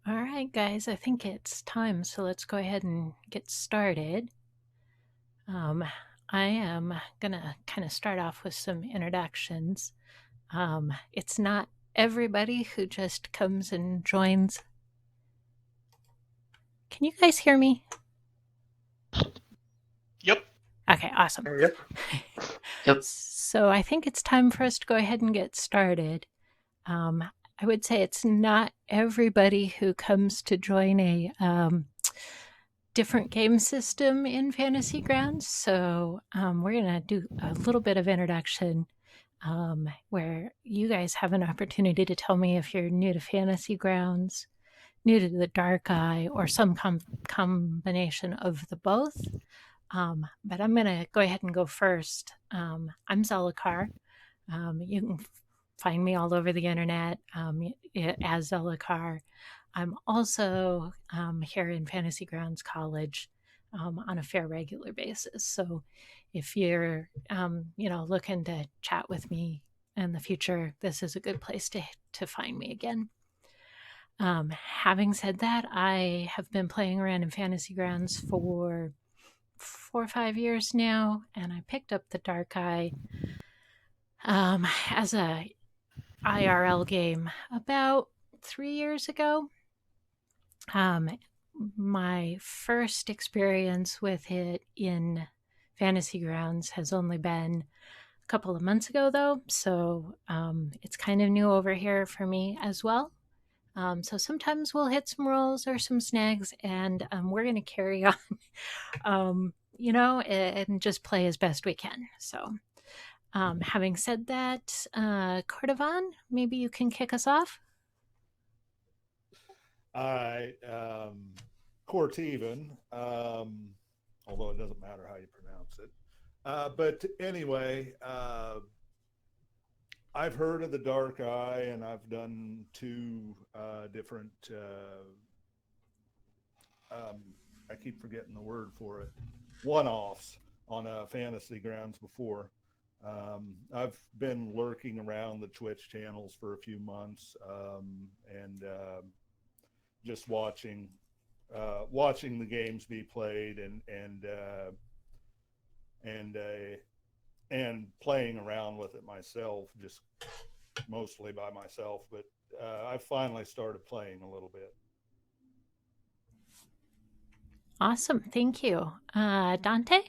All right, guys, I think it's time, so let's go ahead and get started. I am going to kind of start off with some introductions. It's not everybody who just comes and joins. Can you guys hear me? Yep. Okay, awesome. Yep. Yep. So I think it's time for us to go ahead and get started. I would say it's not everybody who comes to join a different game system in Fantasy Grounds. So we're going to do a little bit of introduction where you guys have an opportunity to tell me if you're new to Fantasy Grounds, new to the Dark Eye, or some combination of the both. But I'm going to go ahead and go first. I'm Zelakar. You can find me all over the internet as Zelakar. I'm also here in Fantasy Grounds College on a fair regular basis. So if you're, looking to chat with me in the future, this is a good place to find me again. Having said that, I have been playing around in Fantasy Grounds for 4 or 5 years now, and I picked up the Dark Eye as a IRL game about 3 years ago. My first experience with it in Fantasy Grounds has only been a couple of months ago, though, so it's kind of new over here for me as well. So sometimes we'll hit some rolls or some snags, and we're going to carry on, and just play as best we can. So, having said that, Cordovan, maybe you can kick us off. All right. Cortivan, although it doesn't matter how you pronounce it. But anyway, I've heard of the Dark Eye, and I've done two different. I keep forgetting the word for it. One-offs on Fantasy Grounds before. I've been lurking around the Twitch channels for a few months, and just watching the games be played and playing around with it myself, just mostly by myself. But I finally started playing a little bit. Awesome, thank you. Dante?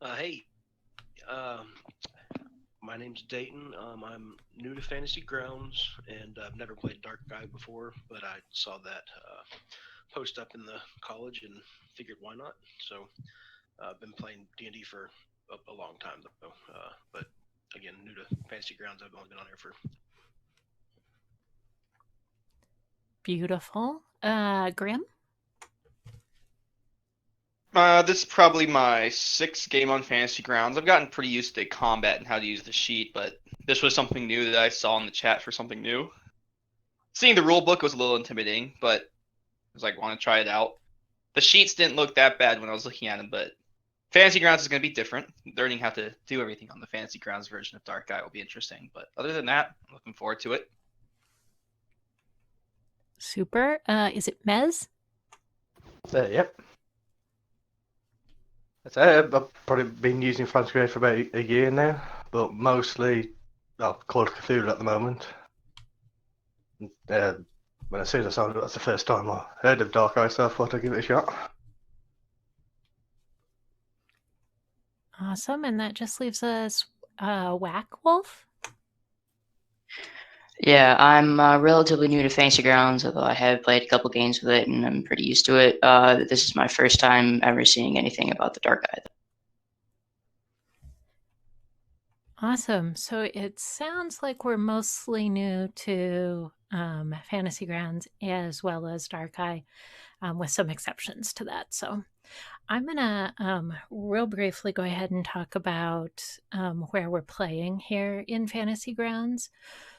Hey, my name's Dayton. I'm new to Fantasy Grounds, and I've never played Dark Eye before, but I saw that post up in the college and figured why not. So I've been playing D&D for a long time, though. But again, new to Fantasy Grounds. I've only been on here for... Beautiful. Grim? This is probably my sixth game on Fantasy Grounds. I've gotten pretty used to combat and how to use the sheet, but this was something new that I saw in the chat for something new. Seeing the rule book was a little intimidating, but I was like, want to try it out. The sheets didn't look that bad when I was looking at them, but Fantasy Grounds is going to be different. Learning how to do everything on the Fantasy Grounds version of Dark Eye will be interesting, but other than that, I'm looking forward to it. Super. Is it Mez? Yep. I've probably been using Fantasy Grounds for about a year now, but mostly Call of Cthulhu at the moment. When as soon as I saw it, that's the first time I heard of Dark Eye, so I thought I'd give it a shot. Awesome, and that just leaves us Whack Wolf. Yeah, I'm relatively new to Fantasy Grounds, although I have played a couple games with it and I'm pretty used to it. This is my first time ever seeing anything about the Dark Eye. Awesome. So it sounds like we're mostly new to Fantasy Grounds as well as Dark Eye, with some exceptions to that. So I'm going to real briefly go ahead and talk about where we're playing here in Fantasy Grounds.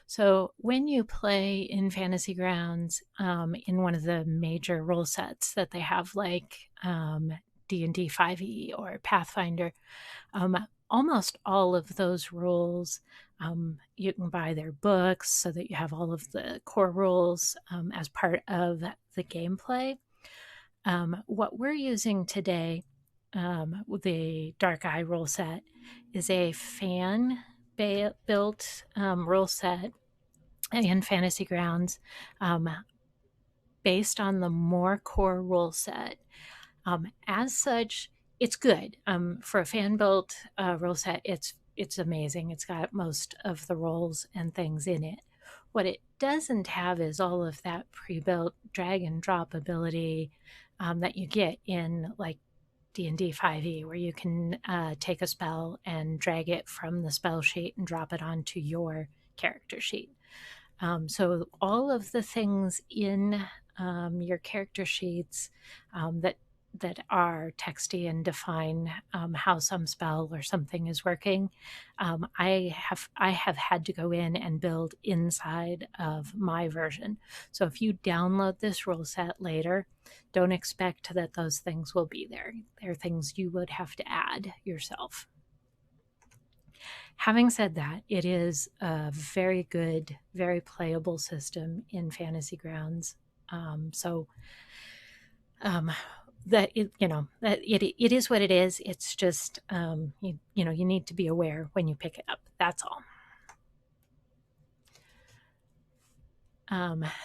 So when you play in Fantasy Grounds, in one of the major rule sets that they have, like D&D 5e or Pathfinder, almost all of those rules You can buy their books so that you have all of the core rules as part of the gameplay. What we're using today with the Dark Eye rule set is a fan-built rule set in Fantasy Grounds based on the more core rule set. As such, it's good. For a fan-built rule set, it's amazing. It's got most of the roles and things in it. What it doesn't have is all of that pre-built drag and drop ability that you get in like D&D 5e, where you can take a spell and drag it from the spell sheet and drop it onto your character sheet. So all of the things in your character sheets that are texty and define how some spell or something is working, I have had to go in and build inside of my version. So if you download this rule set later, don't expect that those things will be there. They're things you would have to add yourself. Having said that, it is a very good, very playable system in Fantasy Grounds. That it is what it is. It's just you need to be aware when you pick it up. That's all.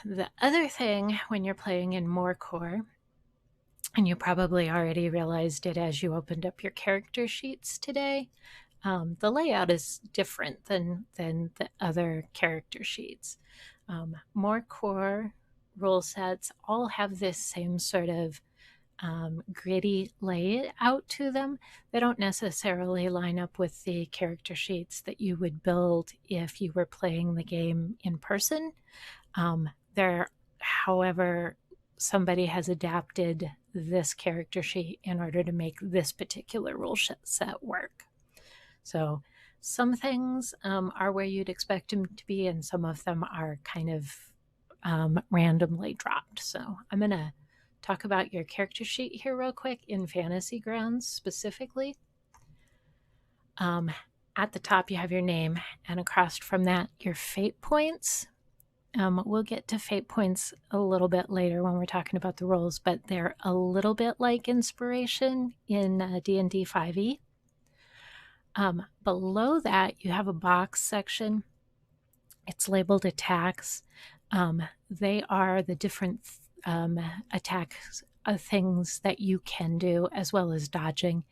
The other thing when you're playing in more core, and you probably already realized it as you opened up your character sheets today, the layout is different than the other character sheets. More core rule sets all have this same sort of gritty layout to them. They don't necessarily line up with the character sheets that you would build if you were playing the game in person. However, somebody has adapted this character sheet in order to make this particular rule set work. So some things are where you'd expect them to be, and some of them are kind of randomly dropped. So I'm going to talk about your character sheet here real quick in Fantasy Grounds specifically. At the top, you have your name, and across from that, your fate points. We'll get to fate points a little bit later when we're talking about the roles, but they're a little bit like inspiration in D&D 5e. Below that, you have a box section. It's labeled attacks. They are the different attacks things that you can do, as well as dodging.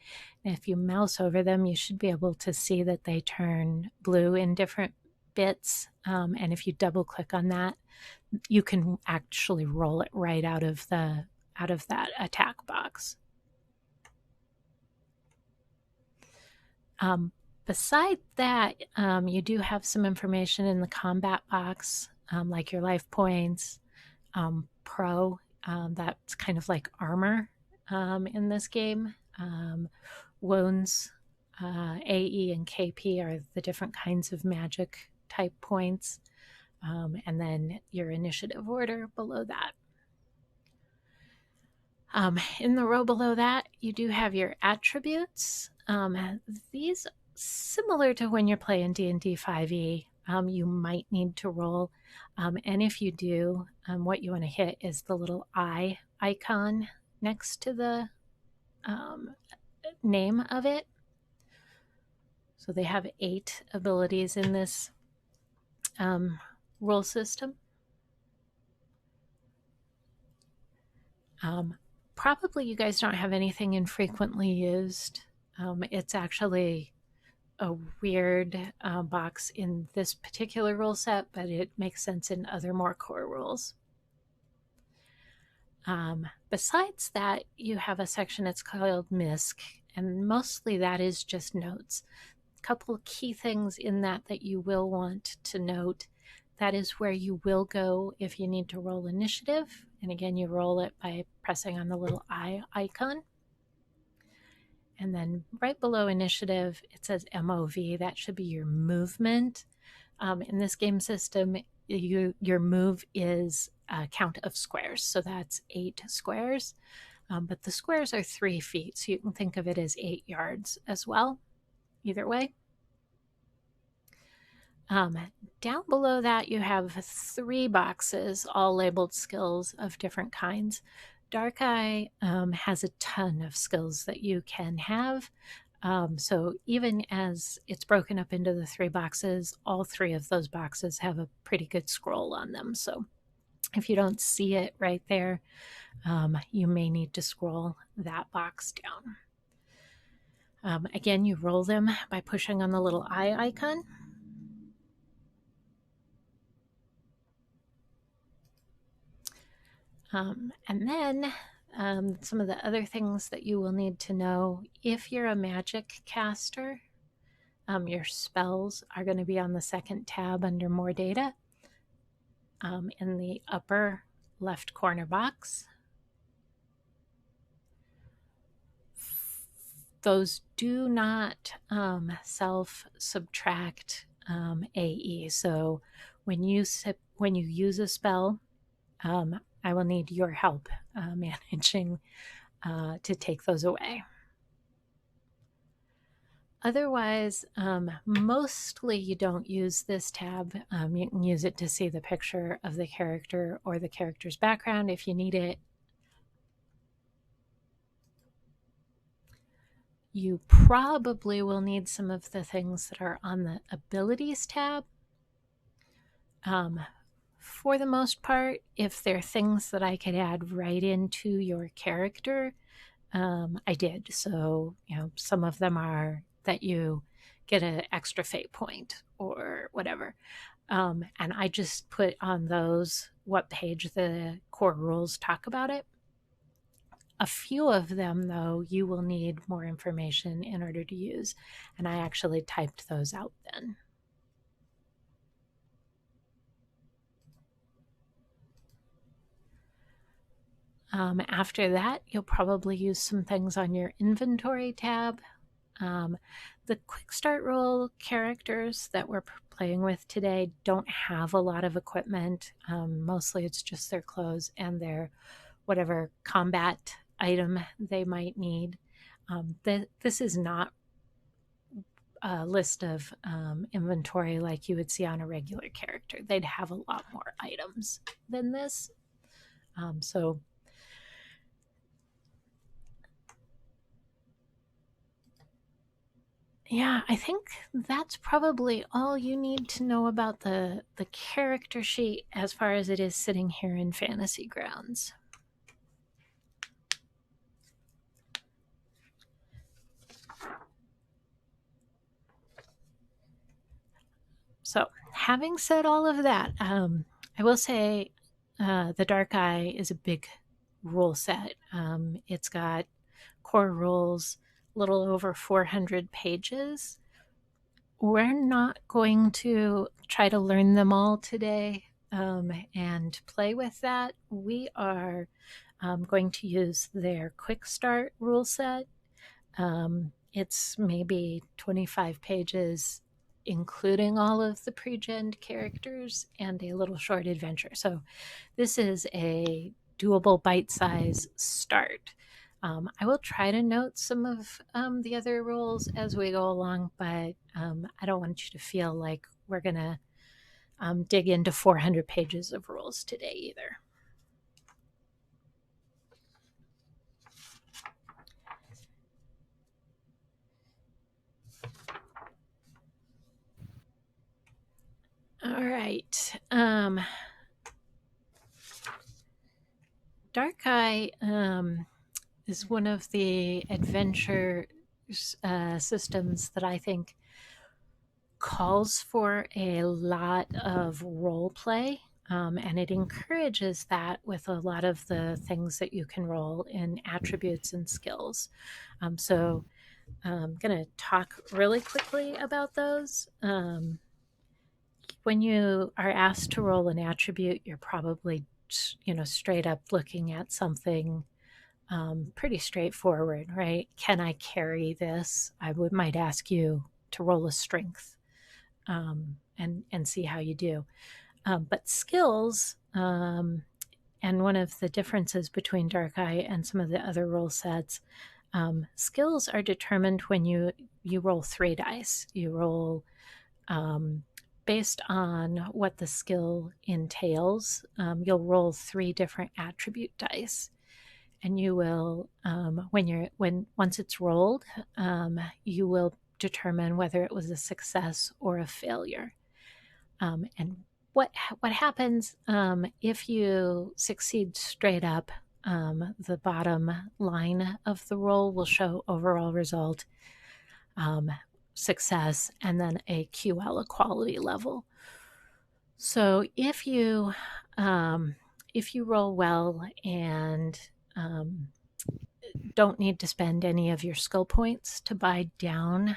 And if you mouse over them, you should be able to see that they turn blue in different bits. And if you double click on that, you can actually roll it right out of that attack box. Beside that, you do have some information in the combat box, like your life points, pro, that's kind of like armor in this game. Wounds, AE and KP are the different kinds of magic type points, and then your initiative order below that. In the row below that, you do have your attributes. These, similar to when you're playing D&D 5e, you might need to roll. And if you do, what you want to hit is the little eye icon next to the name of it. So they have 8 abilities in this role system. Probably you guys don't have anything infrequently used. It's actually a weird box in this particular rule set, but it makes sense in other more core rules. Besides that, you have a section that's called MISC, and mostly that is just notes. A couple key things in that you will want to note. That is where you will go if you need to roll initiative. And again, you roll it by pressing on the little eye icon. And then right below initiative, it says MOV. That should be your movement. In this game system, your move is a count of squares. So that's 8 squares. But the squares are 3 feet. So you can think of it as 8 yards as well. Either way. Down below that, you have 3 boxes, all labeled skills of different kinds. Dark Eye has a ton of skills that you can have. So even as it's broken up into the 3 boxes, all 3 of those boxes have a pretty good scroll on them. So if you don't see it right there, you may need to scroll that box down. Again, you roll them by pushing on the little eye icon. And then some of the other things that you will need to know: if you're a magic caster, your spells are going to be on the second tab under More Data in the upper left corner box. Those do not self-subtract AE. So when you use a spell, I will need your help managing to take those away. Otherwise, mostly you don't use this tab. You can use it to see the picture of the character or the character's background if you need it. You probably will need some of the things that are on the Abilities tab. For the most part, if they're things that I could add right into your character, I did. So, some of them are that you get an extra fate point or whatever. And I just put on those what page the core rules talk about it. A few of them, though, you will need more information in order to use, and I actually typed those out then. After that, you'll probably use some things on your inventory tab. The quick start role characters that we're playing with today don't have a lot of equipment. Mostly it's just their clothes and their whatever combat item they might need. This is not a list of inventory like you would see on a regular character. They'd have a lot more items than this. So yeah, I think that's probably all you need to know about the character sheet as far as it is sitting here in Fantasy Grounds. So, having said all of that, I will say the Dark Eye is a big rule set. It's got core rules, a little over 400 pages. We're not going to try to learn them all today and play with that. We are going to use their Quick Start rule set. It's maybe 25 pages, including all of the pre-gen characters and a little short adventure. So this is a doable bite-size start. I will try to note some of the other rules as we go along, but I don't want you to feel like we're going to dig into 400 pages of rules today either. All right. Dark Eye is one of the adventure systems that I think calls for a lot of role play, and it encourages that with a lot of the things that you can roll in attributes and skills. So I'm going to talk really quickly about those. When you are asked to roll an attribute, you're probably straight up looking at something pretty straightforward, right? Can I carry this? I might ask you to roll a strength and see how you do. But skills, and one of the differences between Dark Eye and some of the other role sets, skills are determined when you roll 3 dice. You roll based on what the skill entails, you'll roll 3 different attribute dice, and you will, once it's rolled, you will determine whether it was a success or a failure. And what happens if you succeed straight up? The bottom line of the roll will show overall result, success, and then a QL equality level. So if you roll well and don't need to spend any of your skill points to buy down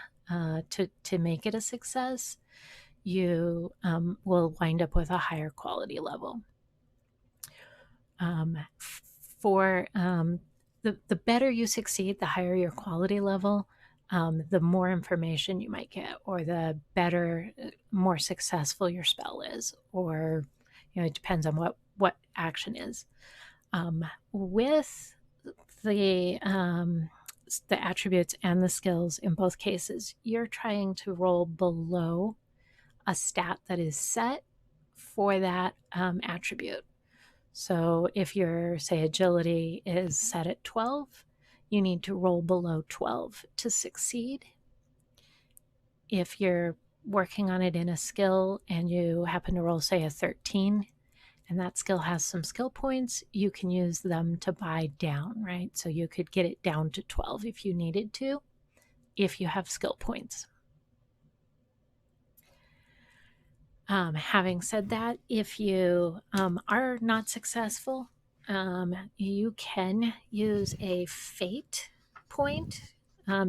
to make it a success, you will wind up with a higher quality level. For the better you succeed, the higher your quality level, the more information you might get, or the better, more successful your spell is, or it depends on what action is. With the attributes and the skills in both cases, you're trying to roll below a stat that is set for that attribute. So if your, say, agility is set at 12, you need to roll below 12 to succeed. If you're working on it in a skill and you happen to roll, say, a 13, and that skill has some skill points, you can use them to buy down, right? So you could get it down to 12 if you needed to, if you have skill points. Having said that, if you are not successful, you can use a fate point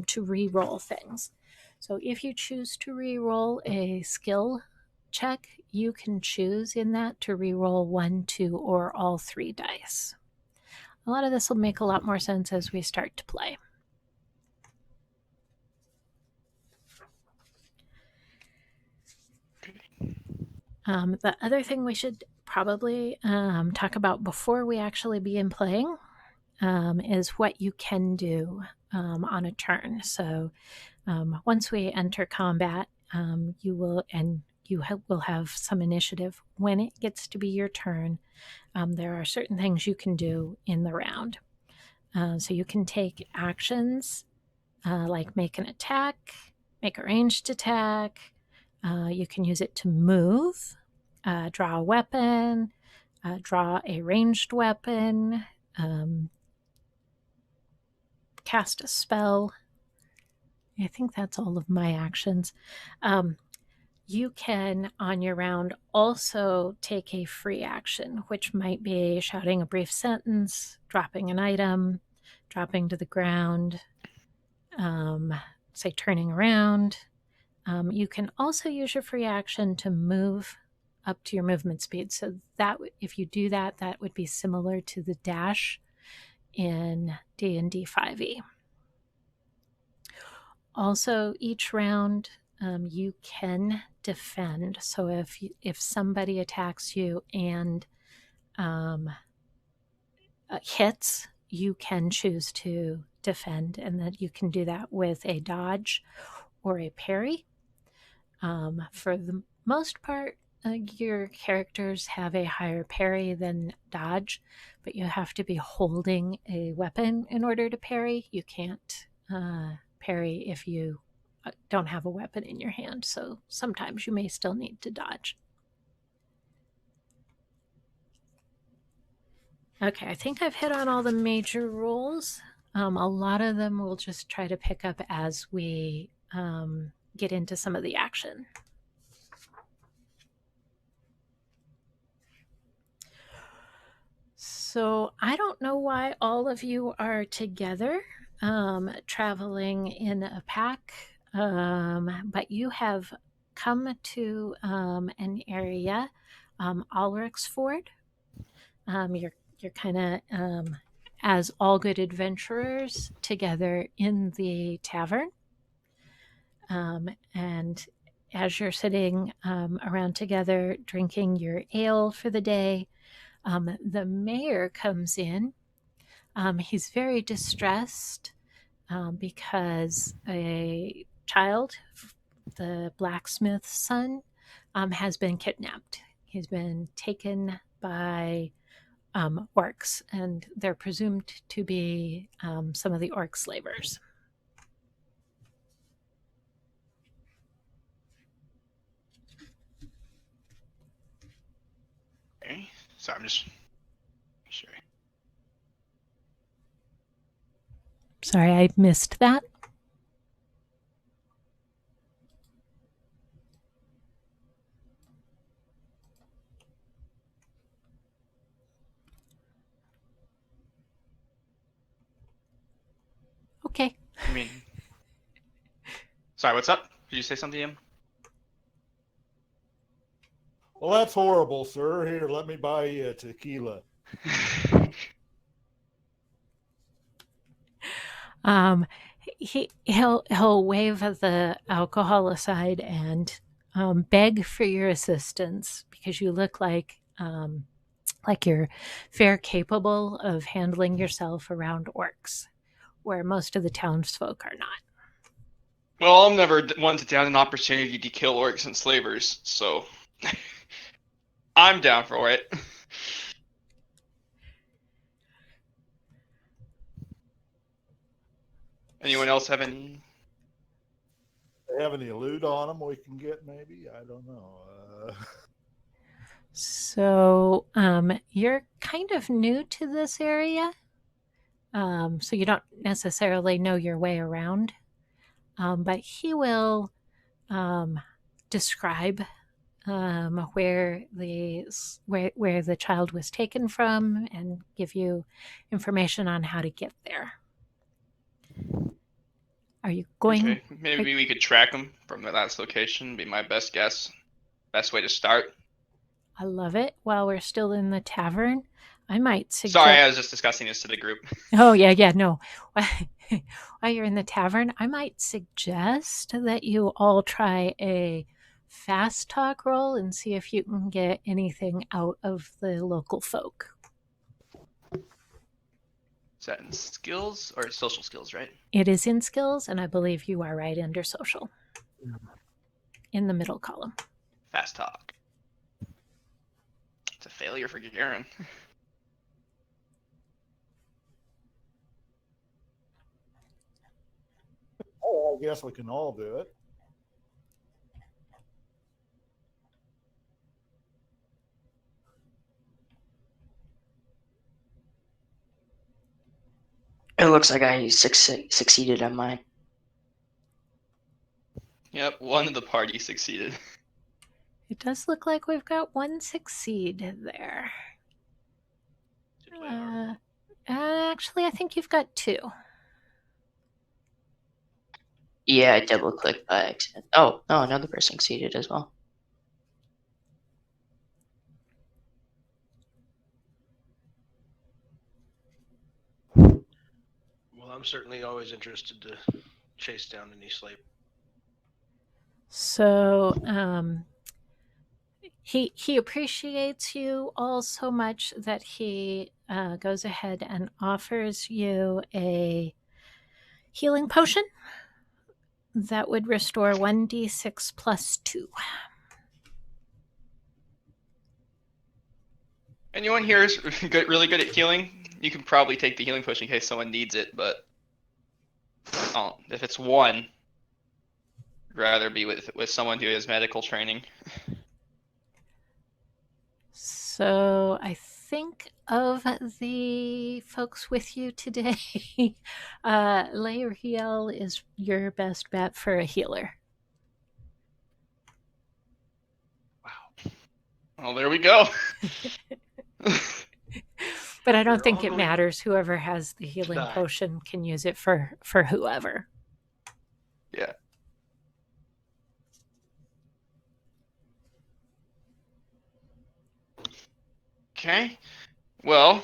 to re-roll things. So if you choose to re-roll a skill check, you can choose in that to re-roll 1, 2, or all 3 dice. A lot of this will make a lot more sense as we start to play. The other thing we should probably talk about before we actually begin playing is what you can do on a turn. So once we enter combat, you will have some initiative. When it gets to be your turn, there are certain things you can do in the round. So you can take actions like make an attack, make a ranged attack. You can use it to move, draw a weapon, draw a ranged weapon, cast a spell. I think that's all of my actions. You can, on your round, also take a free action, which might be shouting a brief sentence, dropping an item, dropping to the ground, say turning around. You can also use your free action to move up to your movement speed. So that, if you do that, that would be similar to the dash in D&D 5e. Also, each round you can defend. So if somebody attacks you and hits, you can choose to defend, and that you can do that with a dodge or a parry. For the most part, your characters have a higher parry than dodge, but you have to be holding a weapon in order to parry. You can't parry if you don't have a weapon in your hand, so sometimes you may still need to dodge. Okay, I think I've hit on all the major rules. A lot of them we'll just try to pick up as we get into some of the action. So I don't know why all of you are together traveling in a pack, but you have come to an area, Ulrich's Ford. You're kind of, as all good adventurers, together in the tavern. And as you're sitting around together drinking your ale for the day, the mayor comes in. He's very distressed because a child, the blacksmith's son, has been kidnapped. He's been taken by orcs, and they're presumed to be some of the orc slavers. Okay. So I'm just sure. Sorry, I missed that. Okay. I mean, sorry, what's up? Did you say something, Ian? Well, that's horrible, sir. Here, let me buy you a tequila. He'll wave the alcohol aside and beg for your assistance because you look like you're fair capable of handling yourself around orcs, where most of the townsfolk are not. Well, I'm never one to down an opportunity to kill orcs and slavers, so I'm down for it. Anyone else have any? They have any loot on them we can get? Maybe, I don't know. So you're kind of new to this area, so you don't necessarily know your way around. But he will describe where the child was taken from and give you information on how to get there. Are you going? Okay. Maybe we could track them from the last location. Be my best guess. Best way to start. I love it. While we're still in the tavern, I might suggest. Sorry, I was just discussing this to the group. Oh yeah, no. While you're in the tavern, I might suggest that you all try a fast talk roll and see if you can get anything out of the local folk. Is that in skills or social skills, right? It is in skills, and I believe you are right under social. In the middle column. Fast talk. It's a failure for Garen. Oh, I guess we can all do it. It looks like I succeeded on mine. Yep, one of the party succeeded. It does look like we've got one succeed there. Actually, I think you've got two. Yeah, I double clicked by accident. Oh, no, another person succeeded as well. Well, I'm certainly always interested to chase down any slave. So he appreciates you all so much that he goes ahead and offers you a healing potion that would restore 1d6 plus 2. Anyone here is really good at healing? You can probably take the healing potion in case someone needs it, but if it's one, I'd rather be with someone who has medical training. So I think of the folks with you today, Laeriel is your best bet for a healer. Wow. Well, there we go. But I don't think it matters. Whoever has the healing potion can use it for whoever. Yeah. Okay. Well,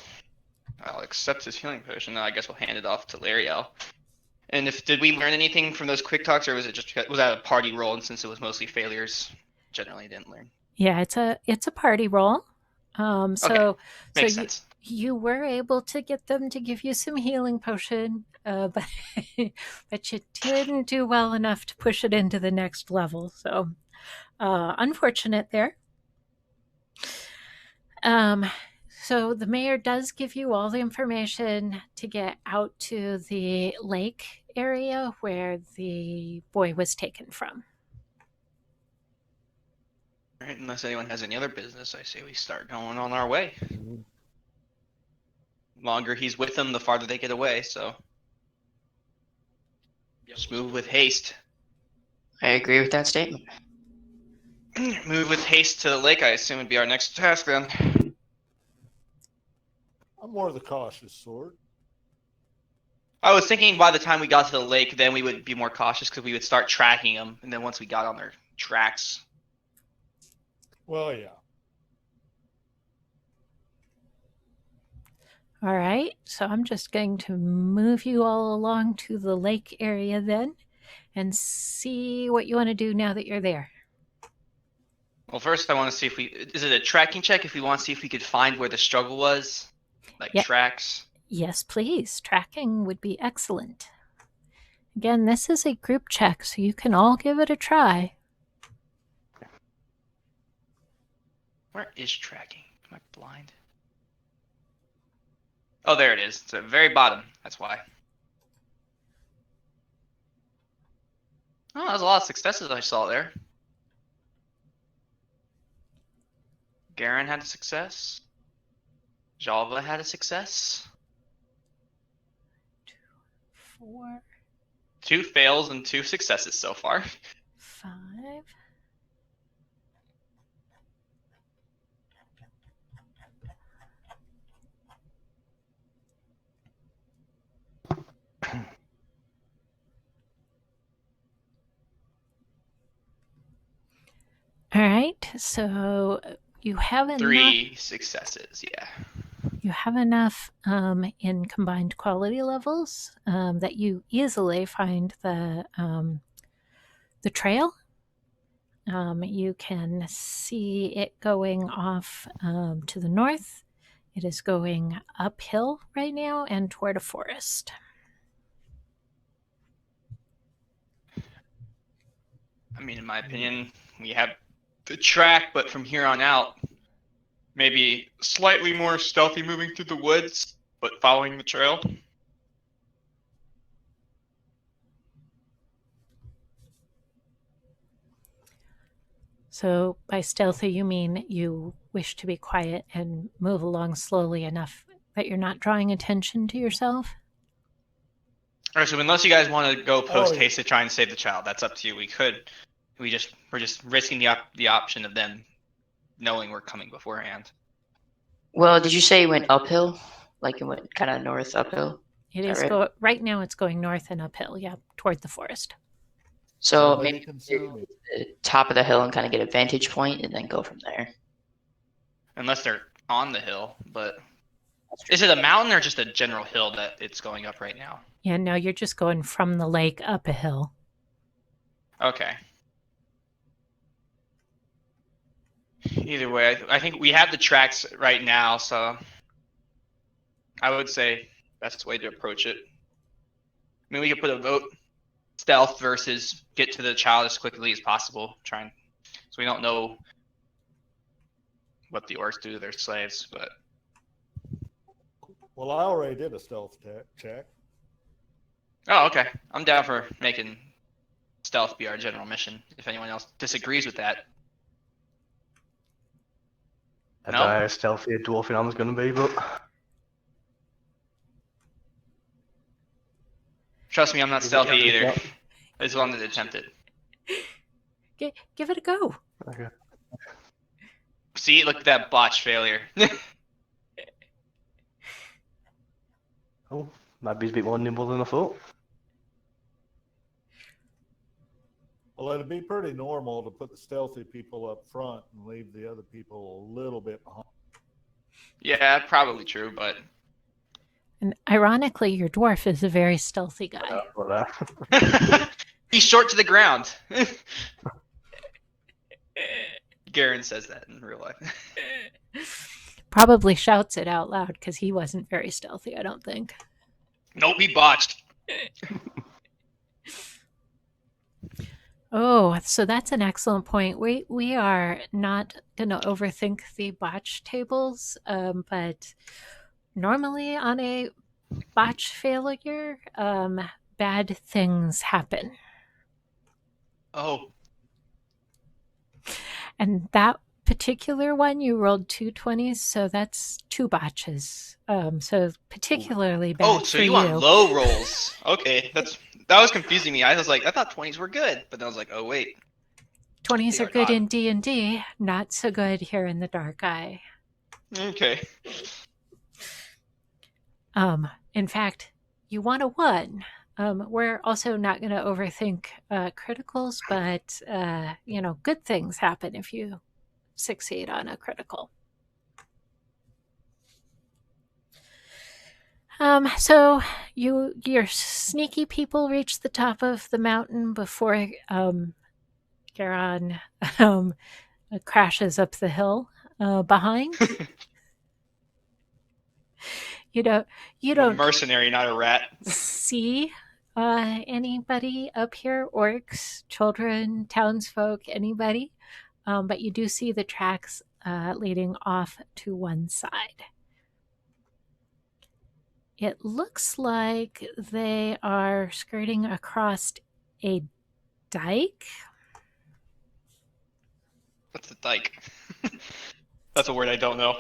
I'll accept his healing potion. Now I guess we'll hand it off to Laeriel. And did we learn anything from those quick talks, or was that a party roll? And since it was mostly failures, generally didn't learn. Yeah, it's a party roll. So Makes sense. You were able to get them to give you some healing potion, but you didn't do well enough to push it into the next level. So unfortunate there. So the mayor does give you all the information to get out to the lake area where the boy was taken from. All right, unless anyone has any other business, I say we start going on our way. The longer he's with them, the farther they get away, so just move with haste. I agree with that statement. Move with haste to the lake, I assume, would be our next task then. I'm more the cautious sort. I was thinking by the time we got to the lake, then we would be more cautious because we would start tracking them, and then once we got on their tracks. Well, yeah. All right, so I'm just going to move you all along to the lake area then and see what you want to do now that you're there. Well, first I want to see if is it a tracking check if we want to see if we could find where the struggle was? Like tracks? Yes, please. Tracking would be excellent. Again, this is a group check, so you can all give it a try. Where is tracking? Am I blind? Oh, there it is. It's at the very bottom. That's why. Oh, there's a lot of successes I saw there. Garen had a success. Java had a success. 4, 2 fails and 2 successes so far. 5. All right, so you have enough. 3 successes, yeah. You have enough in combined quality levels that you easily find the trail. You can see it going off to the north. It is going uphill right now and toward a forest. I mean, in my opinion, we have the track, but from here on out, maybe slightly more stealthy moving through the woods, but following the trail. So by stealthy, you mean you wish to be quiet and move along slowly enough that you're not drawing attention to yourself? All right, so unless you guys want to go post haste to try and save the child, that's up to you. We're just risking the option of them knowing we're coming beforehand. Well, did you say it went uphill? Like it went kind of north uphill? It is right now it's going north and uphill, yeah, toward the forest. So maybe the top of the hill and kind of get a vantage point and then go from there. Unless they're on the hill, but is it a mountain or just a general hill that it's going up right now? Yeah, no, you're just going from the lake up a hill. Okay. Either way, I think we have the tracks right now, so I would say best way to approach it. I mean, we could put a vote stealth versus get to the child as quickly as possible, so we don't know what the orcs do to their slaves, but... Well, I already did a stealth check. Oh, okay. I'm down for making stealth be our general mission, if anyone else disagrees with that. I don't know how stealthy a dwarfing armor's going to be, but... Trust me, I'm not stealthy either. I just wanted to attempt it. Give it a go. Okay. See, look at that botch failure. Oh, might be a bit more nimble than I thought. Well, it'd be pretty normal to put the stealthy people up front and leave the other people a little bit behind. Yeah, probably true, but... And ironically, your dwarf is a very stealthy guy. He's short to the ground. Garen says that in real life. Probably shouts it out loud because he wasn't very stealthy, I don't think. Nope, he botched. Oh, so that's an excellent point. We are not going to overthink the botch tables, but normally on a botch failure, bad things happen. Oh, And that particular one, you rolled 2 20s, so that's 2 botches. So particularly bad so for you want you. low rolls? Okay, that was confusing me. I was like, I thought 20s were good, but then I was like, oh wait, 20s they are are good not. in D&D, not so good here in the Dark Eye. Okay. In fact, you want a 1. We're also not going to overthink criticals, but good things happen if you succeed on a critical. So your sneaky people reach the top of the mountain before Garon crashes up the hill behind. You don't I'm a mercenary, not a rat. see anybody up here, orcs, children, townsfolk, anybody, but you do see the tracks leading off to one side. It looks like they are skirting across a dike. What's a dike? That's a word I don't know.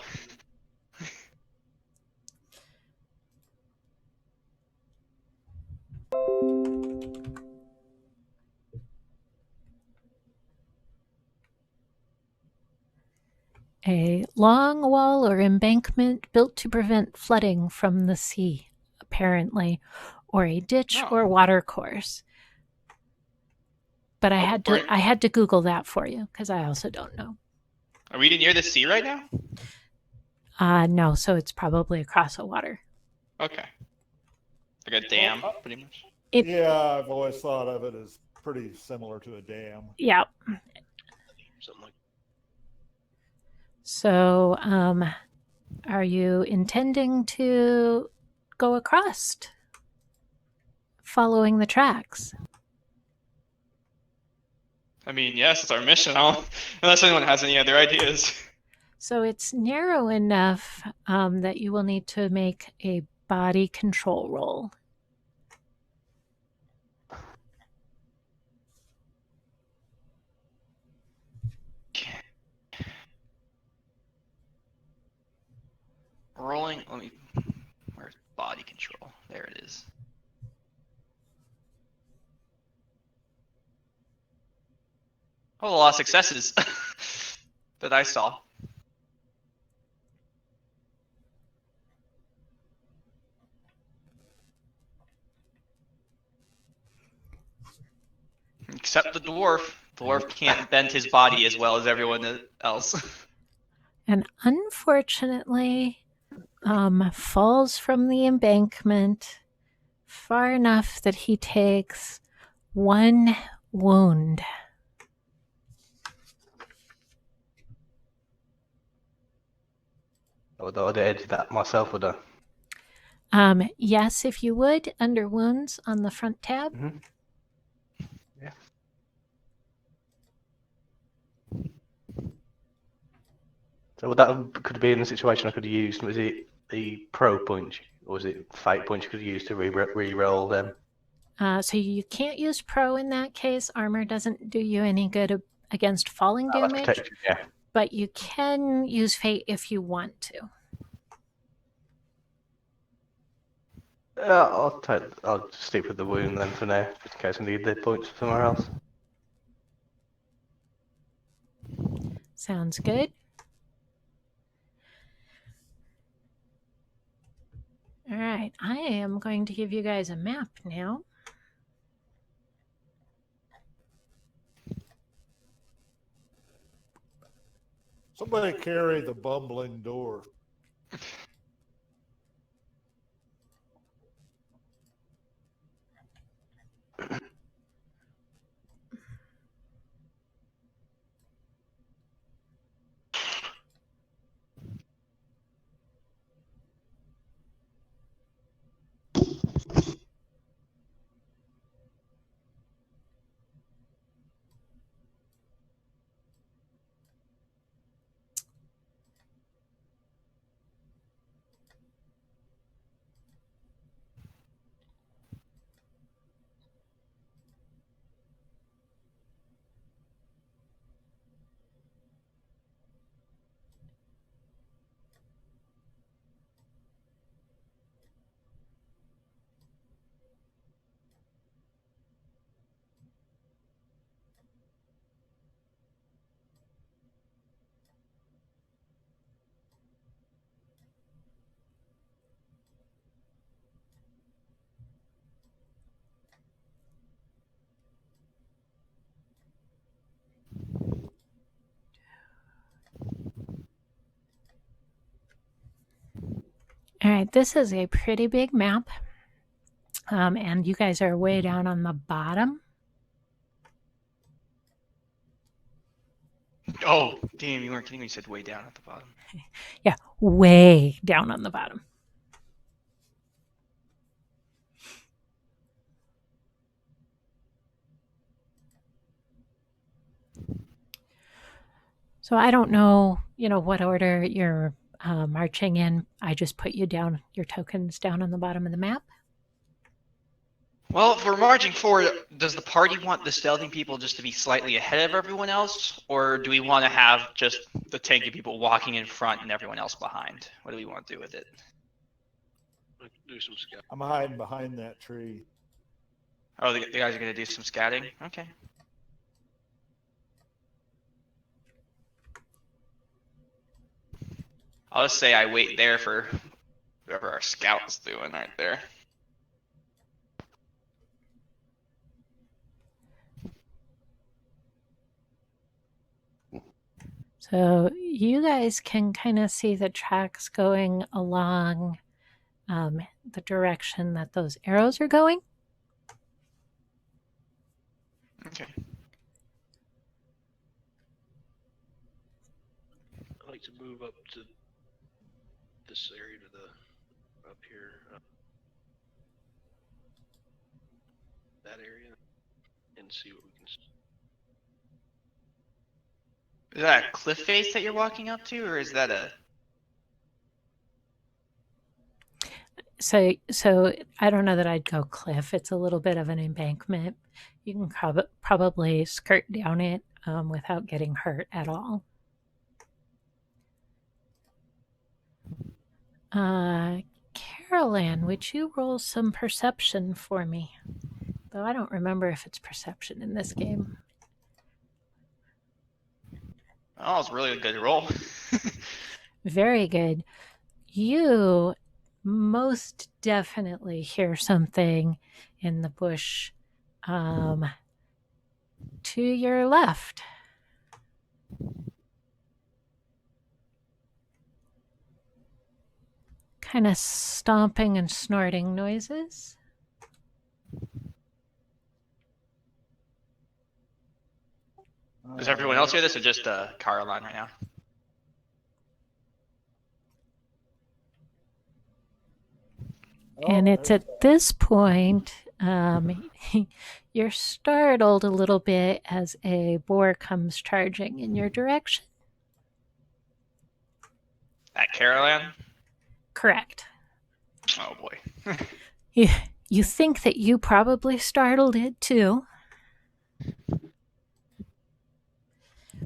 A long wall or embankment built to prevent flooding from the sea, apparently, or a ditch or watercourse. But I had to Google that for you because I also don't know. Are we near the sea right now? No, so it's probably across a water. Okay. Like a dam, pretty much. Yeah, I've always thought of it as pretty similar to a dam. Yeah. Something like. So, are you intending to go across, following the tracks? I mean, yes, it's our mission. Unless anyone has any other ideas. So it's narrow enough that you will need to make a body control roll. Rolling. Where's body control? There it is. Oh, a lot of successes that I saw. Except the dwarf. The dwarf can't bend his body as well as everyone else. And unfortunately, falls from the embankment far enough that he takes 1 wound. I'd edit that myself, would I? Yes, if you would, under wounds on the front tab. Mm-hmm. Yeah. So could be in the situation I could have used. Was it the pro punch or was it fight punch? Could have used to re-roll them. So you can't use pro in that case. Armor doesn't do you any good against falling damage. Yeah. But you can use fate if you want to. I'll stick with the wound then for now, just in case I need the points somewhere else. Sounds good. All right, I am going to give you guys a map now. Somebody carry the bumbling door. All right, this is a pretty big map. And you guys are way down on the bottom. Oh, damn, you weren't kidding when you said way down at the bottom. Yeah, way down on the bottom. So I don't know, what order you're marching in. I just put you down, your tokens down on the bottom of the map. Well, if we're marching forward, does the party want the stealthy people just to be slightly ahead of everyone else? Or do we want to have just the tanky people walking in front and everyone else behind? What do we want to do with it? Do some scout. I'm hiding behind that tree. Oh, the guys are going to do some scouting? Okay. I'll just say I wait there for whatever our scout's doing right there. So you guys can kind of see the tracks going along the direction that those arrows are going. Okay. I'd like to move up to this area to the up here, that area, and see what we can see. Is that a cliff face that you're walking up to, or is that a... So I don't know that I'd go cliff. It's a little bit of an embankment. You can probably skirt down it without getting hurt at all. Carolyn, would you roll some perception for me? Though I don't remember if it's perception in this game. Oh, it's really a good roll. Very good. You most definitely hear something in the bush to your left. Kind of stomping and snorting noises. Does everyone else hear this, or just Caroline right now? And it's at this point you're startled a little bit as a boar comes charging in your direction. At Caroline? Correct. Oh boy. You think that you probably startled it too.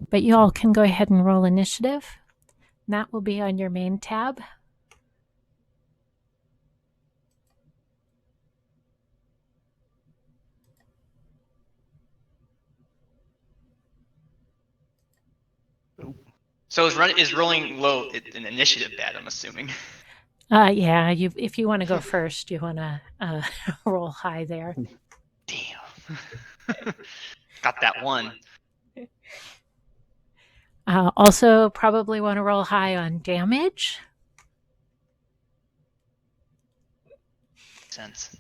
But you all can go ahead and roll initiative. And that will be on your main tab. So is rolling low an initiative bad, I'm assuming? Yeah, if you want to go first, you want to roll high there. Damn. Got that one. Also, probably want to roll high on damage. Makes sense.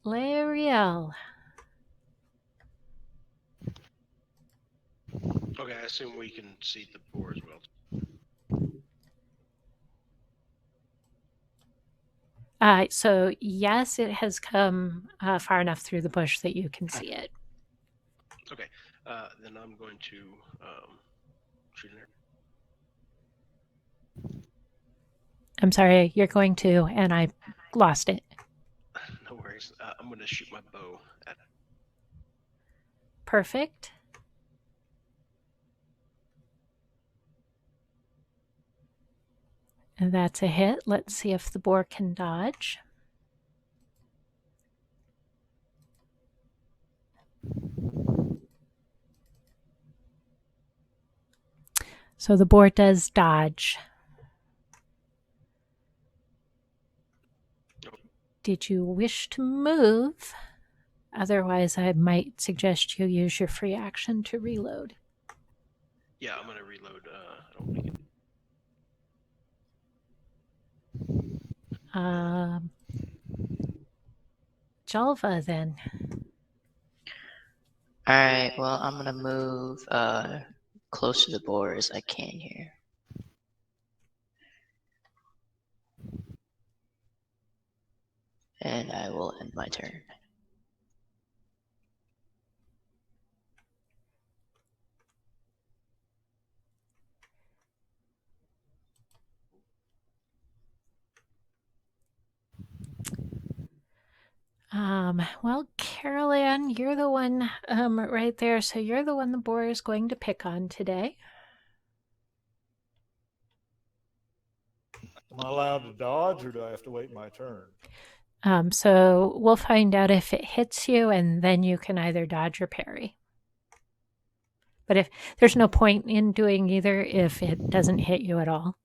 Lariel. Okay, I assume we can see the boar as well. So yes, it has come far enough through the bush that you can see it. Okay, then I'm going to shoot an arrow. I'm sorry, you're going to, and I lost it. No worries. I'm going to shoot my bow at it. Perfect. And that's a hit. Let's see if the boar can dodge. So the boar does dodge. Did you wish to move? Otherwise, I might suggest you use your free action to reload. Yeah, I'm going to reload. I don't think it... Jalva then. All right. Well, I'm gonna move close to the boar as I can here. And I will end my turn. Well, Carol Ann, you're the one right there. So you're the one the boar is going to pick on today. Am I allowed to dodge, or do I have to wait my turn? So we'll find out if it hits you, and then you can either dodge or parry. But if there's no point in doing either if it doesn't hit you at all.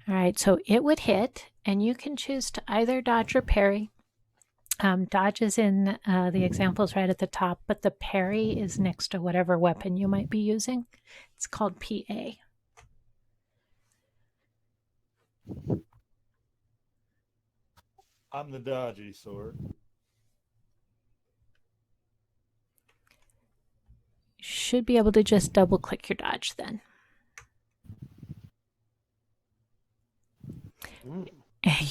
All right, so it would hit, and you can choose to either dodge or parry. Dodge is in the examples right at the top, but the parry is next to whatever weapon you might be using. It's called PA. I'm the dodgy sort. Should be able to just double click your dodge then.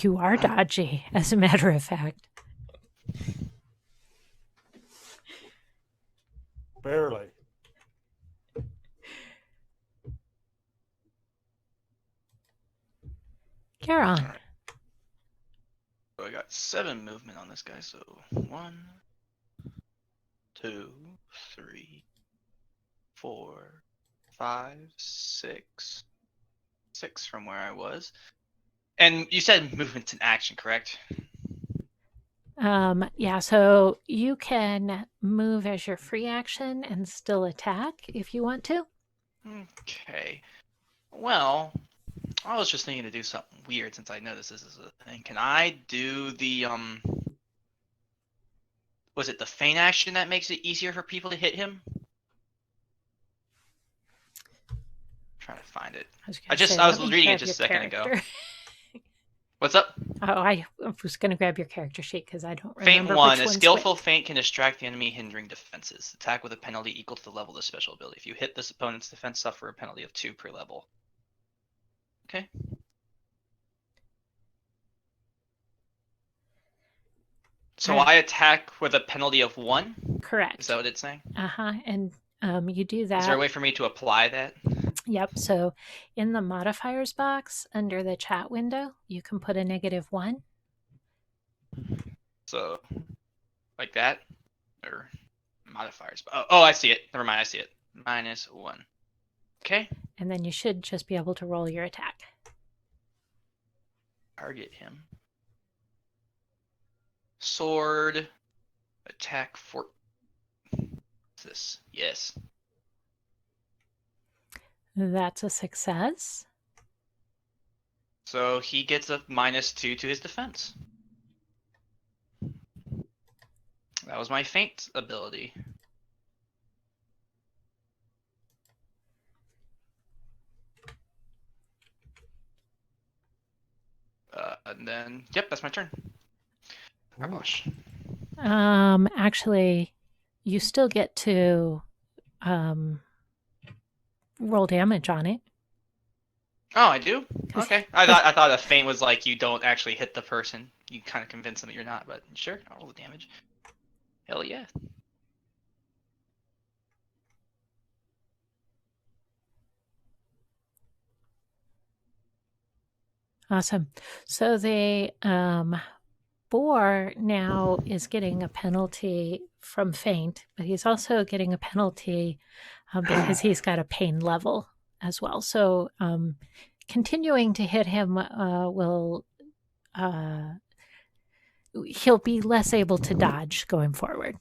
You are dodgy, as a matter of fact. Barely. Caron. All right. So I got 7 movement on this guy. So 1, 2, 3, 4, 5, 6. 6 from where I was. And you said movement's an action, correct? Yeah, so you can move as your free action and still attack if you want to. Okay. Well, I was just thinking to do something weird since I know this is a thing. Can I do the was it the feint action that makes it easier for people to hit him? I'm trying to find it. I was reading it just a second ago. What's up? Oh, I was going to grab your character sheet because I don't Feint remember 1. which A one's skillful feint can distract the enemy, hindering defenses. Attack with a penalty equal to the level of the special ability. If you hit this opponent's defense, suffer a penalty of 2 per level. Okay. So I attack with a penalty of 1? Correct. Is that what it's saying? And you do that. Is there a way for me to apply that? Yep. So in the modifiers box under the chat window, you can put a -1. So, like that? Or modifiers. Oh, I see it. Never mind, I see it. -1. Okay. And then you should just be able to roll your attack. Target him. Sword. Attack for this. Yes. That's a success. So he gets a -2 to his defense. That was my feint ability. And then, yep, that's my turn. Gosh. Actually, you still get to roll damage on it. Oh, I do? Okay. I thought a feint was like you don't actually hit the person. You kind of convince them that you're not, but sure, I'll roll the damage. Hell yeah. Awesome. So the boar now is getting a penalty from feint, but he's also getting a penalty because he's got a pain level as well. So continuing to hit him will he'll be less able to dodge going forward.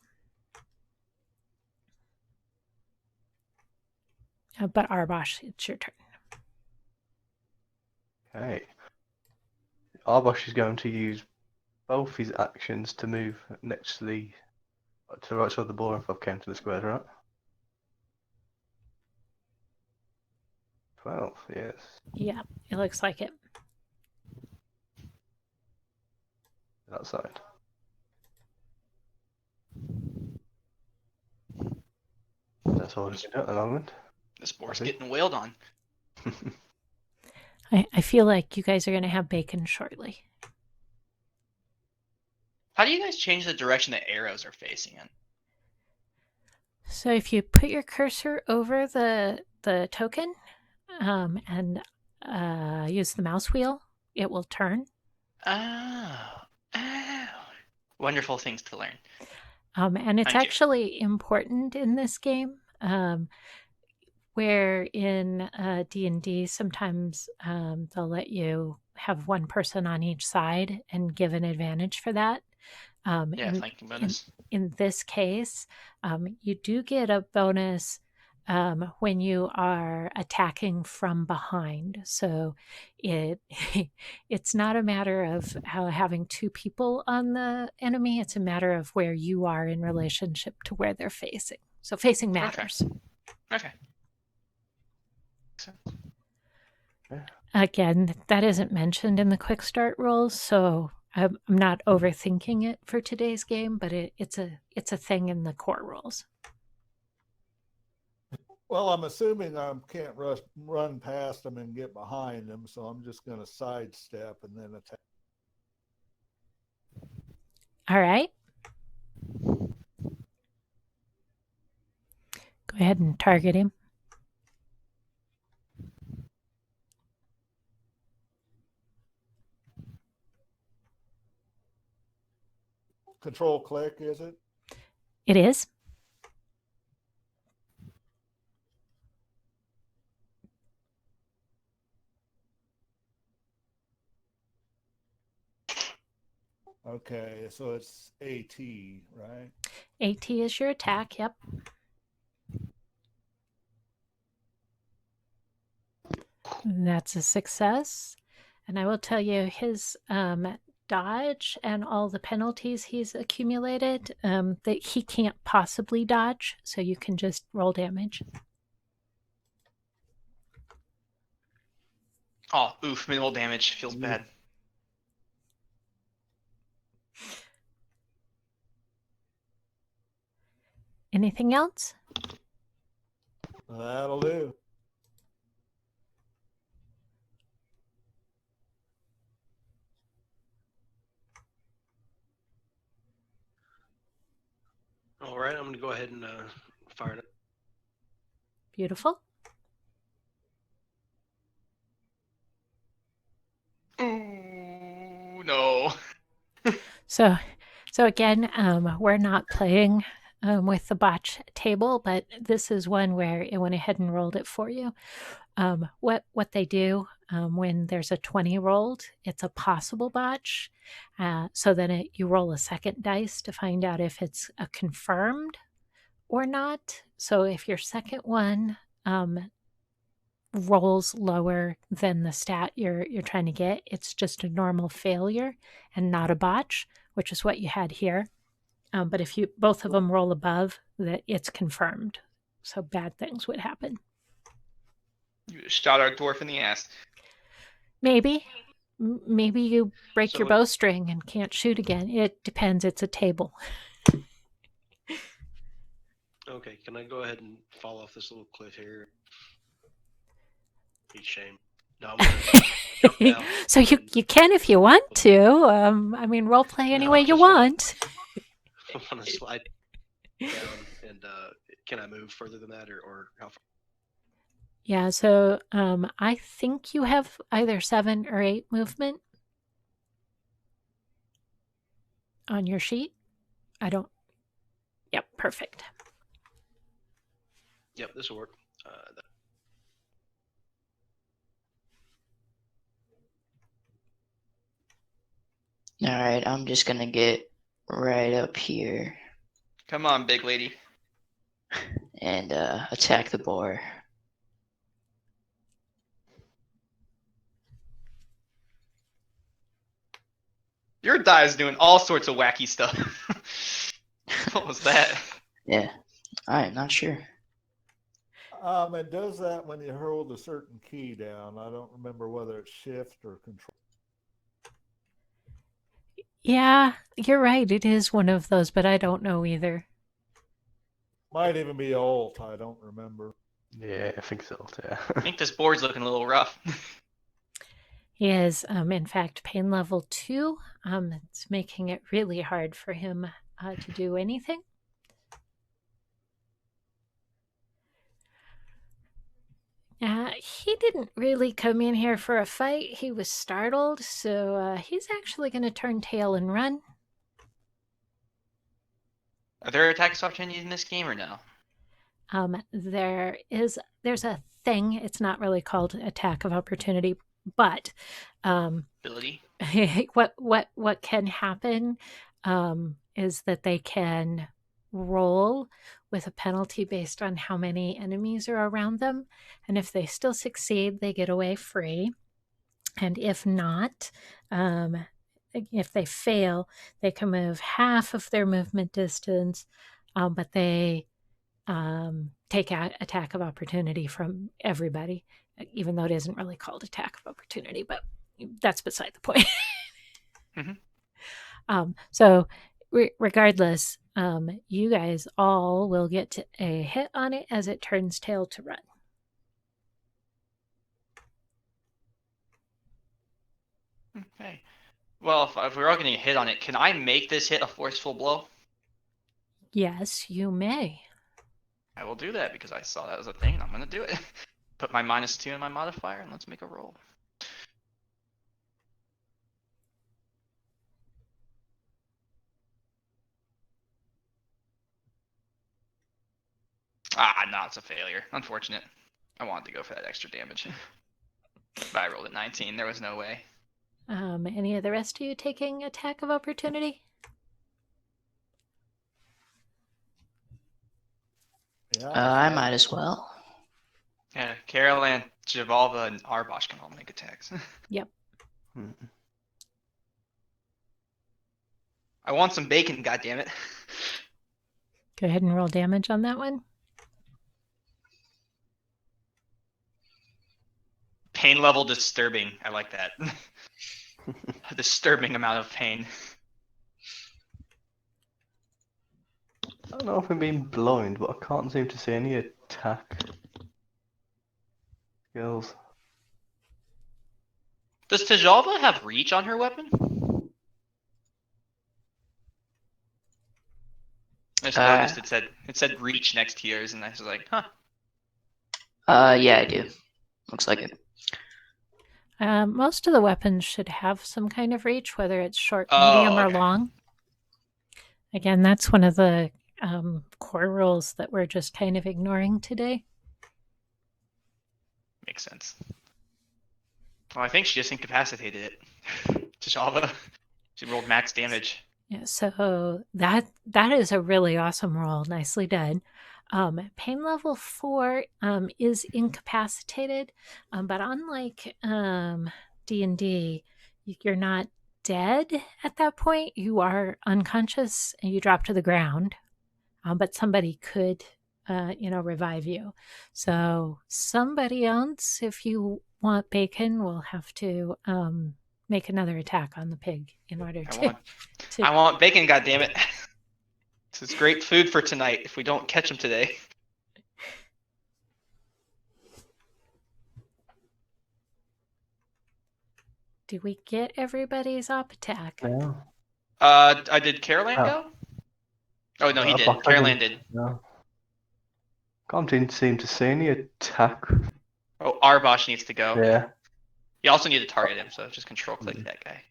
But Arbosh, it's your turn. Okay. Arbosh is going to use both his actions to move next to the right side of the board if I've counted the squares right. 12, yes. Yeah, it looks like it. That side. That's all I can do at the moment. This board's Okay. getting wailed on. I feel like you guys are going to have bacon shortly. How do you guys change the direction the arrows are facing in? So if you put your cursor over the token and use the mouse wheel, it will turn. Oh. Wonderful things to learn. And it's Thank you. actually important in this game. Where in D&D, sometimes they'll let you have one person on each side and give an advantage for that. Flanking bonus. In this case, you do get a bonus when you are attacking from behind. So it's not a matter of having two people on the enemy. It's a matter of where you are in relationship to where they're facing. So facing matters. Okay. Again, that isn't mentioned in the quick start rules, so I'm not overthinking it for today's game, but it's a thing in the core rules. Well, I'm assuming I can't run past them and get behind them, so I'm just going to sidestep and then attack. All right. Go ahead and target him. Control click, is it? It is. Okay, so it's AT, right? AT is your attack, yep. That's a success. And I will tell you his dodge and all the penalties he's accumulated that he can't possibly dodge, so you can just roll damage. Oh, oof, minimal damage. Feels bad. Anything else? That'll do. All right, I'm going to go ahead and fire it. Beautiful. Ooh, no. So again, we're not playing with the botch table, but this is one where it went ahead and rolled it for you. What they do when there's a 20 rolled, it's a possible botch. So then you roll a second dice to find out if it's a confirmed or not. So if your second one rolls lower than the stat you're trying to get, it's just a normal failure and not a botch, which is what you had here. But if you both of them roll above, that it's confirmed. So bad things would happen. You just shot our dwarf in the ass. Maybe you break So your bowstring and can't shoot again. It depends. It's a table. Okay, can I go ahead and fall off this little cliff here? Be shame. No, I'm gonna jump down. So you can if you want to. I mean, role play any way you want. I want to slide down, and can I move further than that, or how far? Yeah, so I think you have either 7 or 8 movement on your sheet. I don't. Yep, perfect. Yep, this will work. All right, I'm just gonna get right up here Come on, big lady. and attack the boar. Your die is doing all sorts of wacky stuff. What was that? Yeah, I'm not sure. It does that when you hold a certain key down. I don't remember whether it's shift or control. Yeah, you're right. It is one of those, but I don't know either. Might even be alt. I don't remember. Yeah, I think so. Yeah. I think this board's looking a little rough. He is, in fact, pain level 2. It's making it really hard for him to do anything. He didn't really come in here for a fight. He was startled, so he's actually going to turn tail and run. Are there attacks opportunities in this game or no? There's a thing. It's not really called attack of opportunity, but Ability? what can happen is that they can roll with a penalty based on how many enemies are around them, and if they still succeed, they get away free. And if not, if they fail, they can move half of their movement distance, but they take attack of opportunity from everybody, even though it isn't really called attack of opportunity, but that's beside the point. So regardless, you guys all will get a hit on it as it turns tail to run. Okay. Well, if we're all getting a hit on it, can I make this hit a forceful blow? Yes, you may. I will do that because I saw that was a thing and I'm going to do it. Put my -2 in my modifier and let's make a roll. No, it's a failure. Unfortunate. I wanted to go for that extra damage. But I rolled a 19. There was no way. Any of the rest of you taking attack of opportunity? Yeah, I might as well. Yeah, Carol and Javalva and Arbosh can all make attacks. Yep. I want some bacon, goddammit. Go ahead and roll damage on that one. Pain level disturbing. I like that. A disturbing amount of pain. I don't know if I'm being blind, but I can't seem to see any attack skills. Does Tajalva have reach on her weapon? I just noticed it said reach next to yours, and I was like, huh. Yeah, I do. Looks like it. Most of the weapons should have some kind of reach, whether it's short, medium, or long. Again, that's one of the core rules that we're just kind of ignoring today. Makes sense. Well, I think she just incapacitated it. Tajalva. She rolled max damage. Yeah, so that is a really awesome roll. Nicely done. Pain level 4 is incapacitated, but unlike D&D, you're not dead at that point. You are unconscious and you drop to the ground, but somebody could, revive you. So somebody else, if you want bacon, will have to make another attack on the pig in order to. I want bacon, goddammit. This is great food for tonight if we don't catch them today. Did we get everybody's op attack? Yeah. I did Caroline go? Oh no, he did. Caroline did. No. Can't seem to see any attack. Oh, Arbosh needs to go. Yeah. You also need to target him, so just control click that guy.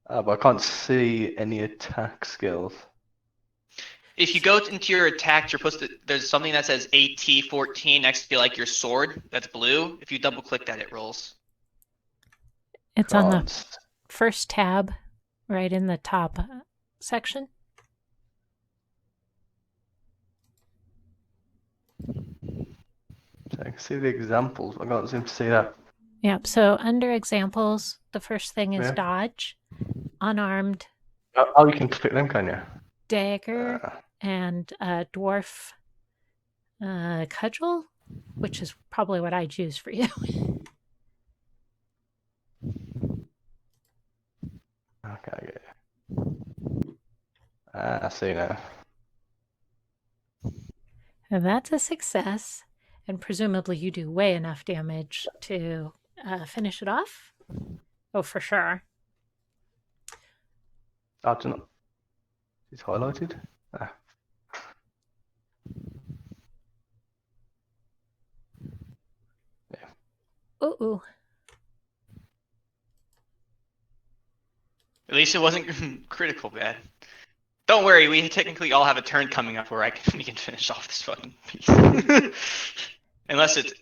But I can't see any attack skills. If you go into your attack, you're supposed to. There's something that says AT14 next to like your sword. That's blue. If you double click that, it rolls. It's on the first tab, right in the top section. I can see the examples, but I can't seem to see that. Yep. So under examples, the first thing is dodge. unarmed Oh, you can click them, can you? dagger and dwarf cudgel, which is probably what I'd use for you. Okay, yeah. I see now. And that's a success. And presumably you do way enough damage to finish it off. Oh, for sure. I don't know. It's highlighted. Ooh. At least it wasn't critical bad. Don't worry, we technically all have a turn coming up where we can finish off this fucking piece. Unless it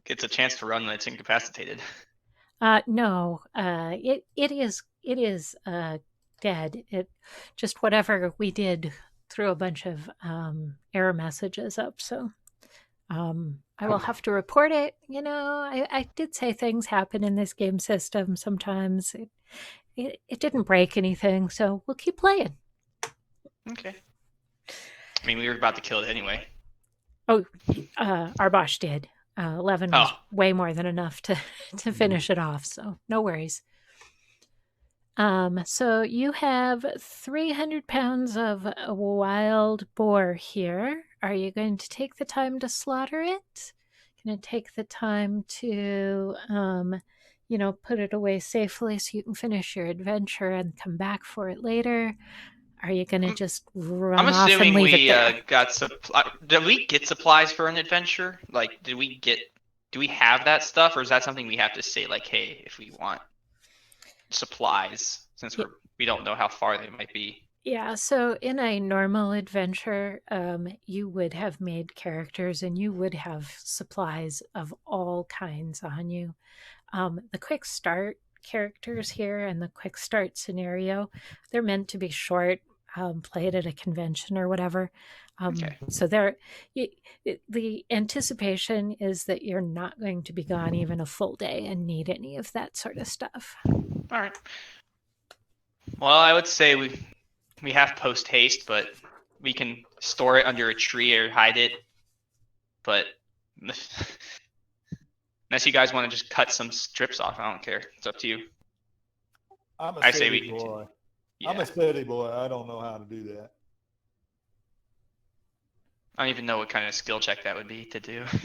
gets a chance to run when it's incapacitated. No, it is dead. It just whatever we did threw a bunch of error messages up. So I will have to report it. You know, I did say things happen in this game system sometimes. It didn't break anything, so we'll keep playing. Okay. I mean, we were about to kill it anyway. Oh, Arbosh did. 11 was way more than enough to finish it off, so no worries. So you have 300 pounds of wild boar here. Are you going to take the time to slaughter it? Going to take the time to, put it away safely so you can finish your adventure and come back for it later? Are you going to just run off and leave it there? I'm assuming we got did we get supplies for an adventure? Like, do we have that stuff, or is that something we have to say, like, hey, if we want supplies, since we don't know how far they might be? Yeah, so in a normal adventure, you would have made characters and you would have supplies of all kinds on you. The quick start characters here and the quick start scenario, they're meant to be short, played at a convention or whatever. Okay. So the anticipation is that you're not going to be gone even a full day and need any of that sort of stuff. All right. Well, I would say we have post haste, but we can store it under a tree or hide it. But unless you guys want to just cut some strips off, I don't care. It's up to you. I'm a city boy. Yeah. I'm a city boy. I don't know how to do that. I don't even know what kind of skill check that would be to do. I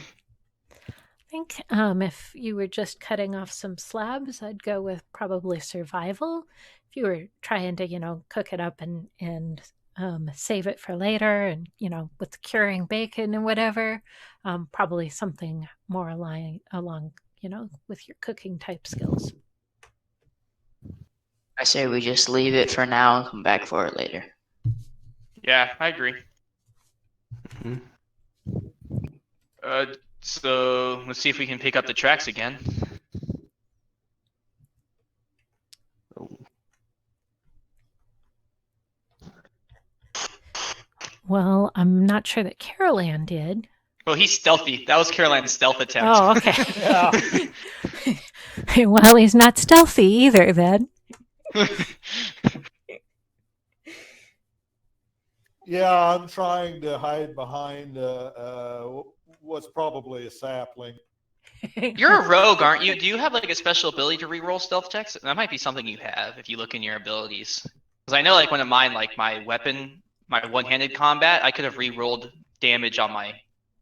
think if you were just cutting off some slabs, I'd go with probably survival. If you were trying to, cook it up and save it for later and, with curing bacon and whatever, probably something more along, with your cooking type skills. I say we just leave it for now and come back for it later. Yeah, I agree. Mm-hmm. So let's see if we can pick up the tracks again. Well, I'm not sure that Carolan did. Well, he's stealthy. That was Caroline's stealth attempt. Oh, okay. Well, he's not stealthy either, then. Yeah, I'm trying to hide behind what's probably a sapling. You're a rogue, aren't you? Do you have like a special ability to reroll stealth checks? That might be something you have if you look in your abilities. Because I know, like, one of mine, like my weapon, my one-handed combat, I could have rerolled damage on my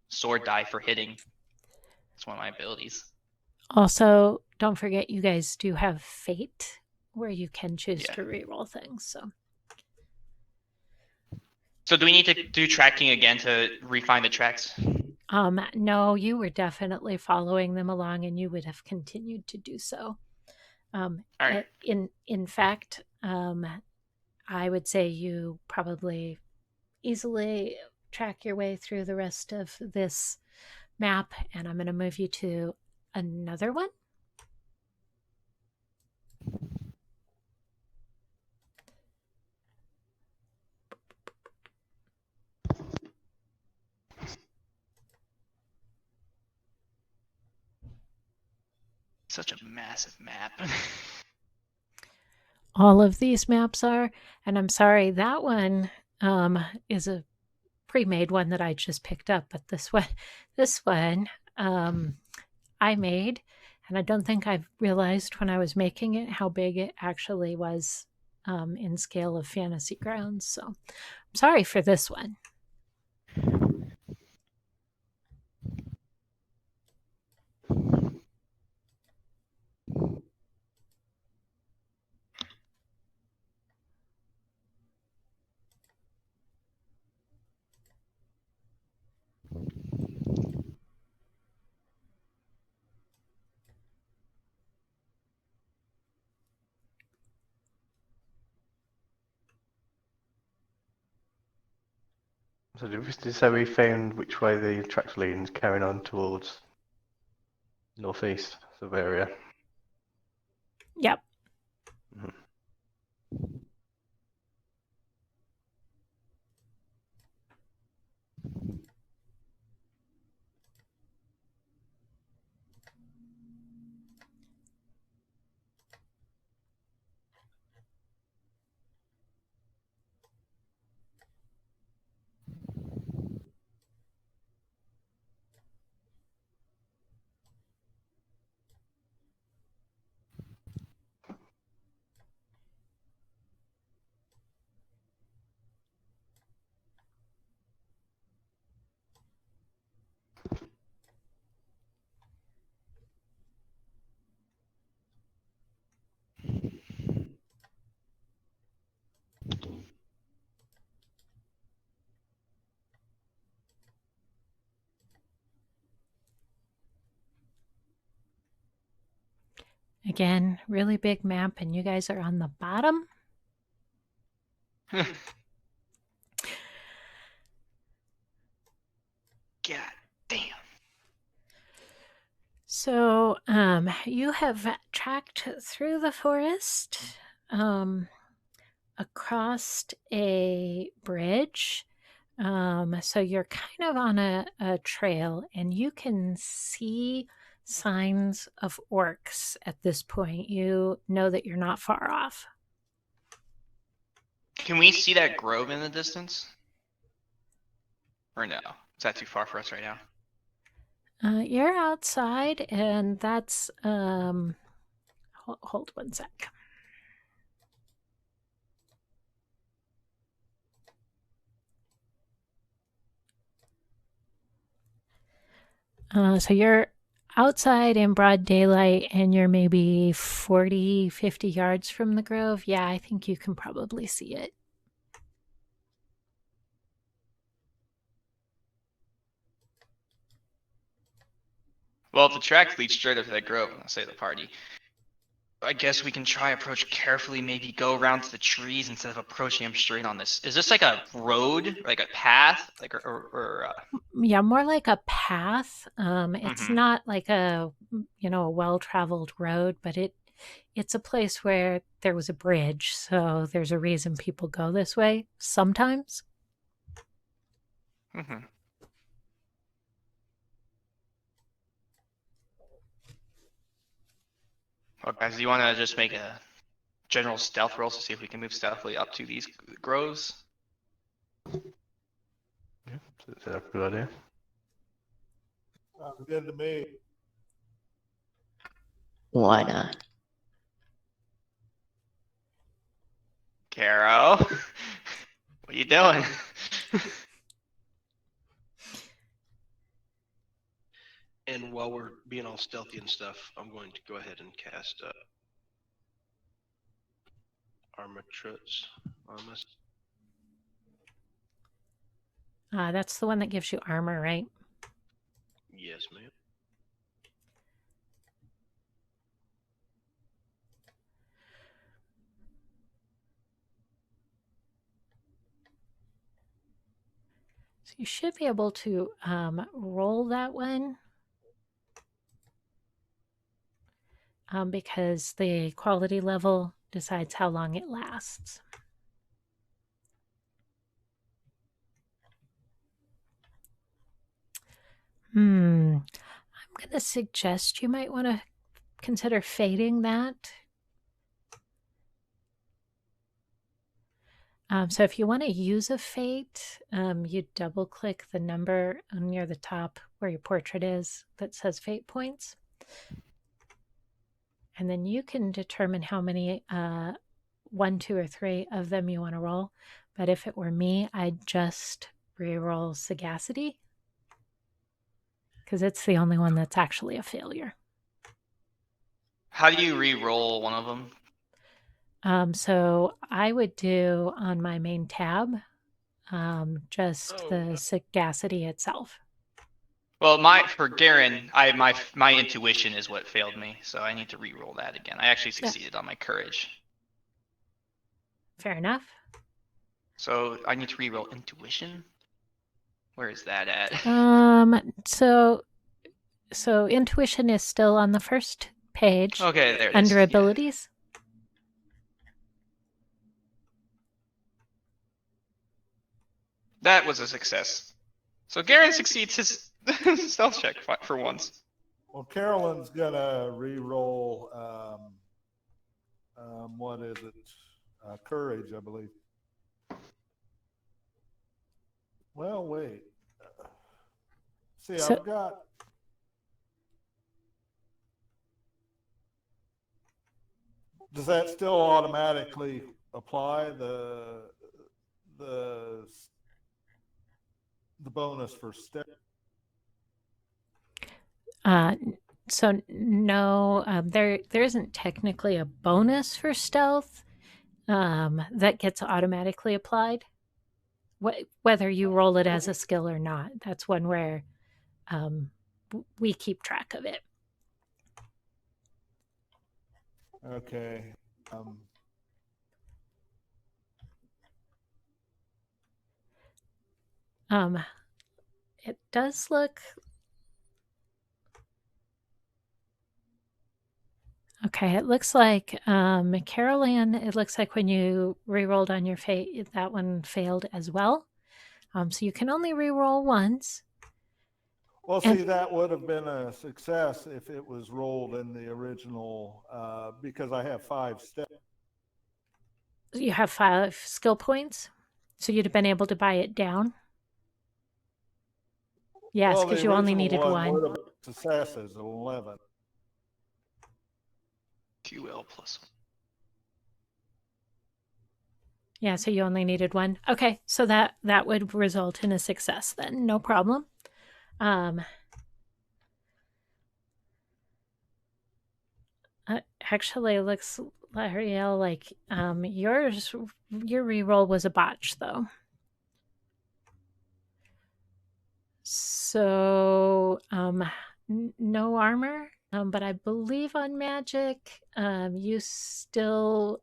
sword die for hitting. It's one of my abilities. Also, don't forget you guys do have fate, where you can choose to reroll things. So do we need to do tracking again to refine the tracks? No, you were definitely following them along, and you would have continued to do so. All right. In fact, I would say you probably easily track your way through the rest of this map, and I'm going to move you to another one. Such a massive map. all of these maps are. And I'm sorry, that one is a pre-made one that I just picked up, but this one I made, and I don't think I realized when I was making it how big it actually was in scale of Fantasy Grounds. So I'm sorry for this one. So did we say we found which way the tracks leads carrying on towards northeast of area? Yep. Mhm. Again, really big map, and you guys are on the bottom. God damn. So you have tracked through the forest, across a bridge. So you're kind of on a trail, and you can see signs of orcs at this point. You know that you're not far off. Can we see that grove in the distance? Or no? Is that too far for us right now? You're outside, and that's hold one sec. So you're outside in broad daylight, and you're maybe 40, 50 yards from the grove. Yeah, I think you can probably see it. Well, if the track leads straight up to that grove, I'll say the party. I guess we can try approach carefully, maybe go around to the trees instead of approaching them straight on this. Is this like a road, like a path, like Yeah, more like a path. It's Mhm. not like a a well-traveled road, but it's a place where there was a bridge, so there's a reason people go this way sometimes. Mhm. Well, guys, do you want to just make a general stealth roll to see if we can move stealthily up to these groves? Yeah, that's a good idea. Sounds good to me. Why not? Caro, what are you doing? And while we're being all stealthy and stuff, I'm going to go ahead and cast Armatrutz on us. That's the one that gives you armor, right? Yes, ma'am. So you should be able to roll that one because the quality level decides how long it lasts. I'm going to suggest you might want to consider fading that. So if you want to use a fate, you double click the number near the top where your portrait is that says fate points. And then you can determine how many 1, 2, or 3 of them you want to roll. But if it were me, I'd just reroll Sagacity because it's the only one that's actually a failure. How do you re-roll one of them? So I would do on my main tab just the Sagacity itself. Well, for Garen, my intuition is what failed me, so I need to re-roll that again. I actually succeeded on my courage. Fair enough. So I need to re-roll intuition. Where is that at? So intuition is still on the first page. Okay, there it is. Under abilities. That was a success. So Garen succeeds his stealth check for once. Well, Carolyn's gonna re-roll. What is it? Courage, I believe. Well, wait. See, I've got. Does that still automatically apply the bonus for step? So no, there isn't technically a bonus for stealth that gets automatically applied. Whether you roll it as a skill or not, that's one where we keep track of it. Okay. It does look. Okay, it looks like Carol Ann, it looks like when you re-rolled on your fate, that one failed as well. So you can only re-roll once. Well, see, that would have been a success if it was rolled in the original, because I have 5 steps. You have 5 skill points, so you'd have been able to buy it down. Yes, because you only needed 1. Successes, 11. QL plus 1. Yeah, so you only needed 1. Okay, so that would result in a success then, no problem. Actually, looks, L'Ariel, like your reroll was a botch though. So no armor, but I believe on magic you still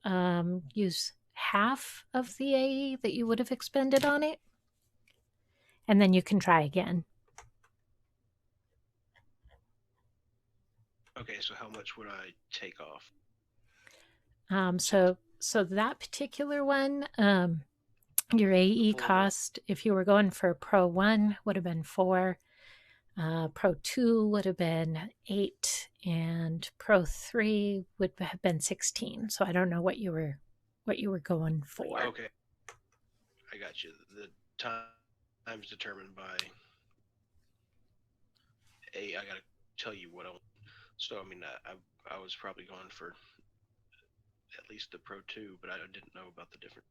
use half of the AE that you would have expended on it, and then you can try again. Okay, so how much would I take off? So that particular one, your AE cost, if you were going for Pro 1, would have been 4. Pro 2 would have been 8, and Pro 3 would have been 16. So I don't know what you were going for. Okay, I got you. The time's determined by I gotta tell you what I want. So I mean, I was probably going for at least the Pro 2, but I didn't know about the different.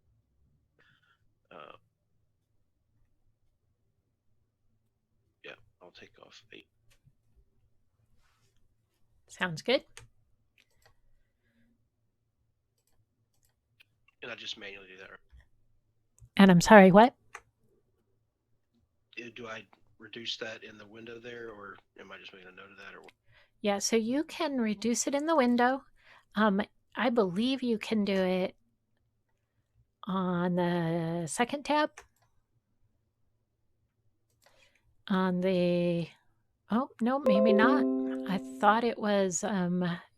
Yeah, I'll take off 8. Sounds good. And I just manually do that. And I'm sorry, what? Do I reduce that in the window there, or am I just making a note of that? Or Yeah, so you can reduce it in the window. I believe you can do it on the second tab. On the, oh, no, maybe not. I thought it was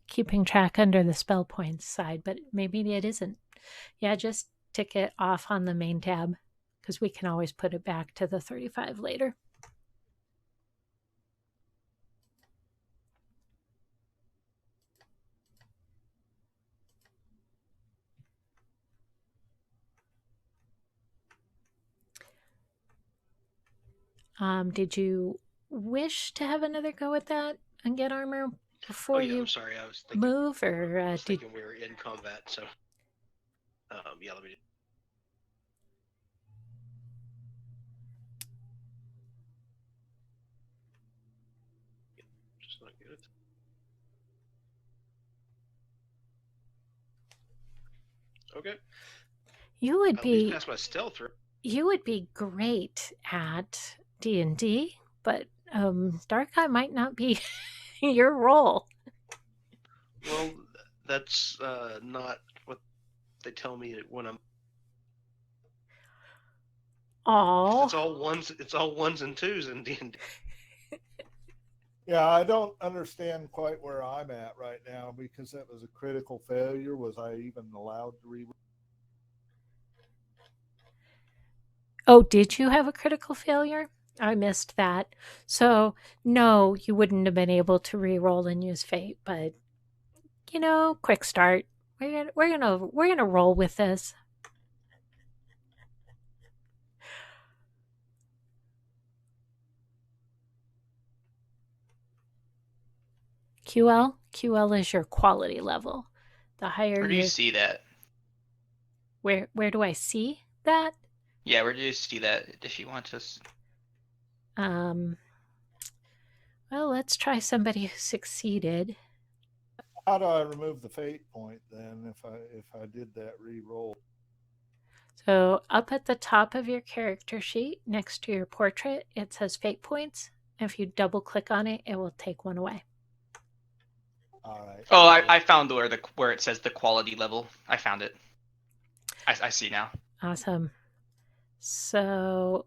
keeping track under the spell points side, but maybe it isn't. Yeah, just tick it off on the main tab because we can always put it back to the 35 later. Did you wish to have another go at that and get armor before you I'm sorry. I was thinking. move, or I was thinking we were in combat. So, yeah. Let me. Just not good. Okay. you would At least be pass my stealth. you would be great at D&D, but Dark Eye might not be your role. Well, that's not what they tell me when I'm. Oh, It's all ones. It's all ones and twos in D&D. Yeah, I don't understand quite where I'm at right now because that was a critical failure. Was I even allowed to re? Oh, did you have a critical failure? I missed that. So, no, you wouldn't have been able to re-roll and use fate, but quick start. We're gonna roll with this. QL is your quality level. The higher Where do you see that? Where do I see that? Yeah, where do you see that? If you want to. Well, let's try somebody who succeeded. How do I remove the fate point then if I did that re-roll? So up at the top of your character sheet, next to your portrait, it says fate points. If you double click on it, it will take one away. All right. Oh, I found where it says the quality level. I found it. I see now. Awesome. So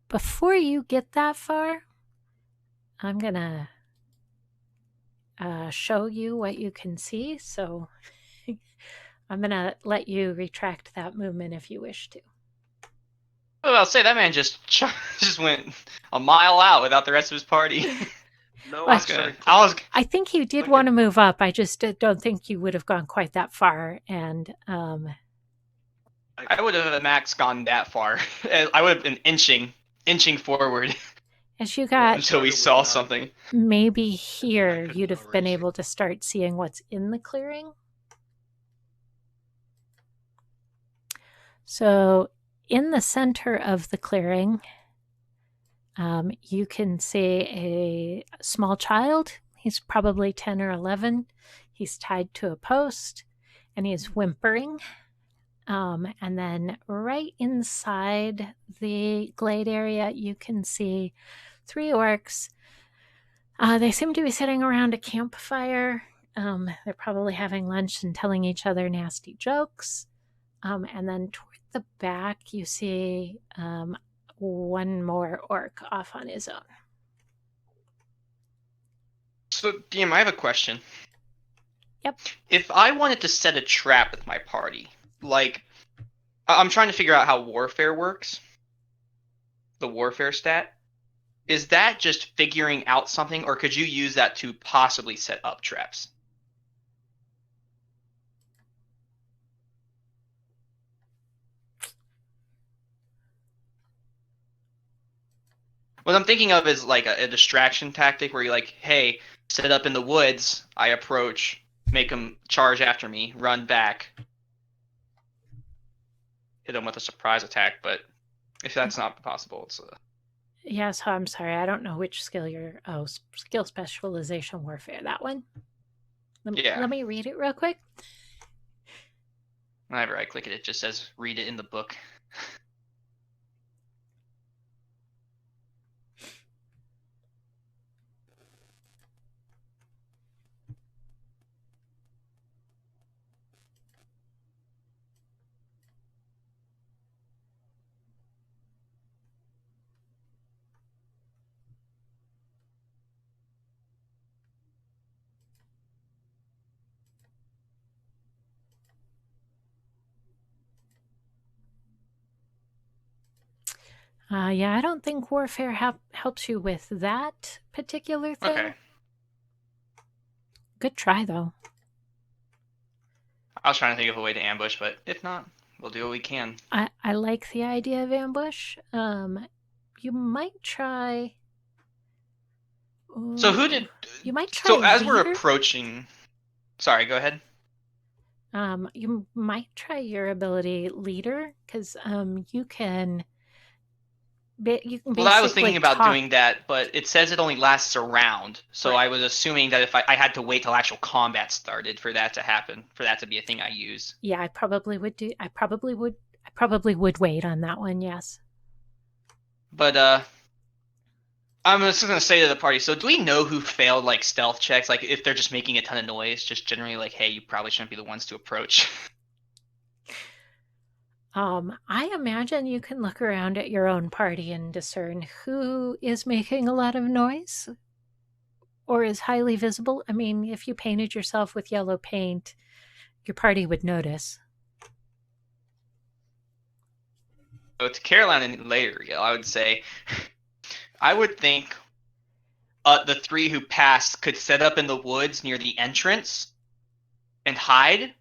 before you get that far, I'm gonna show you what you can see. So I'm gonna let you retract that movement if you wish to. Well, I'll say that man just went a mile out without the rest of his party. No, Well, I think he did want to move up. I just don't think you would have gone quite that far. And I would have at max gone that far. I would have been inching forward. As you got until we saw something. Maybe here you'd have been able to start seeing what's in the clearing. So in the center of the clearing, you can see a small child. He's probably 10 or 11. He's tied to a post and he's whimpering. And then right inside the glade area, you can see 3 orcs. They seem to be sitting around a campfire. They're probably having lunch and telling each other nasty jokes. And then toward the back, you see one more orc off on his own. So, DM, I have a question. Yep. If I wanted to set a trap with my party, like, I'm trying to figure out how warfare works, the warfare stat. Is that just figuring out something, or could you use that to possibly set up traps? What I'm thinking of is like a distraction tactic where you're like, hey, set up in the woods, I approach, make them charge after me, run back, hit them with a surprise attack. But if that's not possible, it's Yeah, so I'm sorry, I don't know which skill you're. Oh, skill specialization warfare. That one. Let me read it real quick. Whenever I click it, it just says read it in the book. Yeah, I don't think warfare helps you with that particular thing. Okay. Good try, though. I was trying to think of a way to ambush, but if not, we'll do what we can. I like the idea of ambush. you might try. So who did? You might try. So as we're leader. approaching, sorry, go ahead. You might try your ability leader, because you can. Well, I was thinking about talk. doing that, but it says it only lasts a round. So Right. I was assuming that if I had to wait till actual combat started for that to happen, for that to be a thing I use. Yeah, I probably would do. I probably would wait on that one. Yes. But I'm just gonna say to the party. So do we know who failed like stealth checks? Like if they're just making a ton of noise, just generally like, hey, you probably shouldn't be the ones to approach. I imagine you can look around at your own party and discern who is making a lot of noise or is highly visible. I mean, if you painted yourself with yellow paint, your party would notice. So to Caroline and later, I would say, I would think the three who passed could set up in the woods near the entrance and hide,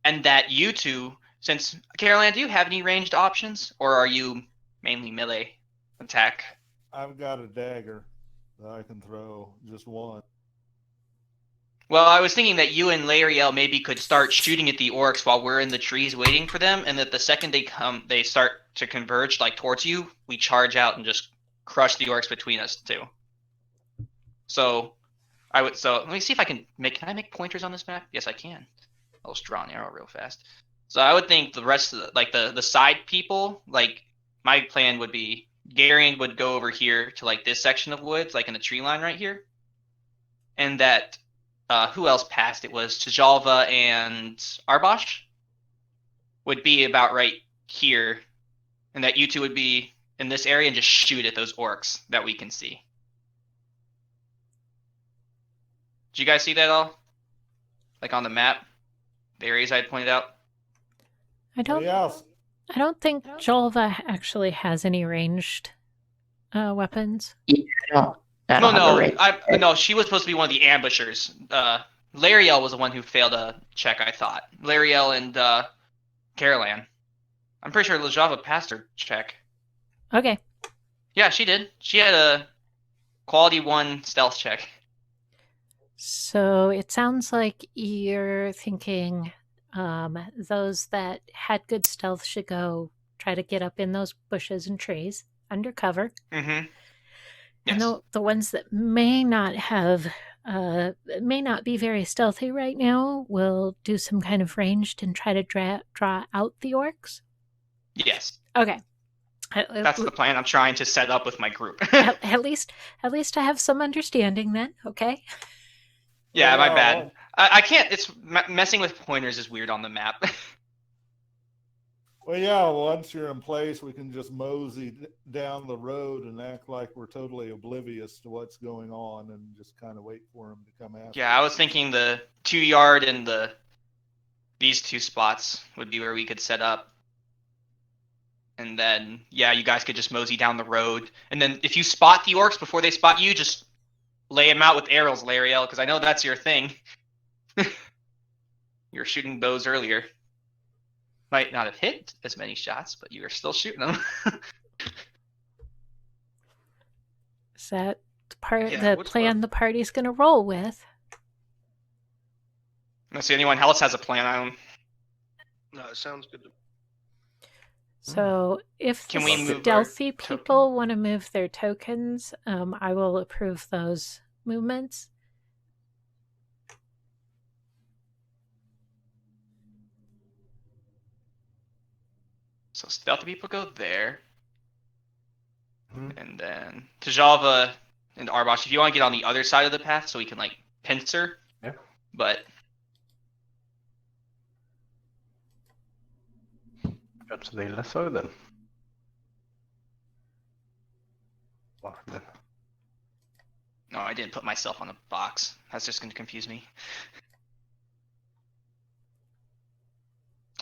and that you two, since Caroline, do you have any ranged options, or are you mainly melee attack? I've got a dagger that I can throw, just one. Well, I was thinking that you and Lariel maybe could start shooting at the orcs while we're in the trees waiting for them, and that the second they come, they start to converge like towards you, we charge out and just crush the orcs between us two. So let me see if I can I make pointers on this map? Yes, I can. I'll just draw an arrow real fast. So I would think the rest of the side people, like my plan would be Garion would go over here to like this section of woods, like in the tree line right here. And that who else passed? It was Tajalva and Arbosh would be about right here. And that you two would be in this area and just shoot at those orcs that we can see. Did you guys see that all? Like on the map? The areas I had pointed out? I don't think Jolva actually has any ranged weapons. Yeah, I don't have a range. No, she was supposed to be one of the ambushers. Lariel was the one who failed a check, I thought. Lariel and Caroline. I'm pretty sure Lajava passed her check. Okay. Yeah, she did. She had a quality 1 stealth check. So it sounds like you're thinking those that had good stealth should go try to get up in those bushes and trees under cover. Mm-hmm. Yes. And the ones that may not be very stealthy right now will do some kind of ranged and try to draw out the orcs. Yes. Okay. That's the plan I'm trying to set up with my group. at least I have some understanding then. Okay. Yeah, my bad. I can't. It's messing with pointers is weird on the map. Well, yeah, once you're in place, we can just mosey down the road and act like we're totally oblivious to what's going on and just kind of wait for them to come after. Yeah, I was thinking the 2 yard and these 2 spots would be where we could set up. And then, yeah, you guys could just mosey down the road. And then if you spot the orcs before they spot you, just lay them out with arrows, Lariel, because I know that's your thing. You were shooting bows earlier. Might not have hit as many shots, but you were still shooting them. Is that the plan the party's going to roll with? Unless anyone else has a plan, I don't. No, it sounds good. So if the stealthy people want to move their tokens, I will approve those movements. So stealthy people go there. And then Tajalva and Arbosh, if you want to get on the other side of the path so we can like pincer. Yeah. But Absolutely less so then. No, I didn't put myself on a box. That's just going to confuse me.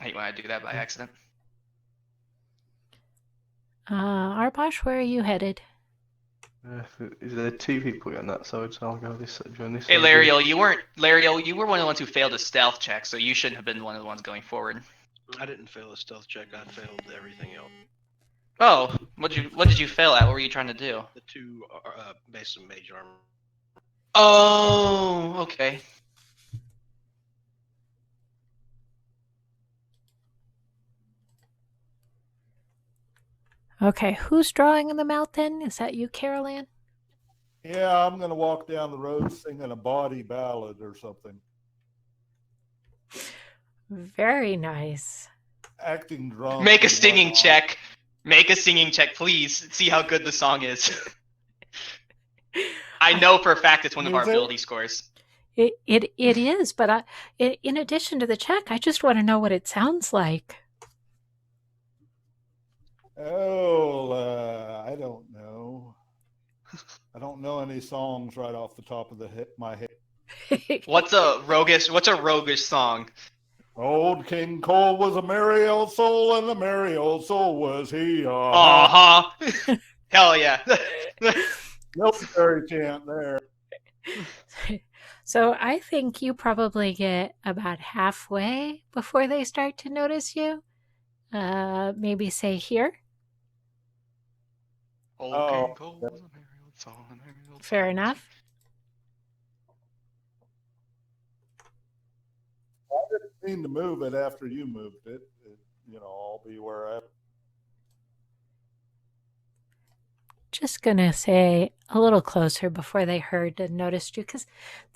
I hate when I do that by accident. Arbosh, where are you headed? Is there 2 people on that side, so I'll go join this Hey, side. Lariel, you were one of the ones who failed a stealth check, so you shouldn't have been one of the ones going forward. I didn't fail a stealth check. I failed everything else. Oh, what did you fail at? What were you trying to do? The two base and mage armor. Oh, okay. Okay, who's drawing them out then? Is that you, Carol Ann? Yeah, I'm gonna walk down the road singing a bawdy ballad or something. Very nice. Acting drunk. Make a and singing whatnot. check. Make a singing check, please. See how good the song is. I know for a fact it's one of our Is it? ability scores. It is, but in addition to the check, I just want to know what it sounds like. Oh, I don't know. I don't know any songs right off the top of my head. What's a roguish song? Old King Cole was a merry old soul, and a merry old soul was he. Uh-huh. Hell yeah. Military chant there. So I think you probably get about halfway before they start to notice you. Maybe say here. Old King Cole was a merry old soul, and a merry old Fair soul. enough. I didn't mean to move it after you moved it. I'll be where I. Just gonna say a little closer before they heard and noticed you, because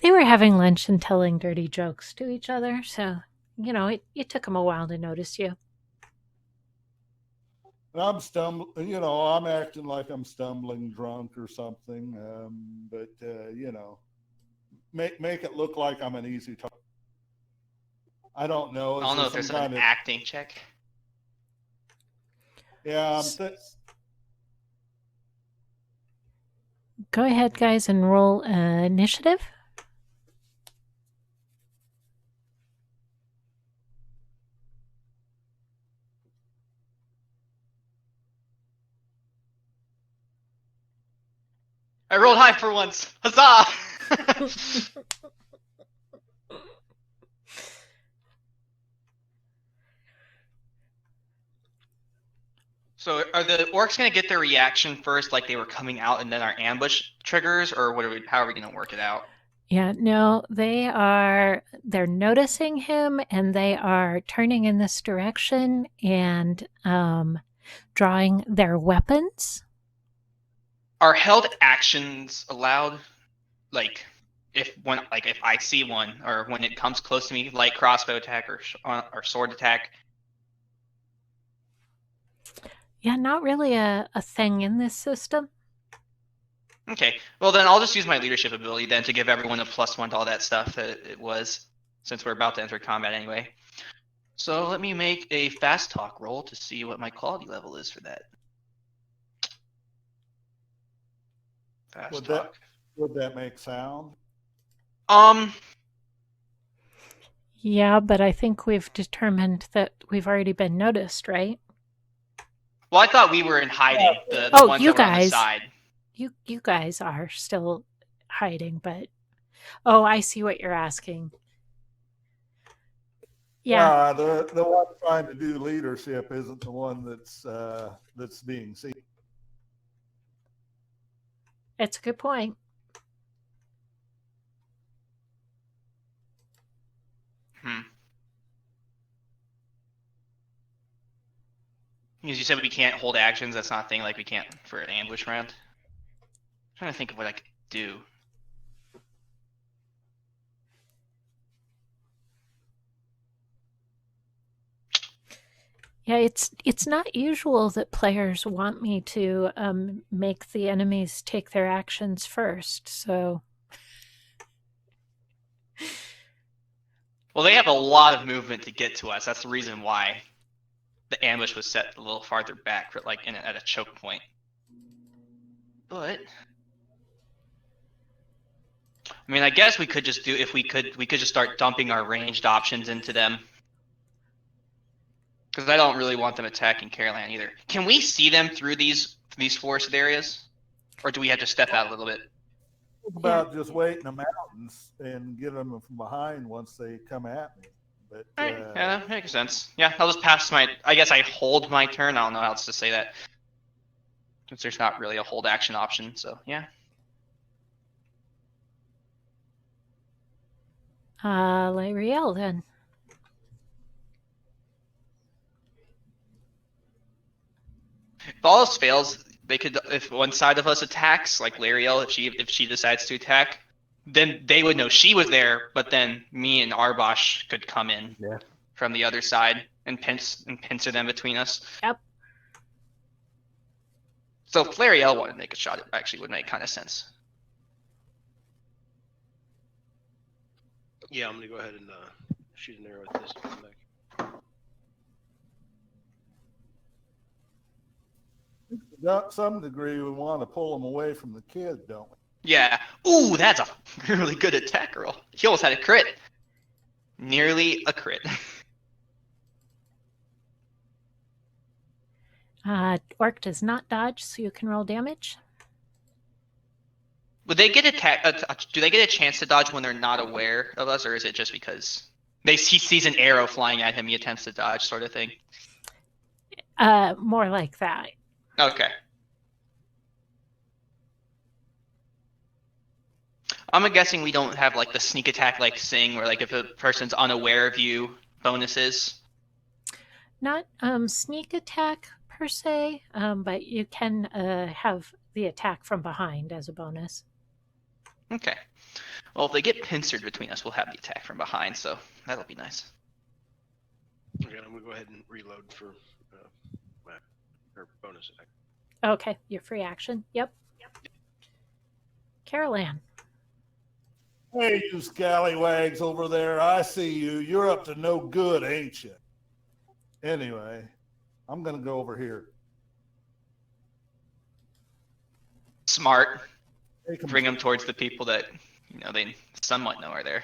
they were having lunch and telling dirty jokes to each other. So, it took them a while to notice you. I'm stumbling. I'm acting like I'm stumbling drunk or something. But make it look like I'm an easy target. I don't know. I don't know if there's an acting check. Yeah. Go ahead, guys, and roll initiative. I rolled high for once. Huzzah! So are the orcs going to get their reaction first, like they were coming out, and then our ambush triggers, or how are we going to work it out? Yeah, no, they're noticing him, and they are turning in this direction and drawing their weapons. Are held actions allowed? Like if I see one, or when it comes close to me, like crossbow attack or sword attack? Yeah, not really a thing in this system. Okay, well then I'll just use my leadership ability then to give everyone a +1 to all that stuff that it was, since we're about to enter combat anyway. So let me make a fast talk roll to see what my quality level is for that. Fast talk. Would that make sound? Yeah, but I think we've determined that we've already been noticed, right? Well, I thought we were in hiding. The ones you that were on the guys. side. You guys are still hiding, but I see what you're asking. Yeah. The one trying to do leadership isn't the one that's being seen. It's a good point. Because you said we can't hold actions, that's not a thing, like we can't for an ambush round. I'm trying to think of what I could do. Yeah, it's not usual that players want me to make the enemies take their actions first, so... Well, they have a lot of movement to get to us. That's the reason why the ambush was set a little farther back, like at a choke point. But I mean, I guess we could just do we could just start dumping our ranged options into them. Because I don't really want them attacking Caroline either. Can we see them through these forested areas, or do we have to step out a little bit? About just waiting them out and get them from behind once they come at me. But yeah, that makes sense. Yeah, I'll just pass my. I guess I hold my turn. I don't know how else to say that. Since there's not really a hold action option, so yeah. Lariel then. If all else fails, they could, if one side of us attacks, like Lariel, if she decides to attack, then they would know she was there, but then me and Arbosh could come in from the other side and pincer them between us. Yep. So if Lariel wanted to make a shot, it actually would make kind of sense. Yeah, I'm gonna go ahead and shoot an arrow at this and come back. To some degree, we want to pull them away from the kid, don't we? Yeah. Ooh, that's a really good attack roll. He almost had a crit. Nearly a crit. Orc does not dodge, so you can roll damage. Would they get do they get a chance to dodge when they're not aware of us, or is it just because he sees an arrow flying at him, he attempts to dodge, sort of thing? More like that. Okay. I'm guessing we don't have like the sneak attack like Sing, where like if a person's unaware of you, bonuses. Not sneak attack per se, but you can have the attack from behind as a bonus. Okay. Well, if they get pincered between us, we'll have the attack from behind, so that'll be nice. Okay, I'm gonna go ahead and reload for my bonus attack. Okay, your free action. Yep. Carol Ann. Hey, you scallywags over there, I see you. You're up to no good, ain't you? Anyway, I'm going to go over here. Smart. Bring them towards the people that, they somewhat know are there.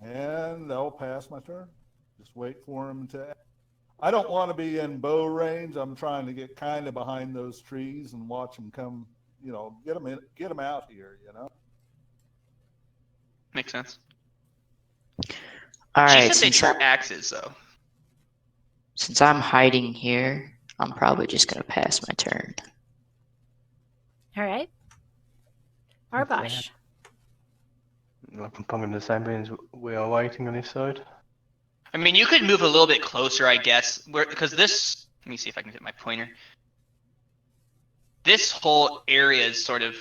And I'll pass my turn. Just wait for him to... I don't want to be in bow range. I'm trying to get kind of behind those trees and watch them come, get them out here, Makes sense. All She right, said they drew axes, though. Since I'm hiding here, I'm probably just going to pass my turn. All right. Arbosh. I'm probably in the same range we are waiting on this side. I mean, you could move a little bit closer, I guess, because this... Let me see if I can get my pointer. This whole area is sort of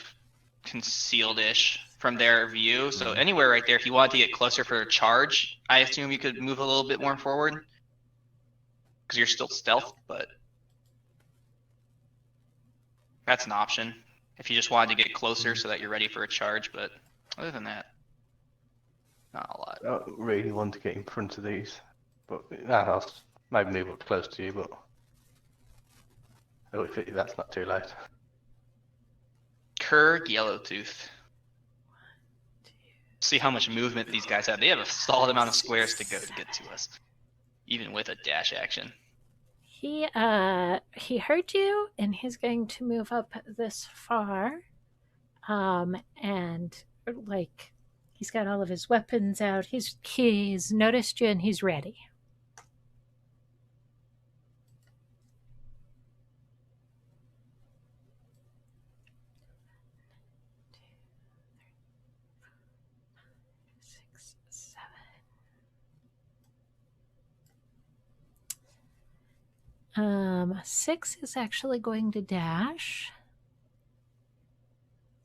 concealed-ish from their view, so anywhere right there, if you wanted to get closer for a charge, I assume you could move a little bit more forward. Because you're still stealth, but... That's an option. If you just wanted to get closer so that you're ready for a charge, but other than that, not a lot. I don't really want to get in front of these, but I'll maybe move up close to you, but that's not too late. Kurg, Yellowtooth. See how much movement these guys have. They have a solid amount of squares to go to get to us, even with a dash action. He heard you, and he's going to move up this far, and like he's got all of his weapons out. He's noticed you, and he's ready. Six is actually going to dash.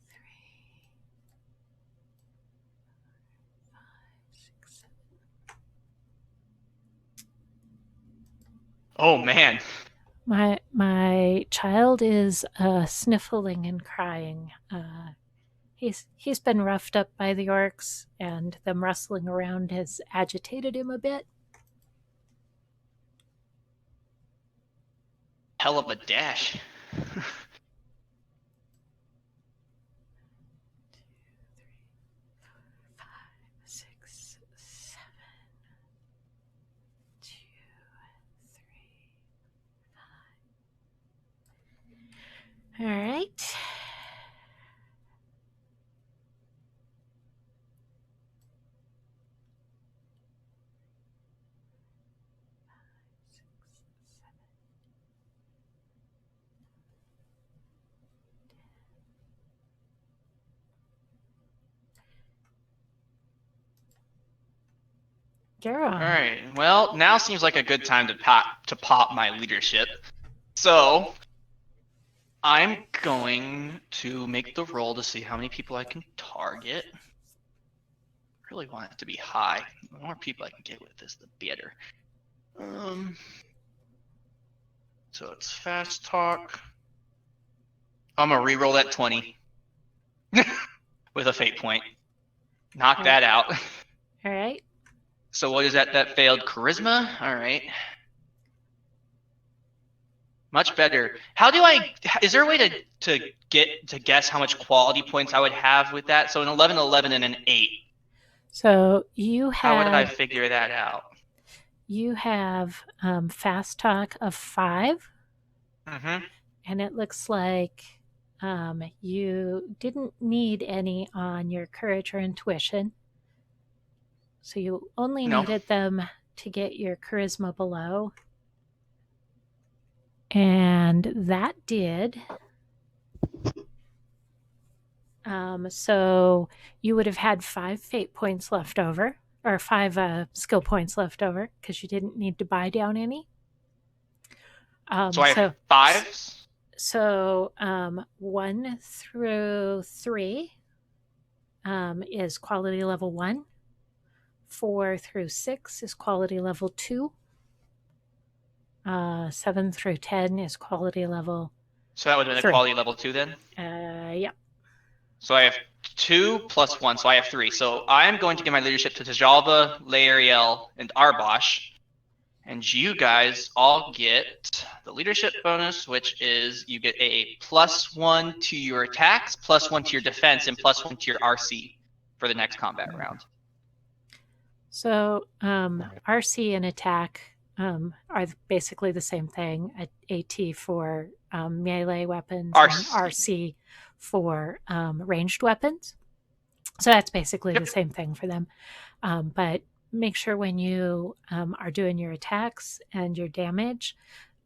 3, 5, 6, 7. Oh man. My child is sniffling and crying. He's been roughed up by the orcs, and them rustling around has agitated him a bit. Hell of a dash. 2, 3, 5, 6, 7. 2, 3, 5. All right. You're on. All right. Well, now seems like a good time to pop my leadership. So I'm going to make the roll to see how many people I can target. Really want it to be high. The more people I can get with this, the better. So it's fast talk. I'm gonna re-roll that 20 with a fate point. Knock that out. All right. So what is that? That failed charisma. All right. Much better. How do I? Is there a way to guess how much quality points I would have with that? So an 11, 11, and an 8. So you have. How would I figure that out? You have fast talk of 5. Mm-hmm. And it looks like you didn't need any on your courage or intuition. So you only needed them to get your charisma below. And that did. So you would have had 5 fate points left over, or 5 skill points left over, because you didn't need to buy down any. So I have 5? So 1 through 3 is quality level 1. 4 through 6 is quality level 2. 7 through 10 is quality level. So that would have been 3. a quality level 2 then? Yeah. So I have 2 plus 1, so I have 3. So I am going to give my leadership to Tajalba, Laeriel, and Arbosh. And you guys all get the leadership bonus, which is you get a +1 to your attacks, +1 to your defense, and +1 to your RC for the next combat round. So RC and attack are basically the same thing. AT for melee weapons, and RC for ranged weapons. So that's basically the same thing for them. But make sure when you are doing your attacks and your damage,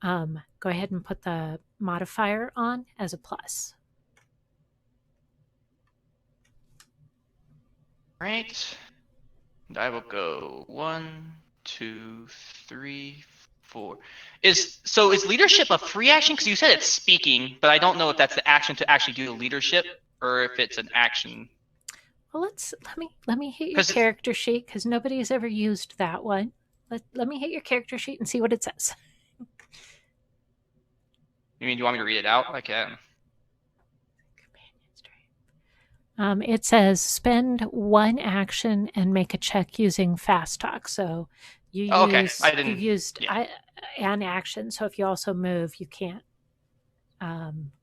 go ahead and put the modifier on as a plus. Right. And I will go 1, 2, 3, 4. Is leadership a free action? Because you said it's speaking, but I don't know if that's the action to actually do the leadership or if it's an action. Well, let me hit your character sheet, because nobody's ever used that one. Let me hit your character sheet and see what it says. You mean, do you want me to read it out? I can. It says spend 1 action and make a check using fast talk. So you used an action. So if you also move, you can't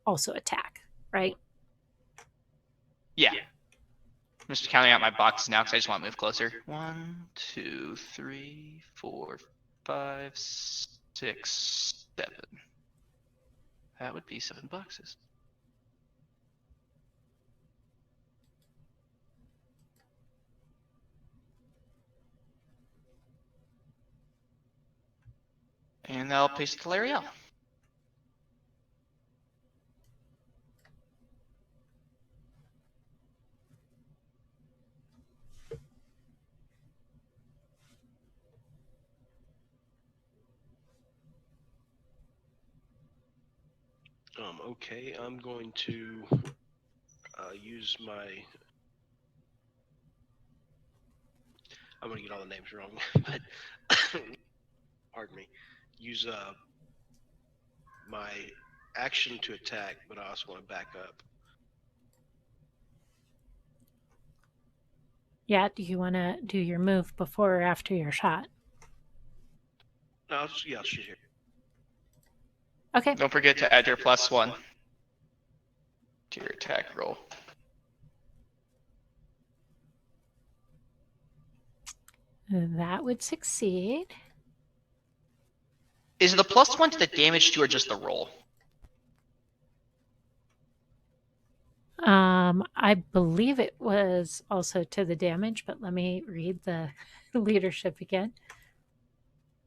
also attack, right? Yeah. I'm just counting out my boxes now because I just want to move closer. 1, 2, 3, 4, 5, 6, 7. That would be 7 boxes. And I'll paste it to Laeriel. Okay, I'm going to use my. I'm going to get all the names wrong, but pardon me. Use my action to attack, but I also want to back up. Yeah, do you want to do your move before or after your shot? No, I'll shoot here. Okay. Don't forget to add your +1 to your attack roll. That would succeed. Is the +1 to the damage to or just the roll? I believe it was also to the damage, but let me read the leadership again.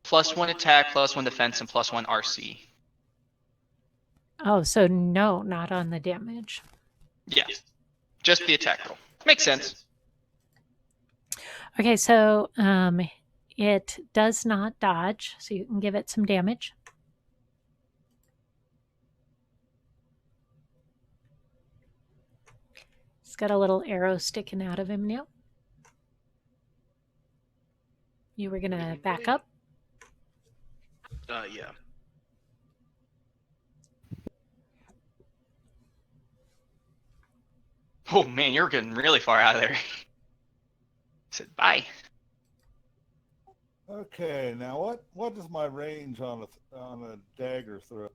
+1 attack, +1 defense, and +1 RC. Oh, so no, not on the damage. Yeah, just the attack roll. Makes sense. Okay, so it does not dodge, so you can give it some damage. He's got a little arrow sticking out of him now. You were going to back up? Yeah. Oh man, you're getting really far out of there. Said bye. Okay, now what is my range on a dagger throw?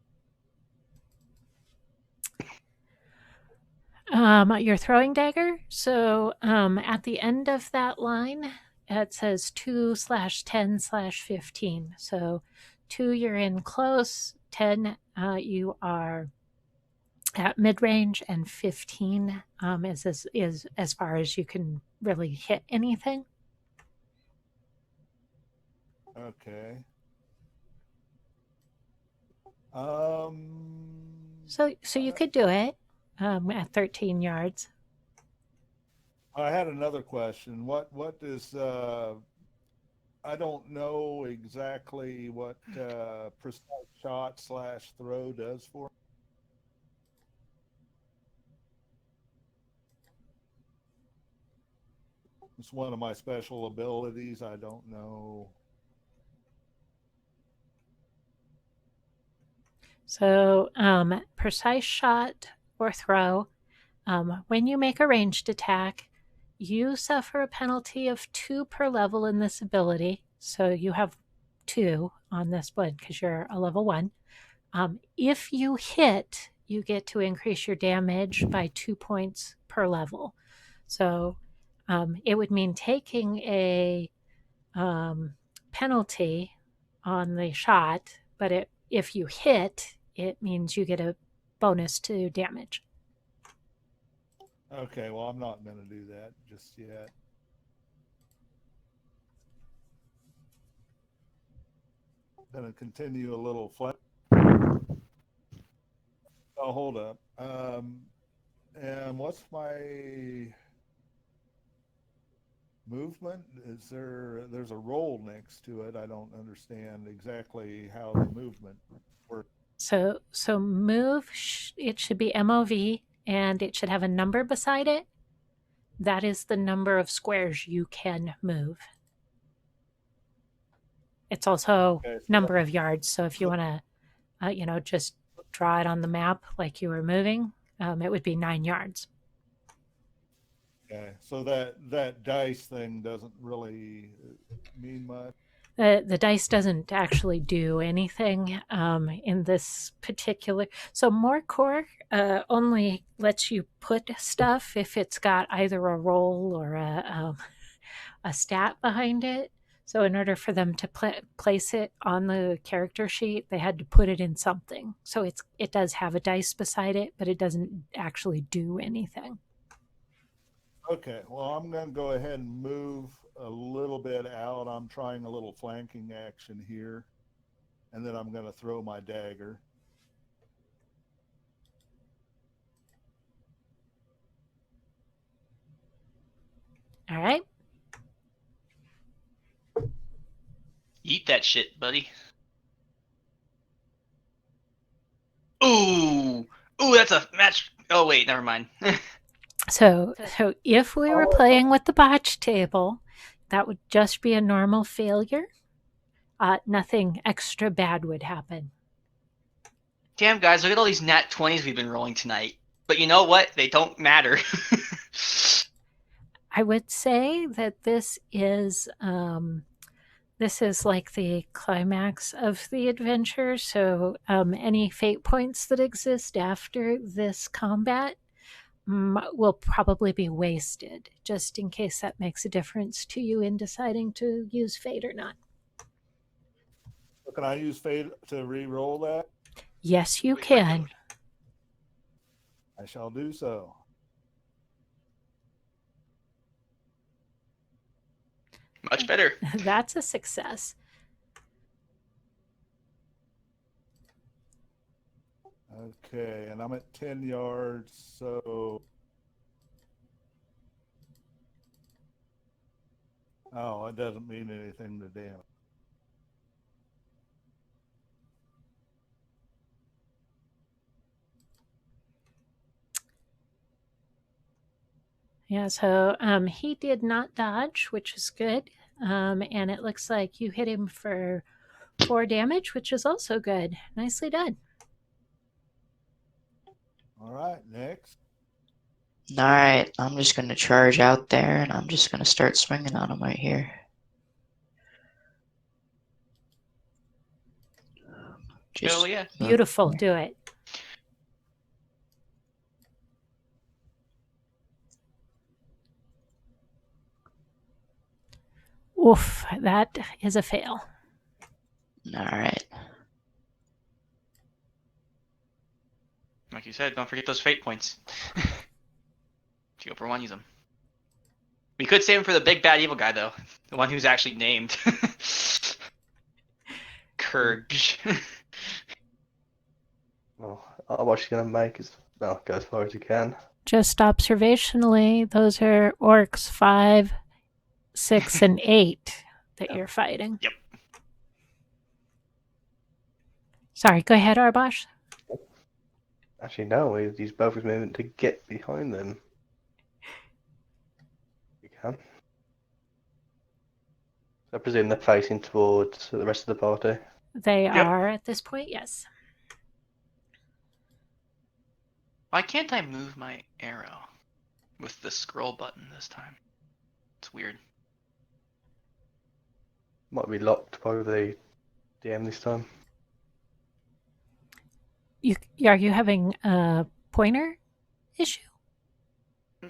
Your throwing dagger. So at the end of that line, it says 2/10/15. So 2, you're in close. 10, you are at mid range, and 15 is as far as you can really hit anything. Okay. So you could do it at 13 yards. I had another question. What is I don't know exactly what precise shot / throw does for me. It's one of my special abilities. I don't know. So precise shot or throw. When you make a ranged attack, you suffer a penalty of 2 per level in this ability. So you have 2 on this one because you're a level 1. If you hit, you get to increase your damage by 2 points per level. So it would mean taking a penalty on the shot, but if you hit, it means you get a bonus to damage. Okay, well, I'm not going to do that just yet. Going to continue a little flat. Oh, hold up. And what's my movement? There's a roll next to it. I don't understand exactly how the movement works. So move, it should be MOV, and it should have a number beside it. That is the number of squares you can move. It's also Okay, so number of yards. So if you want to, just draw it on the map like you were moving, it would be 9 yards. Okay, so that dice thing doesn't really mean much. The dice doesn't actually do anything in this particular. So more core only lets you put stuff if it's got either a roll or a stat behind it. So in order for them to place it on the character sheet, they had to put it in something. So it does have a dice beside it, but it doesn't actually do anything. Okay, well, I'm going to go ahead and move a little bit out. I'm trying a little flanking action here, and then I'm going to throw my dagger. All right. Eat that shit, buddy. Ooh, that's a match. Oh wait, never mind. So if we were playing with the botch table, that would just be a normal failure. Nothing extra bad would happen. Damn, guys, look at all these nat 20s we've been rolling tonight. But you know what? They don't matter. I would say that this is like the climax of the adventure. So any fate points that exist after this combat will probably be wasted, just in case that makes a difference to you in deciding to use fate or not. So can I use fate to re-roll that? Yes, you can. I shall do so. Much better. That's a success. Okay, and I'm at 10 yards, so Oh, it doesn't mean anything to Dan. Yeah, so he did not dodge, which is good. And it looks like you hit him for 4 damage, which is also good. Nicely done. All right, next. All right, I'm just going to charge out there, and I'm just going to start swinging on him right here. Just Oh, yeah. Beautiful. Do it. Oof, that is a fail. All right. Like you said, don't forget those fate points. If you over one, use them. We could save him for the big bad evil guy, though. The one who's actually named. Kurge. Well, what she's going to make is, well, go as far as you can. Just observationally, those are orcs 5, 6, and 8 that you're fighting. Yep. Sorry, go ahead, Arbosh. Actually, no, he's both his movement to get behind them. You can. I presume they're facing towards the rest of the party. They are at this point, yes. Why can't I move my arrow with the scroll button this time? It's weird. Might be locked by the DM this time. Are you having a pointer issue?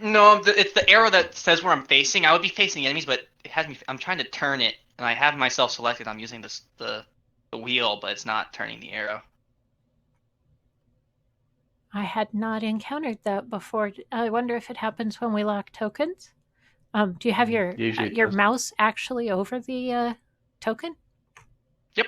No, it's the arrow that says where I'm facing. I would be facing enemies, but it has me. I'm trying to turn it, and I have myself selected. I'm using the wheel, but it's not turning the arrow. I had not encountered that before. I wonder if it happens when we lock tokens. Do you have your Usually mouse actually over the token? Yep.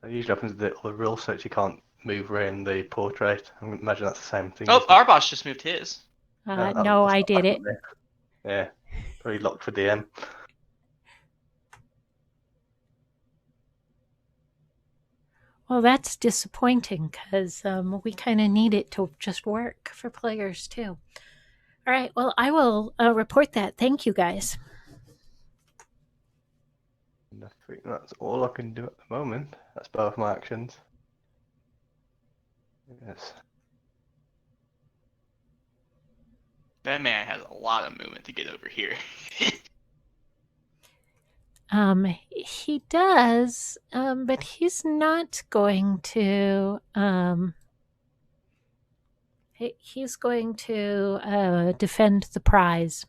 It usually happens with the rule set. You can't move around the portrait. I imagine that's the same thing. Oh, Arbosh just moved his. No, I did it. Yeah, pretty locked for DM. Well, that's disappointing because we kind of need it to just work for players too. All right, well, I will report that. Thank you, guys. I think that's all I can do at the moment. That's both my actions. Yes. That man has a lot of movement to get over here. He does, but he's not going to. He's going to defend the prize.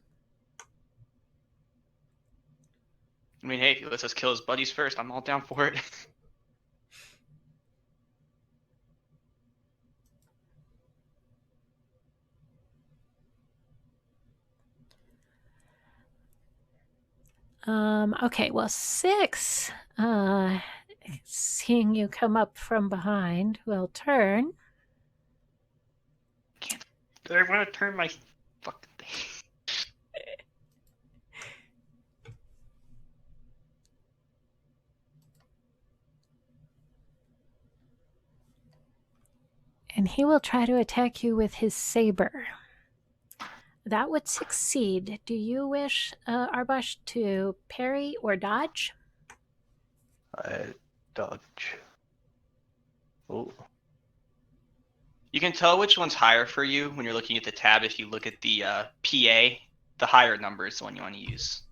I mean, hey, if he lets us kill his buddies first, I'm all down for it. Okay, well, 6, seeing you come up from behind, will turn. I want to turn my fucking thing. And he will try to attack you with his saber. That would succeed. Do you wish, Arbosh, to parry or dodge? Dodge. Oh. You can tell which one's higher for you when you're looking at the tab if you look at the PA. The higher number is the one you want to use.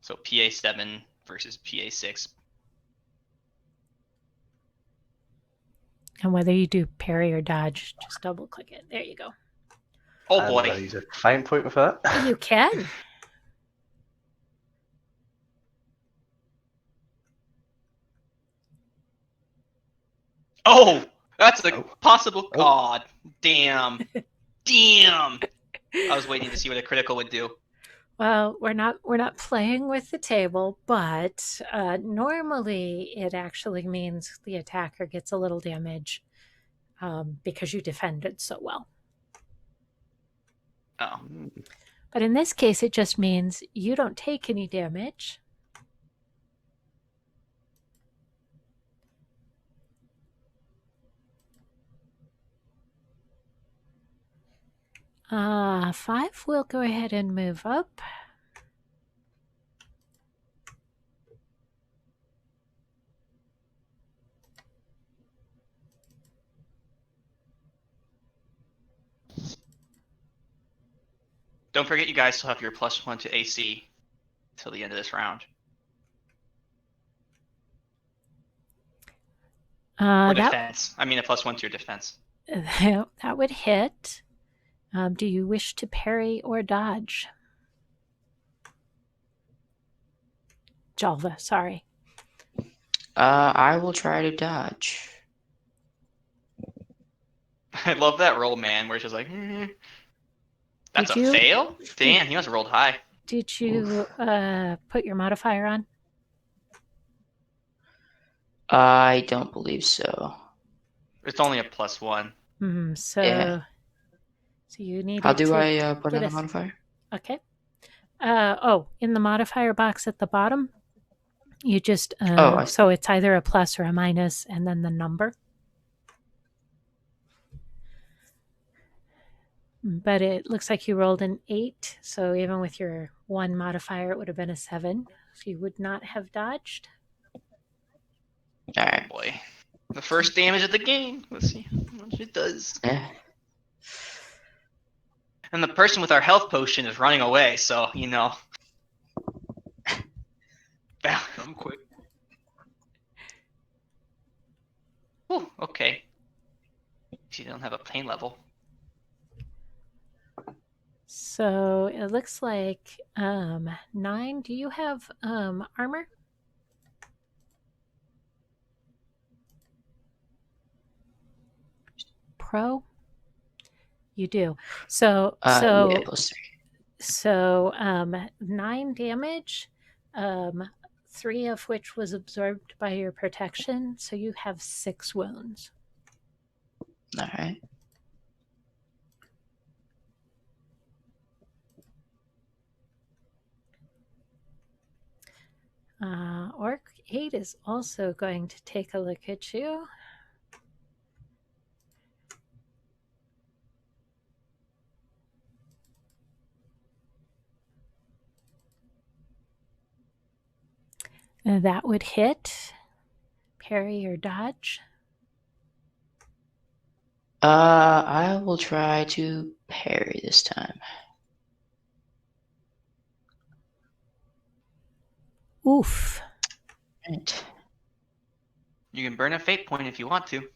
So PA 7 versus PA 6. And whether you do parry or dodge, just double click it. There you go. Oh boy. I use a fine point for that. You can. Oh, that's a possible. God, damn. Damn. I was waiting to see what a critical would do. Well, we're not playing with the table, but normally it actually means the attacker gets a little damage because you defended so well. Oh. But in this case, it just means you don't take any damage. Five will go ahead and move up. Don't forget, you guys still have your +1 to AC till the end of this round. Or defense. I mean, a +1 to your defense. That would hit. Do you wish to parry or dodge? Jalva, sorry. I will try to dodge. I love that roll, man, where it's just like, That's a fail? Damn, he must have rolled high. Did you put your modifier on? I don't believe so. It's only a +1. So, Yeah. So you need. How do I put in a modifier? Okay. In the modifier box at the bottom, you just so it's either a plus or a minus, and then the number. But it looks like you rolled an 8, so even with your 1 modifier, it would have been a 7. So you would not have dodged. All right. Oh boy. The first damage of the game. Let's see how much it does. Yeah. And the person with our health potion is running away, so, you know. I'm quick. Ooh, okay. You don't have a pain level. So it looks like 9. Do you have armor? Pro? You do. So yeah, +3. So 9 damage, 3 of which was absorbed by your protection. So you have 6 wounds. All right. Orc 8 is also going to take a look at you. That would hit. Parry or dodge? I will try to parry this time. Oof. Right. You can burn a fate point if you want to.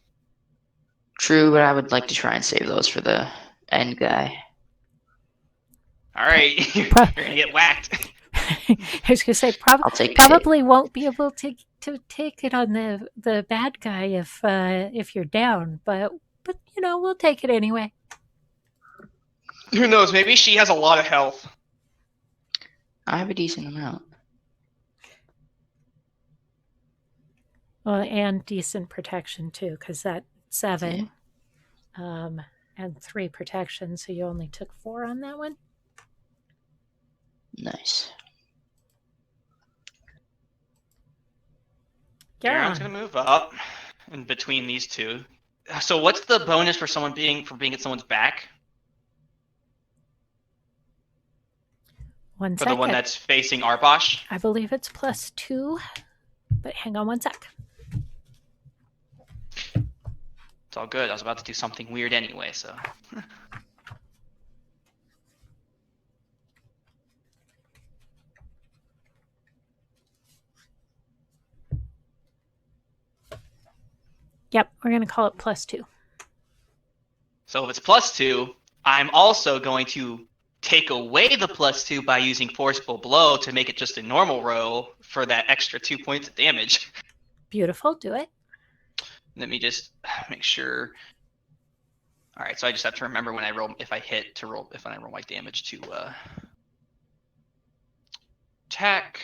True, but I would like to try and save those for the end guy. All right, you're gonna get whacked. I was going to say probably won't be able to take it on the bad guy if you're down, but you know, we'll take it anyway. Who knows? Maybe she has a lot of health. I have a decent amount. Well, and decent protection too, because that 7, and 3 protection, so you only took 4 on that one. Nice. Garon's gonna move up in between these two. So what's the bonus for someone being at someone's back? One for second. The one that's facing Arbosh? I believe it's +2, but hang on one sec. It's all good. I was about to do something weird anyway, so. Yep, we're going to call it +2. So if it's +2, I'm also going to take away the +2 by using Forcible Blow to make it just a normal roll for that extra 2 points of damage. Beautiful, do it. Let me just make sure. All right, so I just have to remember when I roll, if I roll my damage to attack.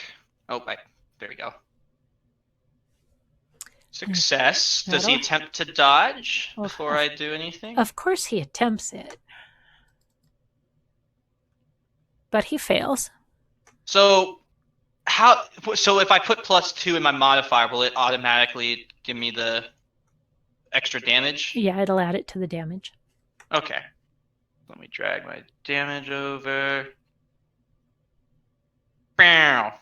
Oh, there we go. Success. Does he attempt to dodge before I do anything? Of course he attempts it. but he fails. So if I put +2 in my modifier, will it automatically give me the extra damage? Yeah, it'll add it to the damage. Okay. Let me drag my damage over. Bow.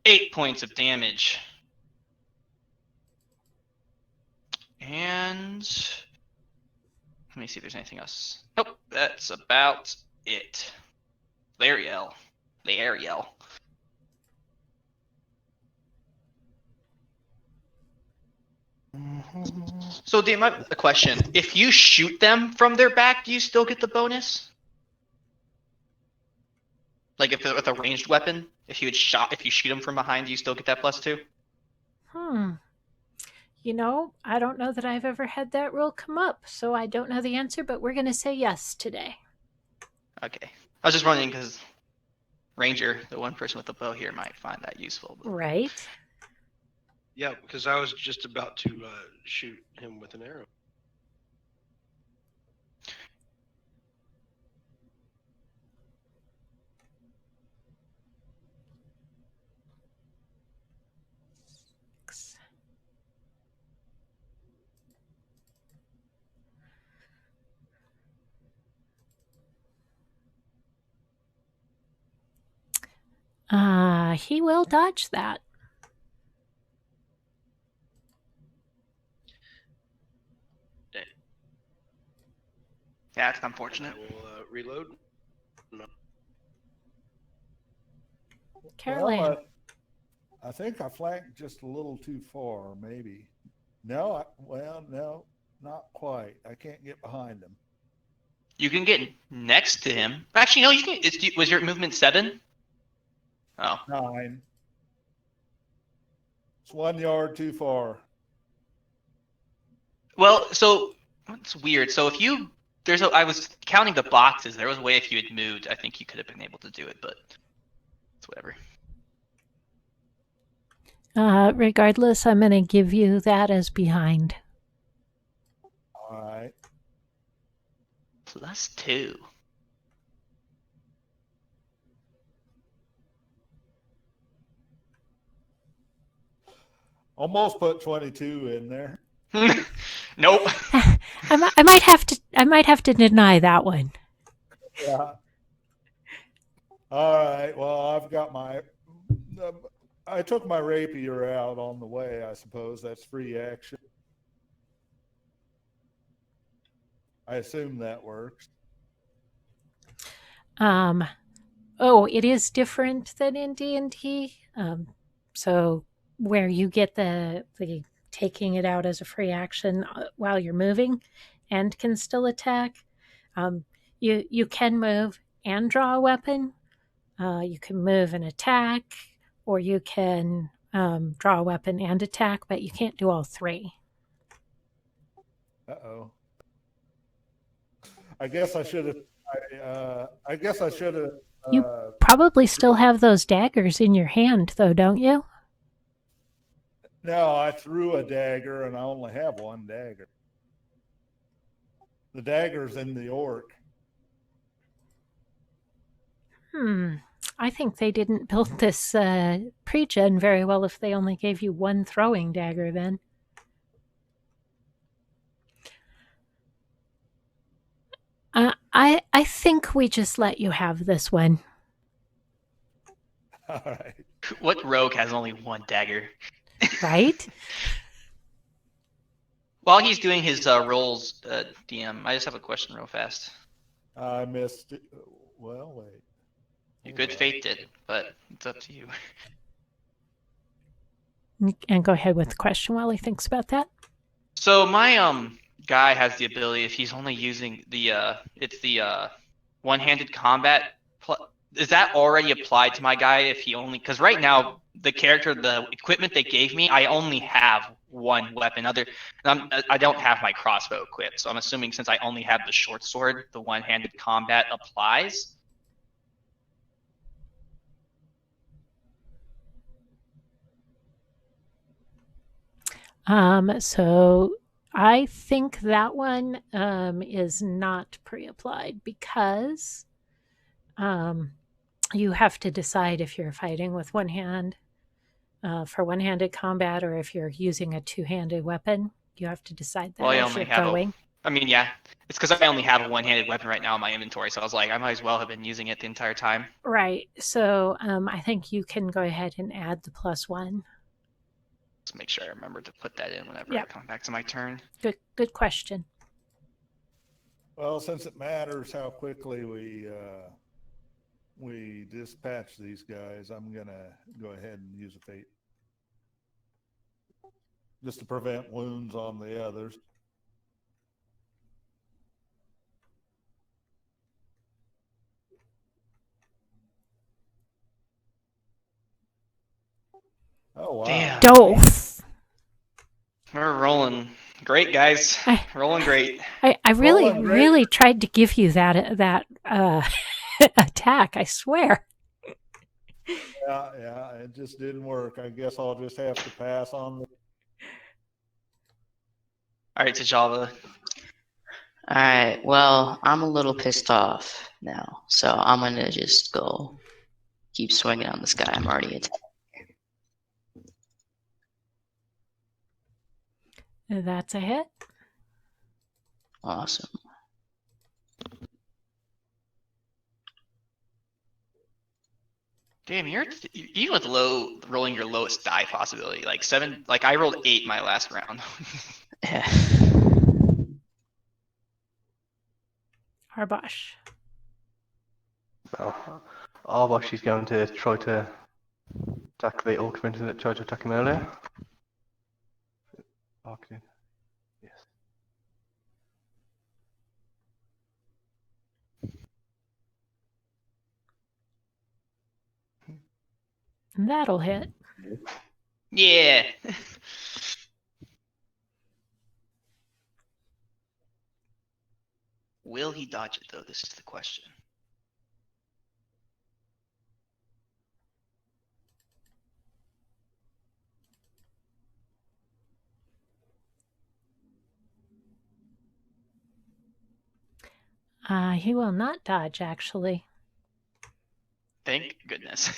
8 points of damage. And let me see if there's anything else. Nope, that's about it. Lariel. So, Dan, a question. If you shoot them from their back, do you still get the bonus? Like if with a ranged weapon, if you shoot them from behind, do you still get that +2? I don't know that I've ever had that rule come up, so I don't know the answer, but we're going to say yes today. Okay. I was just wondering because Ranger, the one person with the bow here, might find that useful. But... Right. Yeah, because I was just about to shoot him with an arrow. He will dodge that. Yeah, it's unfortunate. I will reload. No. Caroline. Well, I think I flanked just a little too far, maybe. No, no, not quite. I can't get behind him. You can get next to him. Actually, no, you can. Was your movement 7? Oh. 9. It's 1 yard too far. Well, so it's weird. So if you I was counting the boxes. There was a way if you had moved, I think you could have been able to do it, but it's whatever. Regardless, I'm going to give you that as behind. All right. +2. Almost put 22 in there. Nope. I might have to deny that one. Yeah. All right. Well, I've got I took my rapier out on the way, I suppose. That's free action. I assume that works. It is different than in D&D. So where you get the taking it out as a free action while you're moving and can still attack. You can move and draw a weapon. You can move and attack, or you can draw a weapon and attack, but you can't do all three. Uh-oh. I guess I should have. You probably still have those daggers in your hand, though, don't you? No, I threw a dagger, and I only have one dagger. The dagger's in the orc. I think they didn't build this pre-gen very well if they only gave you one throwing dagger then. I think we just let you have this one. All right. What rogue has only one dagger? Right? While he's doing his rolls, DM, I just have a question real fast. I missed it. Well, wait. You good faith did, but it's up to you. And go ahead with the question while he thinks about that. So my guy has the ability, if he's only using the one-handed combat. Is that already applied to my guy? If he only, because right now the equipment they gave me, I only have one weapon. I don't have my crossbow equipped, so I'm assuming since I only have the short sword, the one-handed combat applies. So I think that one is not pre-applied because you have to decide if you're fighting with one hand for one-handed combat, or if you're using a two-handed weapon. You have to decide that Well, I as only you're have going. I mean, yeah, it's because I only have a one-handed weapon right now in my inventory, so I was like, I might as well have been using it the entire time. Right. So I think you can go ahead and add the +1. Let's make sure I remember to put that in whenever Yep. I come back to my turn. Good question. Well, since it matters how quickly we dispatch these guys, I'm gonna go ahead and use a fate, just to prevent wounds on the others. Oh wow! Damn. Doof. We're rolling great, guys. Rolling great. I really Rolling great. really tried to give you that attack. I swear. Yeah, it just didn't work. I guess I'll just have to pass on. All right, T'Challa. All right. Well, I'm a little pissed off now, so I'm gonna just go keep swinging on this guy. I'm already attacking. That's a hit. Awesome. Damn, you're even with rolling your lowest die possibility, like 7. Like I rolled 8 my last round. Yeah. Arbosh. Well, Arbosh is going to try to attack the orc that tried to attack him earlier. Okay. Yes. That'll hit. Yeah. Will he dodge it though? This is the question. He will not dodge, actually. Thank goodness.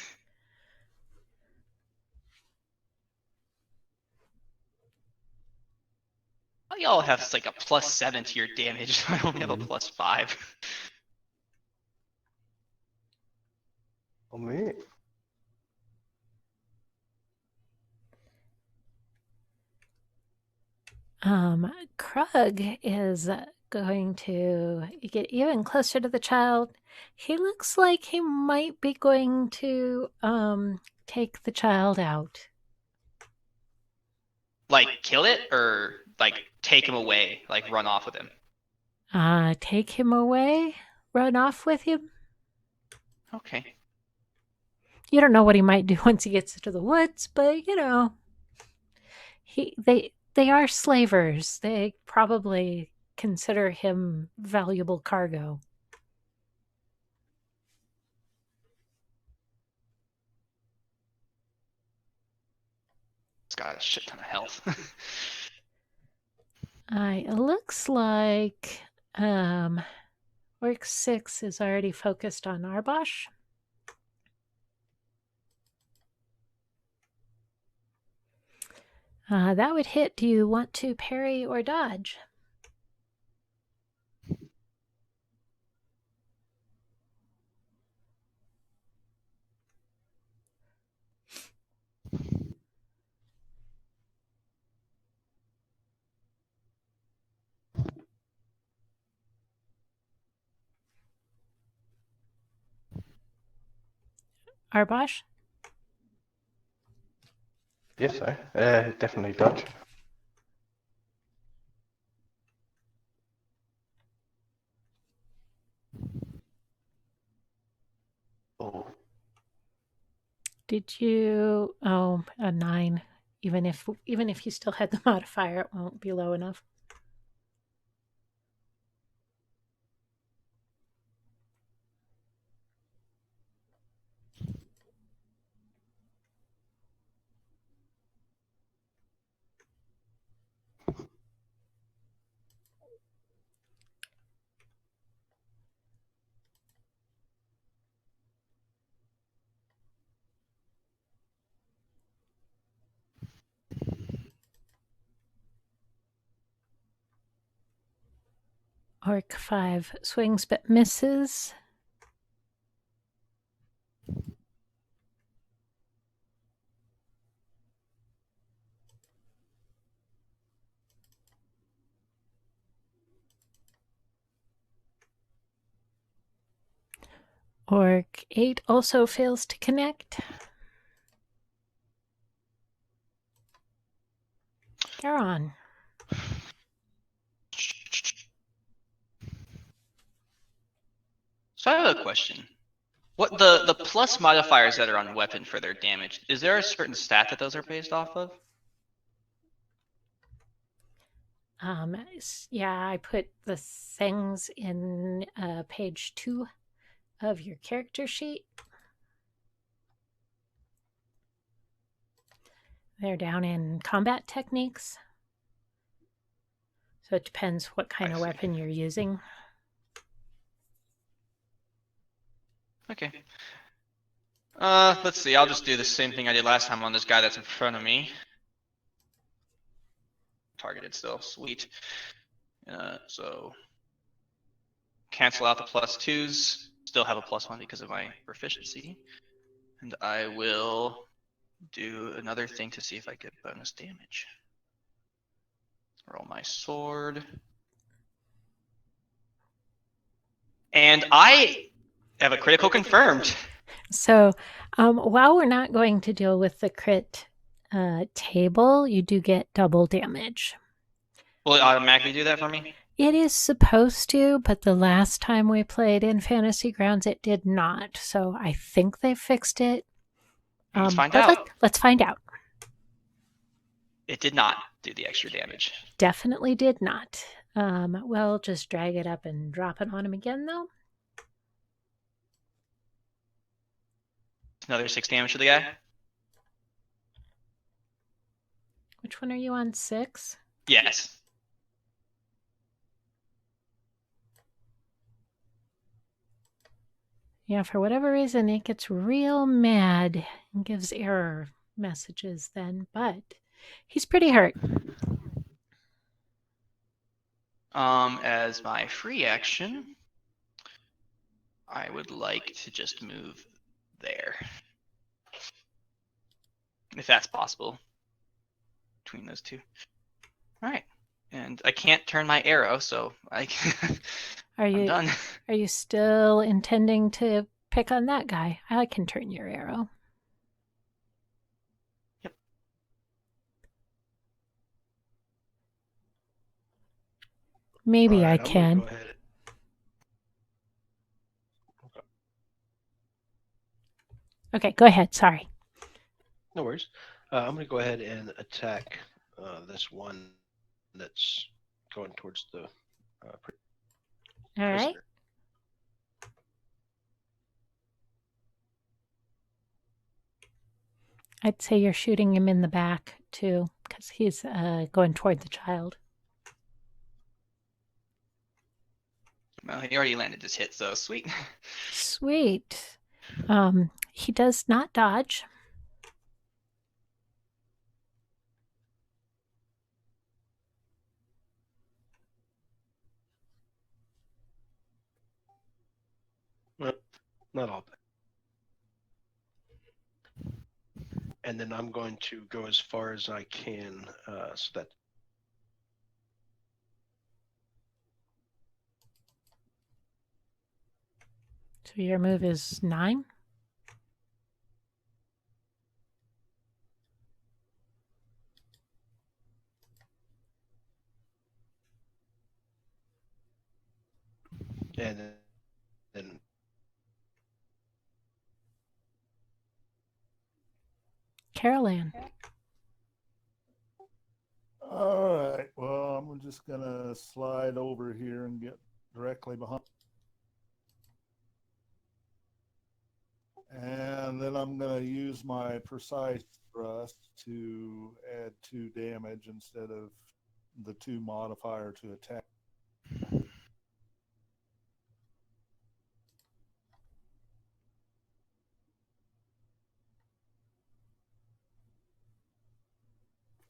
Oh, y'all have like a +7 to your damage. I only have a +5. Oh, me. Krug is going to get even closer to the child. He looks like he might be going to take the child out. Like kill it or like take him away, like run off with him. Take him away? Run off with him? Okay. You don't know what he might do once he gets into the woods, but you know, they are slavers. They probably consider him valuable cargo. It's got a shit ton of health. It looks like Orc 6 is already focused on Arbosh. That would hit. Do you want to parry or dodge? Arbosh? Yes, sir. Definitely dodge. Oh. Did you? Oh, a 9. Even if you still had the modifier, it won't be low enough. Orc 5 swings but misses. Orc 8 also fails to connect. Garon. So I have a question. What the plus modifiers that are on weapon for their damage, is there a certain stat that those are based off of? Yeah, I put the things in page 2 of your character sheet. They're down in combat techniques. So it depends what kind of weapon you're using. Okay. Let's see. I'll just do the same thing I did last time on this guy that's in front of me. Targeted still. Sweet. So cancel out the +2s. Still have a +1 because of my proficiency. And I will do another thing to see if I get bonus damage. Roll my sword. And I have a critical confirmed. So while we're not going to deal with the crit table, you do get double damage. Will it automatically do that for me? It is supposed to, but the last time we played in Fantasy Grounds, it did not. So I think they fixed it. Let's find out. Let's find out. It did not do the extra damage. Definitely did not. We'll just drag it up and drop it on him again, though. Another 6 damage to the guy. Which one are you on? 6? Yes. Yeah, for whatever reason, it gets real mad and gives error messages then, but he's pretty hurt. As my free action, I would like to just move there. If that's possible. Between those two. Alright. And I can't turn my arrow, so I'm done. Are you still intending to pick on that guy? I can turn your arrow. Yep. Maybe All right, I can. Go ahead. Okay, go ahead. Sorry. No worries. I'm going to go ahead and attack this one that's going towards the All prisoner. right. I'd say you're shooting him in the back too, because he's going toward the child. Well, he already landed his hit, so sweet. Sweet. He does not dodge. Well, not all bad. And then I'm going to go as far as I can, so that So your move is 9. and then Carol Ann. All right. Well, I'm just going to slide over here and get directly behind. And then I'm going to use my precise thrust to add 2 damage instead of the 2 modifier to attack.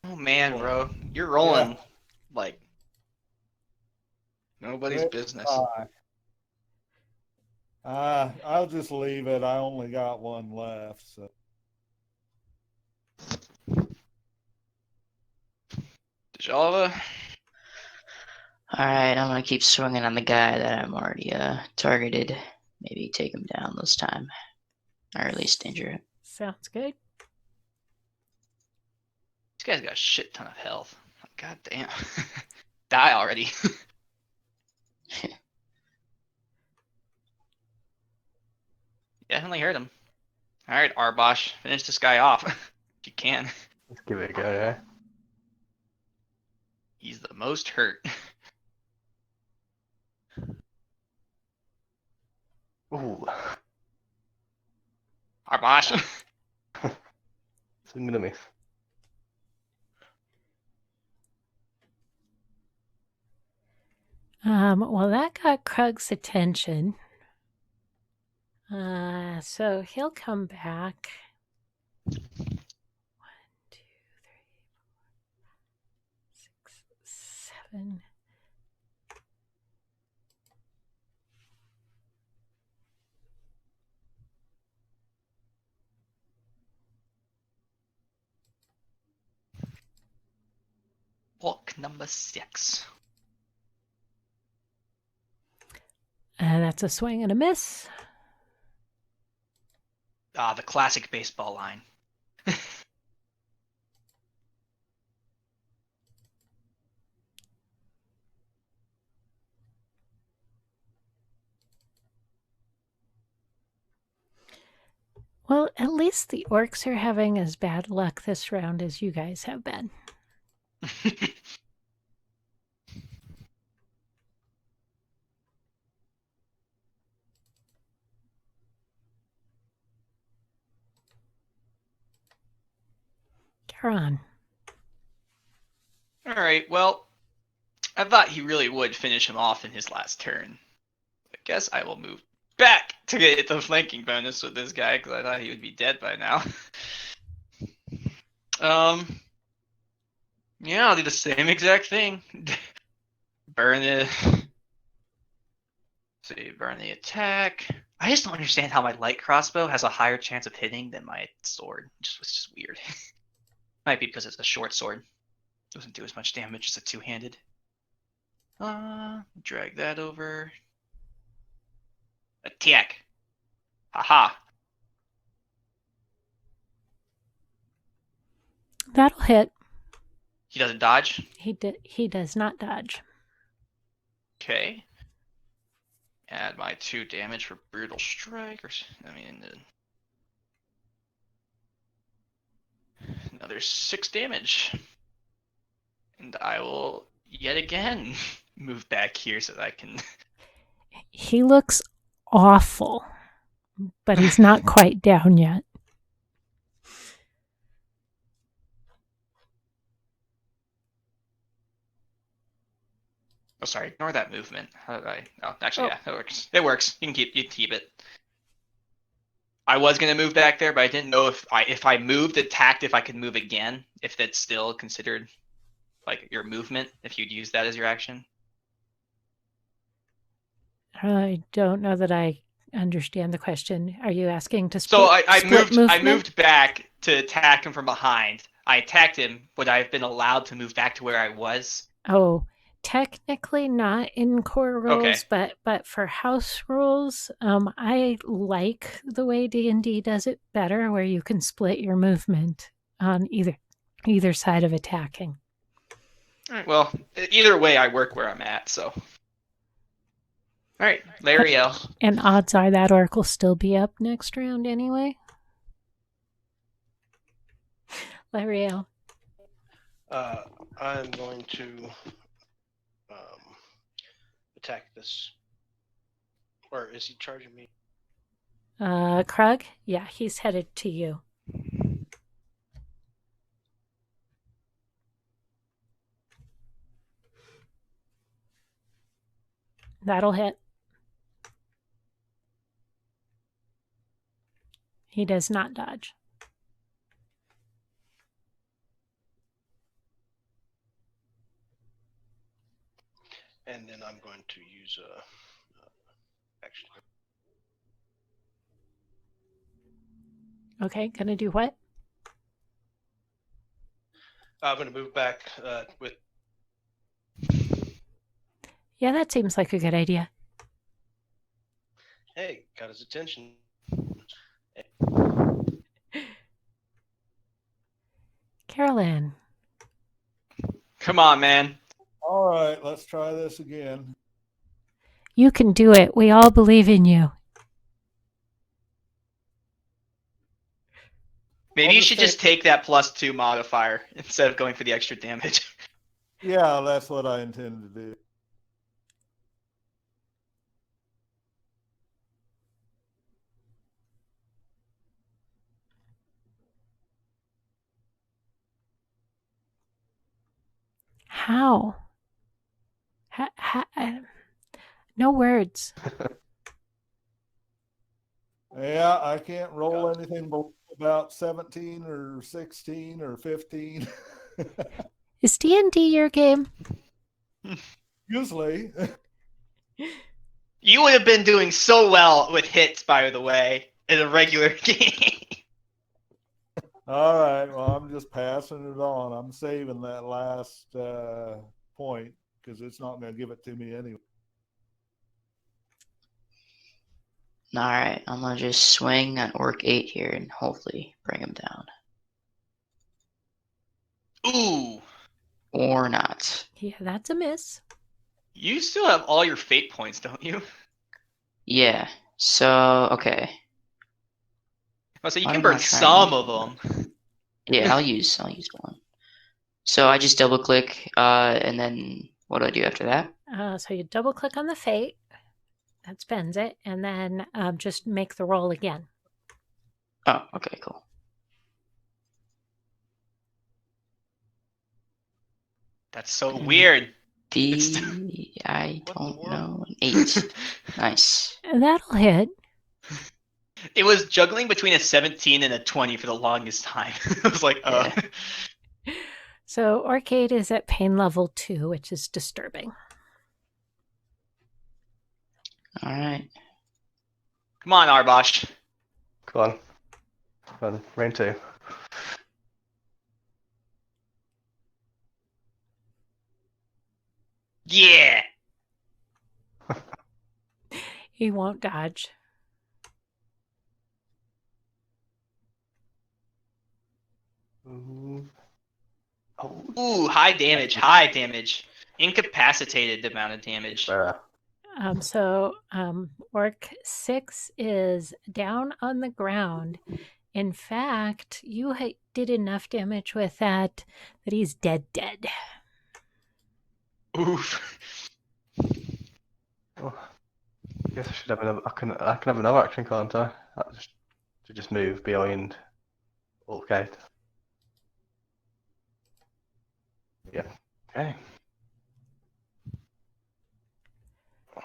Oh man, bro. You're rolling like Nobody's Quick business. buy. I'll just leave it. I only got one left. So. Jalva. Alright, I'm gonna keep swinging on the guy that I'm already targeted. Maybe take him down this time. Or at least injure him. Sounds good. This guy's got a shit ton of health. God damn. Die already. Definitely hurt him. Alright, Arbosh, finish this guy off. If you can. Let's give it a go, yeah. He's the most hurt. Ooh. Arbosh. So I'm gonna miss. Well, that got Krug's attention. So he'll come back. 1, 2, 3, 4, 6, 7. Walk number 6. That's a swing and a miss. Ah, the classic baseball line. Well, at least the orcs are having as bad luck this round as you guys have been. Garon. Alright, well, I thought he really would finish him off in his last turn. I guess I will move back to get the flanking bonus with this guy, because I thought he would be dead by now. Yeah, I'll do the same exact thing. Burn the... See, burn the attack. I just don't understand how my light crossbow has a higher chance of hitting than my sword. It's just weird. Might be because it's a short sword. Doesn't do as much damage as a two-handed. Drag that over. Attack. Haha. That'll hit. He doesn't dodge. He does not dodge. Okay. Add my 2 damage for brutal strike. Another 6 damage. And I will yet again move back here so that I can. He looks awful, but he's not quite down yet. Oh, sorry. Ignore that movement. How did I? Oh, actually, yeah, it works. It works. You can keep it. I was gonna move back there, but I didn't know if I moved, attacked, if I could move again, if that's still considered like your movement, if you'd use that as your action. I don't know that I understand the question. Are you asking to split? So I movement? moved back to attack him from behind. I attacked him. Would I have been allowed to move back to where I was? Oh, technically not in core rules, Okay. but for house rules, I like the way D&D does it better, where you can split your movement on either side of attacking. All right. Well, either way, I work where I'm at. So. All right, Lariel. And odds are that orc will still be up next round anyway. Lariel. I'm going to attack this. Or is he charging me? Krug? Yeah, he's headed to you. That'll hit. He does not dodge. And then I'm going to use action. Okay, gonna do what? I'm going to move back with. Yeah, that seems like a good idea. Hey, got his attention. Carolyn. Come on, man. All right, let's try this again. You can do it. We all believe in you. Maybe I'll you just should say- just take that +2 modifier instead of going for the extra damage. Yeah, that's what I intend to do. How? No words. Yeah, I can't roll anything below about 17 or 16 or 15. Is D&D your game? Usually. You would have been doing so well with hits, by the way, in a regular game. All right, well, I'm just passing it on. I'm saving that last point because it's not going to give it to me anyway. All right, I'm gonna just swing on Orc 8 here and hopefully bring him down. Ooh, Or not. Yeah, that's a miss. you still have all your fate points, don't you? Yeah, so, okay. So you Why can don't I burn try and some use of one? them. Yeah, I'll use one. So I just double click, and then what do I do after that? So you double click on the fate. That spends it. And then just make the roll again. Oh, okay, cool. That's so weird. I What don't the know. An 8. Nice. And that'll hit. It was juggling between a 17 and a 20 for the longest time. I was like, Yeah. So Arcade is at pain level 2, which is disturbing. All right. Come on, Arbosh. Go on. Well, round 2. Yeah. He won't dodge. Ooh. Oh, Ooh, high damage, high damage. Incapacitated amount of damage. So Orc 6 is down on the ground. In fact, you did enough damage with that he's dead. Oof. Oh, guess I should have another. I can have another action, can't I? To just move behind. Okay. Yeah. Okay.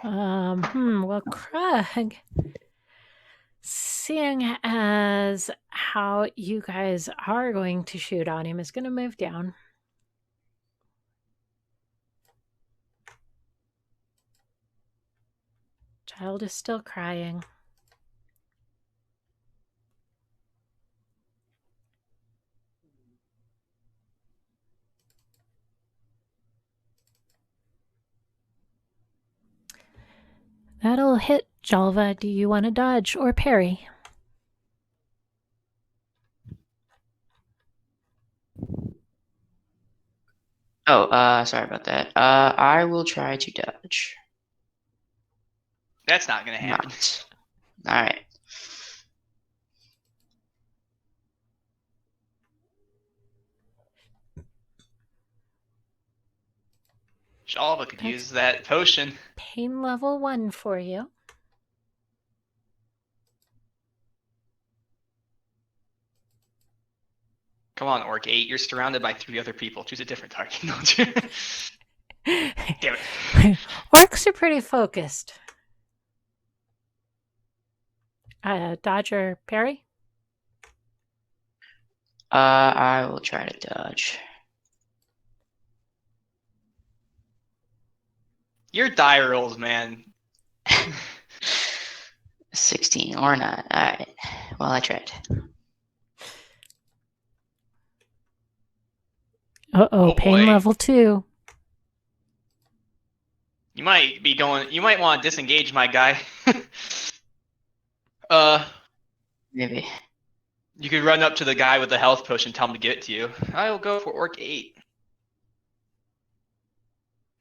Well, Krug, seeing as how you guys are going to shoot on him, is going to move down. Child is still crying. That'll hit, Jalva. Do you want to dodge or parry? Oh, sorry about that. I will try to dodge. That's not gonna happen. Not. All right. Shalva could That's- use that potion. Pain level 1 for you. Come on, Orc 8. You're surrounded by 3 other people. Choose a different target, don't you? Damn it. Orcs are pretty focused. Dodge or parry? I will try to dodge. Your die rolls, man. 16 or not. All right. Well, I tried. Uh-oh, Oh, pain boy. level 2. You might be going. You might want to disengage, my guy. Maybe. You could run up to the guy with the health potion, tell him to give it to you. I'll go for Orc 8.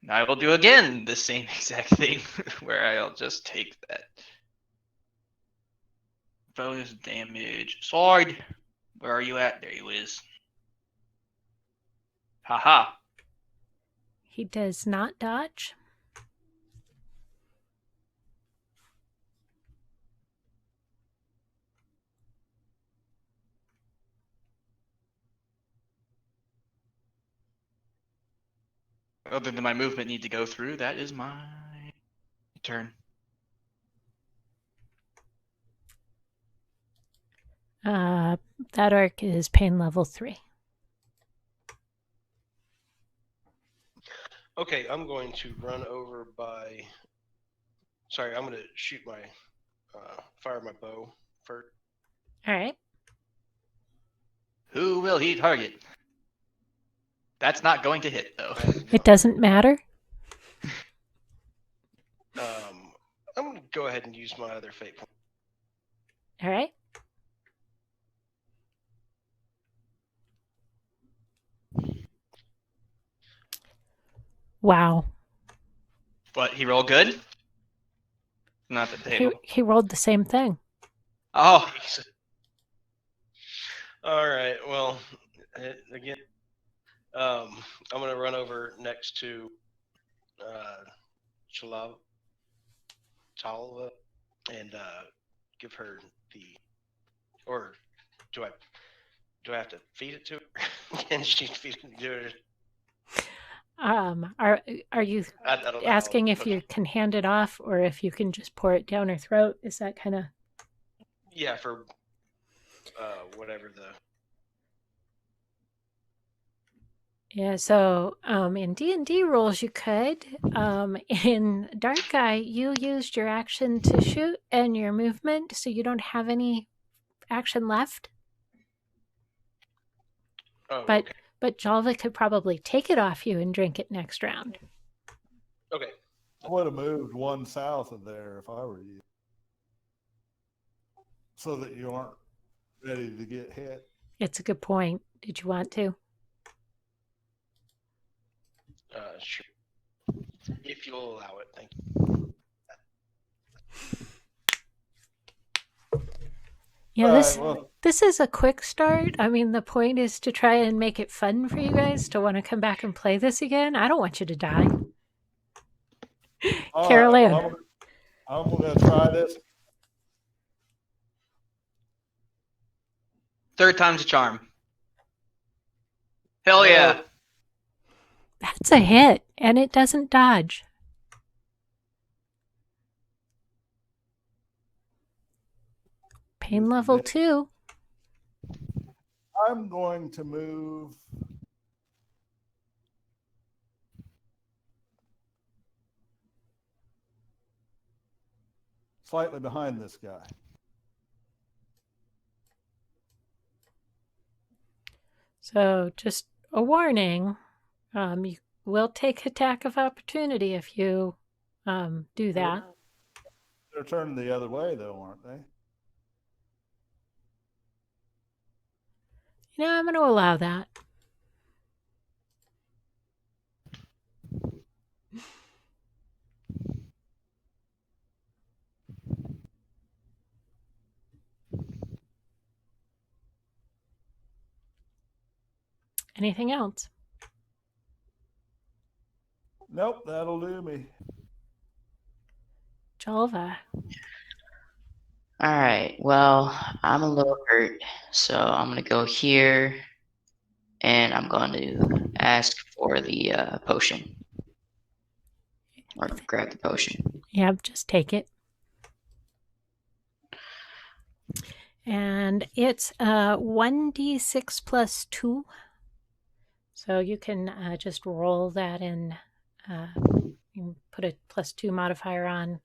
I will do again the same exact thing, where I'll just take that. Bonus damage. Sword! Where are you at? There you is. Haha. He does not dodge. Other than my movement need to go through, that is my turn. That orc is pain level 3. Okay, I'm going to run over by. Sorry, I'm going to shoot my fire my bow first. All right. Who will he target? That's not going to hit, though. It doesn't matter. I'm going to go ahead and use my other fate point. All right. Wow. What, he rolled good? Not the table. He rolled the same thing. Oh, All right. Well, again, I'm going to run over next to Chalava and give her the. Or do I have to feed it to her? Can she feed it to her? Are you I don't know. asking if you can hand it off or if you can just pour it down her throat? Is that kind of? Yeah, for whatever the. Yeah, so in D&D rules you could. In Dark Guy, you used your action to shoot and your movement, so you don't have any action left. Oh, But okay. but Jalva could probably take it off you and drink it next round. Okay. I would have moved one south of there if I were you, so that you aren't ready to get hit. It's a good point. Did you want to? Sure. If you'll allow it, thank you. Yeah, Well, this is a quick start. I mean, the point is to try and make it fun for you guys to want to come back and play this again. I don't want you to die. all Carol right, Ann. well, I'm going to try this. third time's a charm. Hell yeah. That's a hit, and it doesn't dodge. Pain level 2. I'm going to move slightly behind this guy. So just a warning. You will take attack of opportunity if you do that. They're turning the other way, though, aren't they? I'm going to allow that. Anything else? Nope, that'll do me. Jalva. All right. Well, I'm a little hurt, so I'm gonna go here, and I'm going to ask for the potion, or grab the potion. Yep, just take it. And it's 1d6 plus 2. So you can just roll that in You can put a +2 modifier on.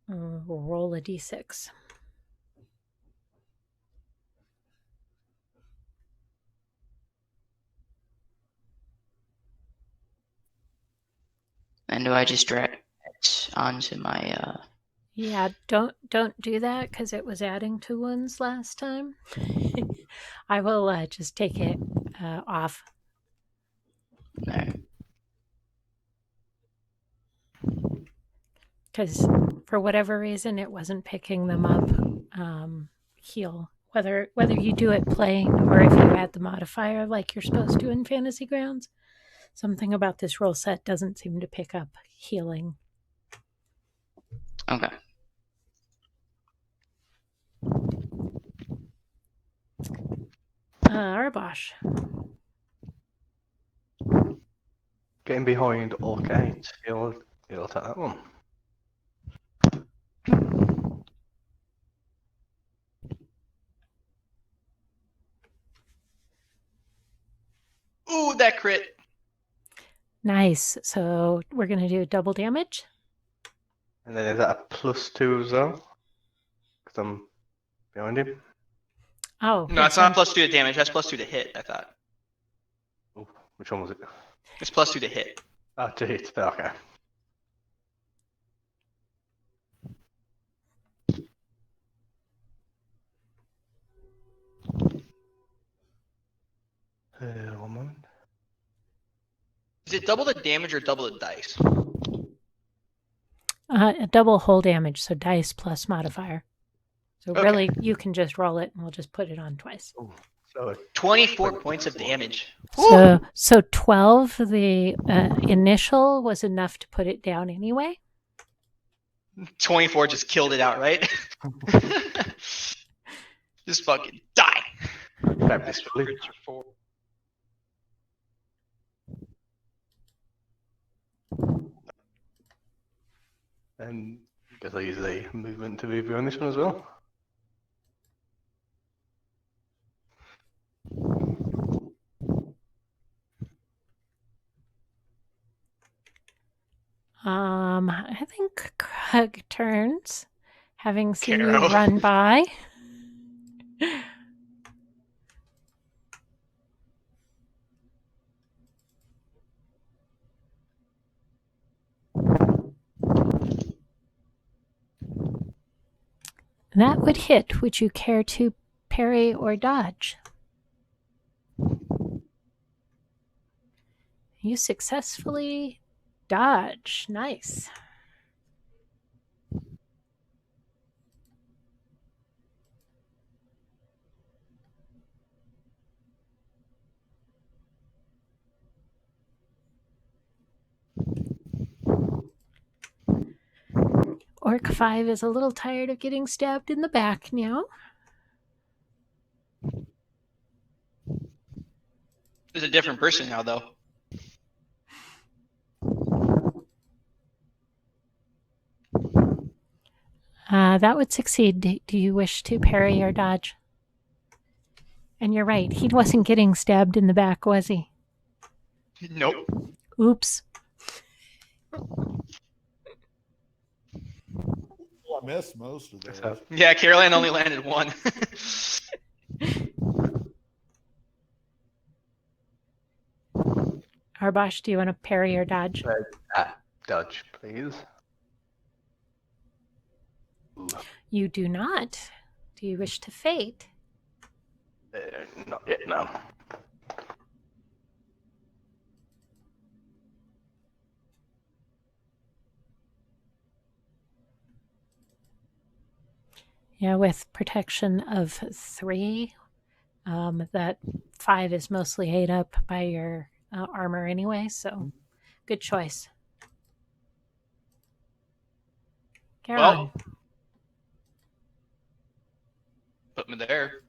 Roll a d6. And do I just drag it onto my Yeah, don't do that because it was adding 2 ones last time. I will just take it off. there. Because for whatever reason it wasn't picking them up. Heal, whether you do it plain or if you add the modifier like you're supposed to in Fantasy Grounds, something about this roll set doesn't seem to pick up healing. Okay. Arbosh. Getting behind Orc 8. He'll take that one. Ooh, that crit. Nice. So we're going to do double damage. And then is that a +2 as well? Because I'm behind him. Oh, No, it's not +2 to damage. That's +2 to hit, I thought. Oh, which one was it? It's +2 to hit. Ah, to hit. Okay. One moment. Is it double the damage or double the dice? A double hull damage, so dice plus modifier. So Okay. really, you can just roll it, and we'll just put it on twice. Oh, so 24 points of damage. So 12, the initial was enough to put it down anyway. 24 just killed it outright. Just fucking die. grab this fully. Crits are 4. And I guess I use the movement to move behind this one as well. I think Krug turns, having seen Caro. you run by. That would hit. Would you care to parry or dodge? You successfully dodge. Nice. Orc 5 is a little tired of getting stabbed in the back now. There's a different person now, though. That would succeed. Do you wish to parry or dodge? And you're right. He wasn't getting stabbed in the back, was he? Nope. Oops. Well, I missed most of those. So, Yeah, Caroline only landed 1. Arbosh, do you want to parry or dodge? dodge, please. Ooh, You do not. Do you wish to fate? not yet, no. Yeah, with protection of 3, that 5 is mostly ate up by your armor anyway, so good choice. Caroline. Well, put me there.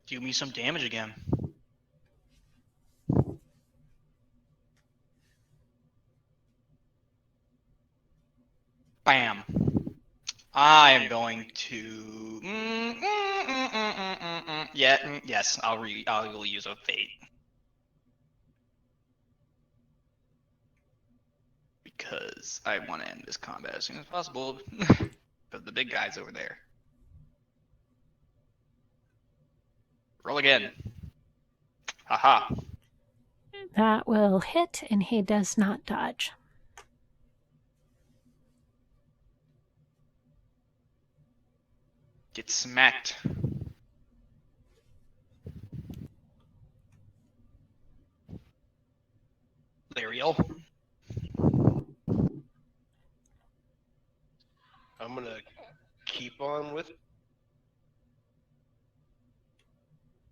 Do me some damage again. Bam. I am going to. Yeah. Yes. I will use a fate. because I want to end this combat as soon as possible. But the big guy's over there. Roll again. Haha. That will hit, and he does not dodge. Get smacked. Lariel. I'm gonna keep on with.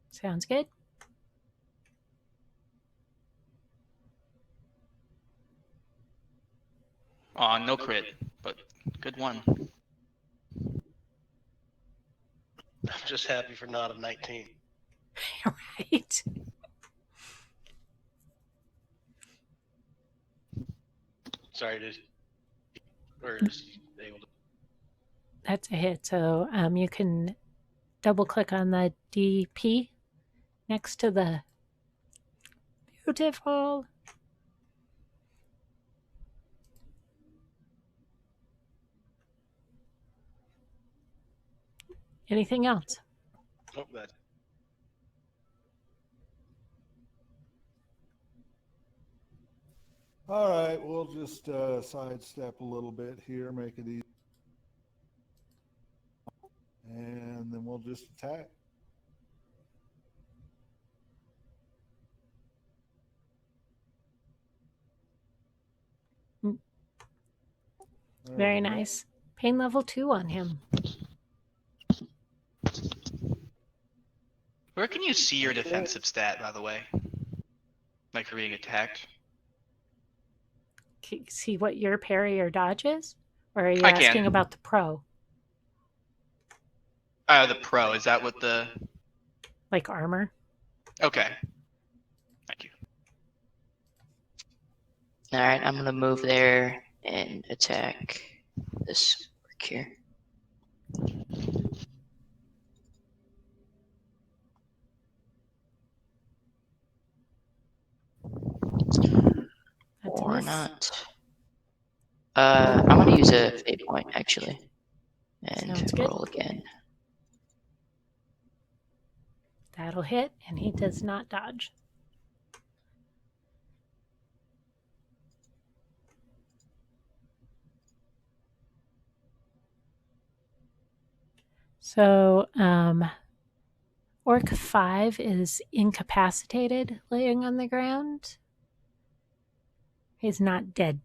Sounds good. Aw, no crit, but good one. I'm just happy for not a 19. Right. Sorry to. Or is he able to? That's a hit. So you can double click on the DP next to the beautiful. Anything else? Oh, that. All right, we'll just sidestep a little bit here, make it easy. And then we'll just attack. Very nice. Pain level 2 on him. Where can you see your defensive stat, by the way? Like for being attacked? Can you see what your parry or dodge is? Or are you I asking can. about the pro? The pro, is that what the... Like armor? Okay. Thank you. Alright, I'm gonna move there and attack this orc here. That's a Or miss. not. I'm gonna use a fate point actually. And Sounds good. roll again. That'll hit, and he does not dodge. So, Orc 5 is incapacitated, laying on the ground. He's not dead.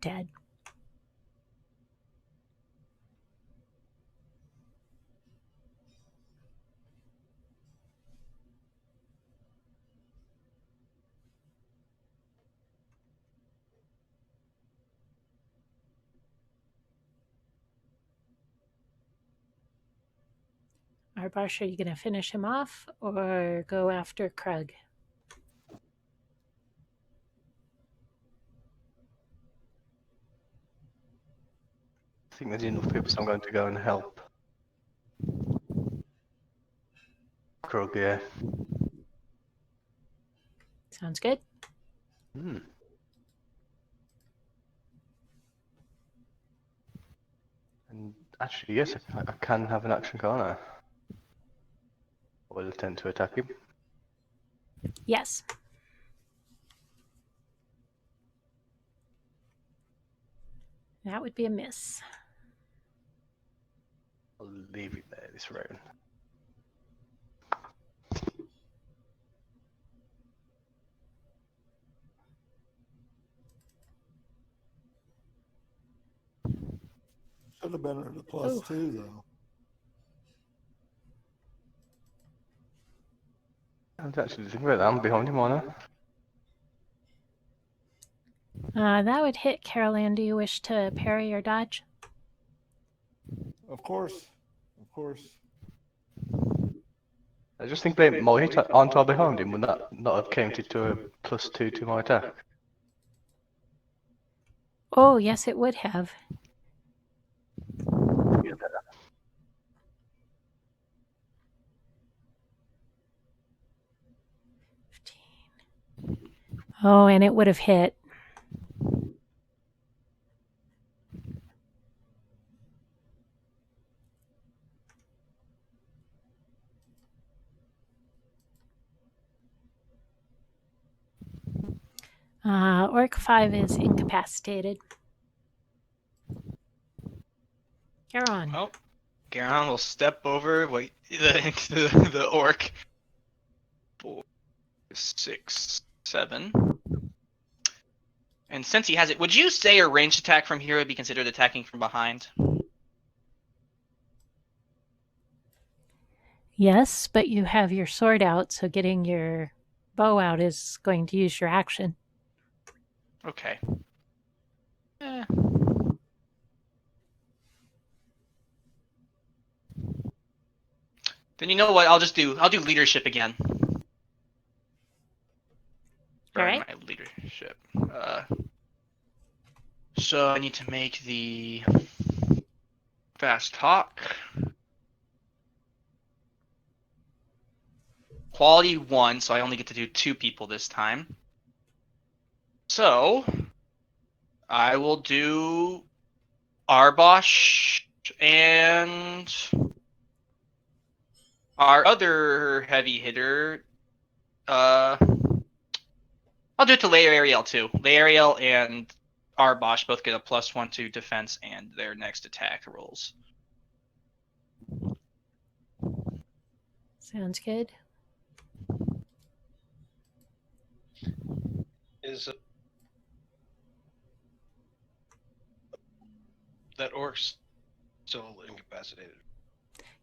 Arbash, are you going to finish him off or go after Krug? I think there's enough people, so I'm going to go and help. Krug, yeah. Sounds good. Hmm. And actually, yes, I can have an action, can't I? I will attempt to attack him. Yes. That would be a miss. I'll leave it there this round. Should have been at a +2 though. I'm actually thinking about that. I'm behind him, aren't I? That would hit. Carol Ann, do you wish to parry or dodge? Of course. I just think about my hit. Aren't I behind him? Would that not have counted to a +2 to my attack? Oh, yes, it would have. Yeah, better. Oh, and it would have hit. Orc 5 is incapacitated. Garon. Well, Garon will step over the orc. 4, 6, 7. And since he has it, would you say a ranged attack from here would be considered attacking from behind? Yes, but you have your sword out, so getting your bow out is going to use your action. Okay. Then you know what? I'll do leadership again. Burn Alright. my leadership. So I need to make the fast talk. Quality 1, so I only get to do 2 people this time. So I will do Arbosh and our other heavy hitter. I'll do it to Laeriel too. Laeriel and Arbosh both get a +1 to defense and their next attack rolls. Sounds good. Is that orc still incapacitated?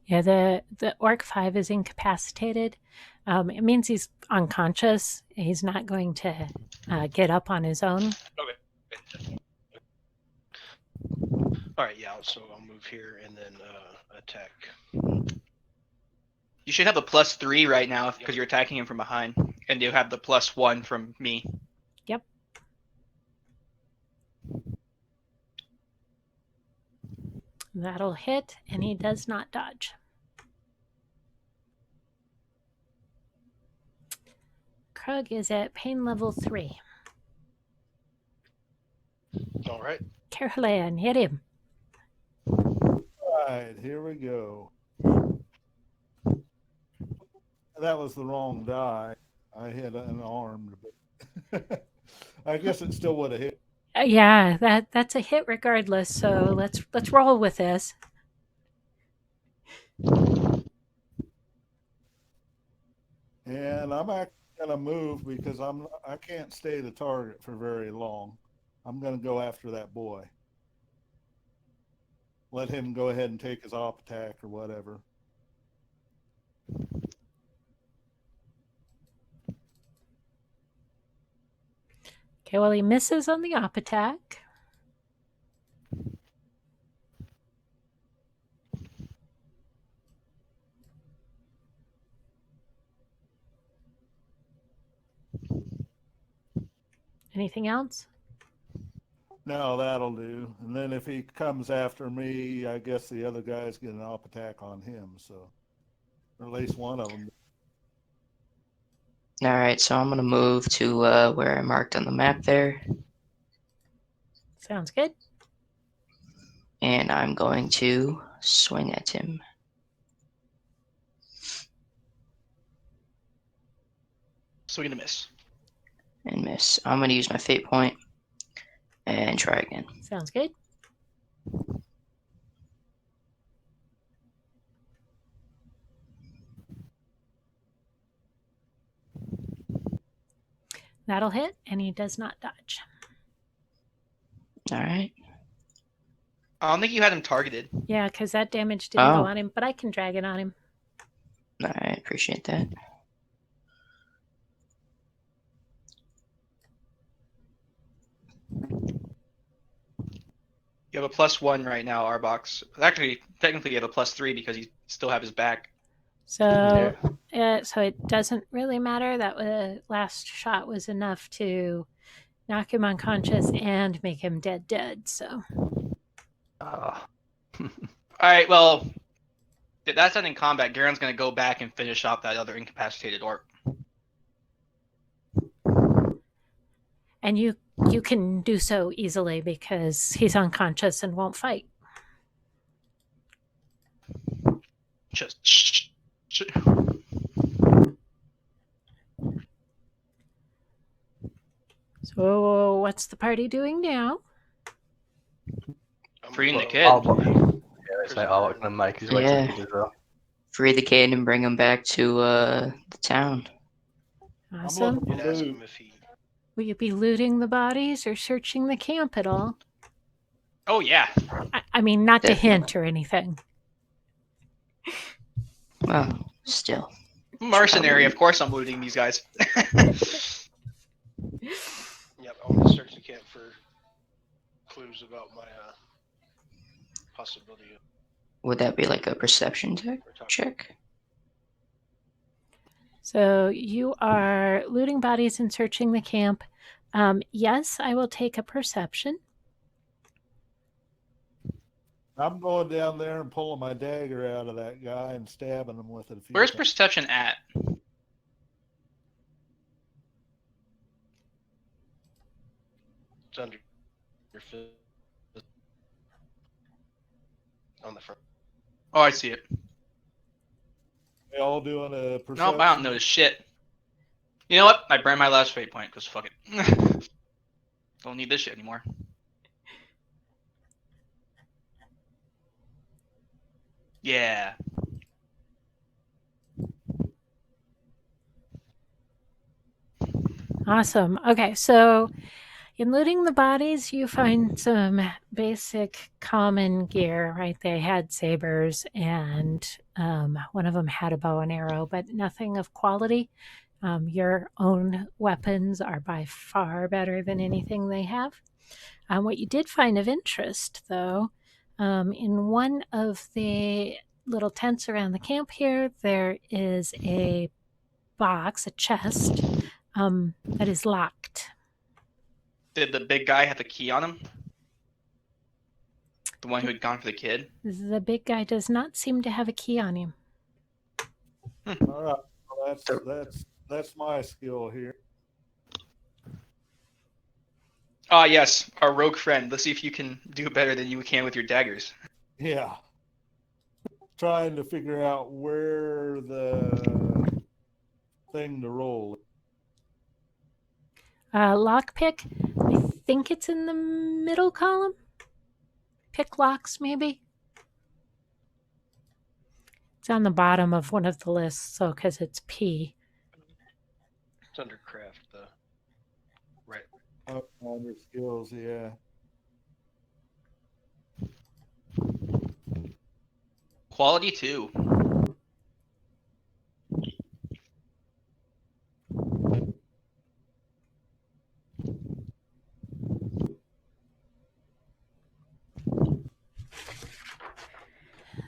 Yeah, the Orc 5 is incapacitated. It means he's unconscious. He's not going to get up on his own. Okay. All right, yeah. So I'll move here and then attack. You should have a +3 right now because you're attacking him from behind, and you have the +1 from me. Yep. That'll hit, and he does not dodge. Krug is at pain level 3. All right. Carolan, hit him. All right, here we go. That was the wrong die. I hit an armed, but I guess it still would have hit. Yeah, that's a hit regardless. So let's roll with this. And I'm actually gonna move because I can't stay the target for very long. I'm gonna go after that boy. Let him go ahead and take his op attack or whatever. Okay, well, he misses on the op attack. Anything else? No, that'll do. And then if he comes after me, I guess the other guys get an op attack on him. So, or at least one of them. All right, so I'm going to move to where I marked on the map there. Sounds good. And I'm going to swing at him. Swing and a miss. And miss. I'm going to use my fate point and try again. Sounds good. That'll hit, and he does not dodge. All right. I don't think you had him targeted. Yeah, because that damage didn't go Oh. on him, but I can drag it on him. All right, appreciate that. You have a +1 right now, Arbox. Actually, technically, you have a +3 because you still have his back. So, so it doesn't really matter. That last shot was enough to knock him unconscious and make him dead. So, All right, well, if that's not in combat, Garen's going to go back and finish off that other incapacitated orc. and you can do so easily because he's unconscious and won't fight. Just So So, what's the party doing now? I'm Freeing the gonna kid. go Yeah, it's like Ark gonna make his way to Yeah. the kid as well. Free the kid and bring him back to the town. I'm Awesome. looking and for ask loot. him if he. Will you be looting the bodies or searching the camp at all? Oh yeah. I mean, not to Definitely. hint or anything. Well, still. Mercenary, of course I'm looting these guys. Yep, I want to search the camp for clues about my possibility of. Would that be like a perception check? So you are looting bodies and searching the camp. Yes, I will take a perception. I'm going down there and pulling my dagger out of that guy and stabbing him with it. Where's perception at? It's under your fist on the front. Oh, I see it. They all doing a perception? Nope, I don't notice shit. You know what? I burned my last fate point because fuck it. Don't need this shit anymore. Yeah. Awesome. Okay, so in looting the bodies, you find some basic common gear, right? They had sabers, and one of them had a bow and arrow, but nothing of quality. Your own weapons are by far better than anything they have. What you did find of interest, though, in one of the little tents around the camp here, there is a box, a chest, that is locked. Did the big guy have the key on him? The one who had gone for the kid? The big guy does not seem to have a key on him. All right, well, that's my skill here. Ah, yes, our rogue friend. Let's see if you can do better than you can with your daggers. Yeah. Trying to figure out where the thing to roll. Lockpick, I think it's in the middle column. Pick locks, maybe. It's on the bottom of one of the lists, so because it's P. It's under craft, right. Up under skills, yeah. Quality 2.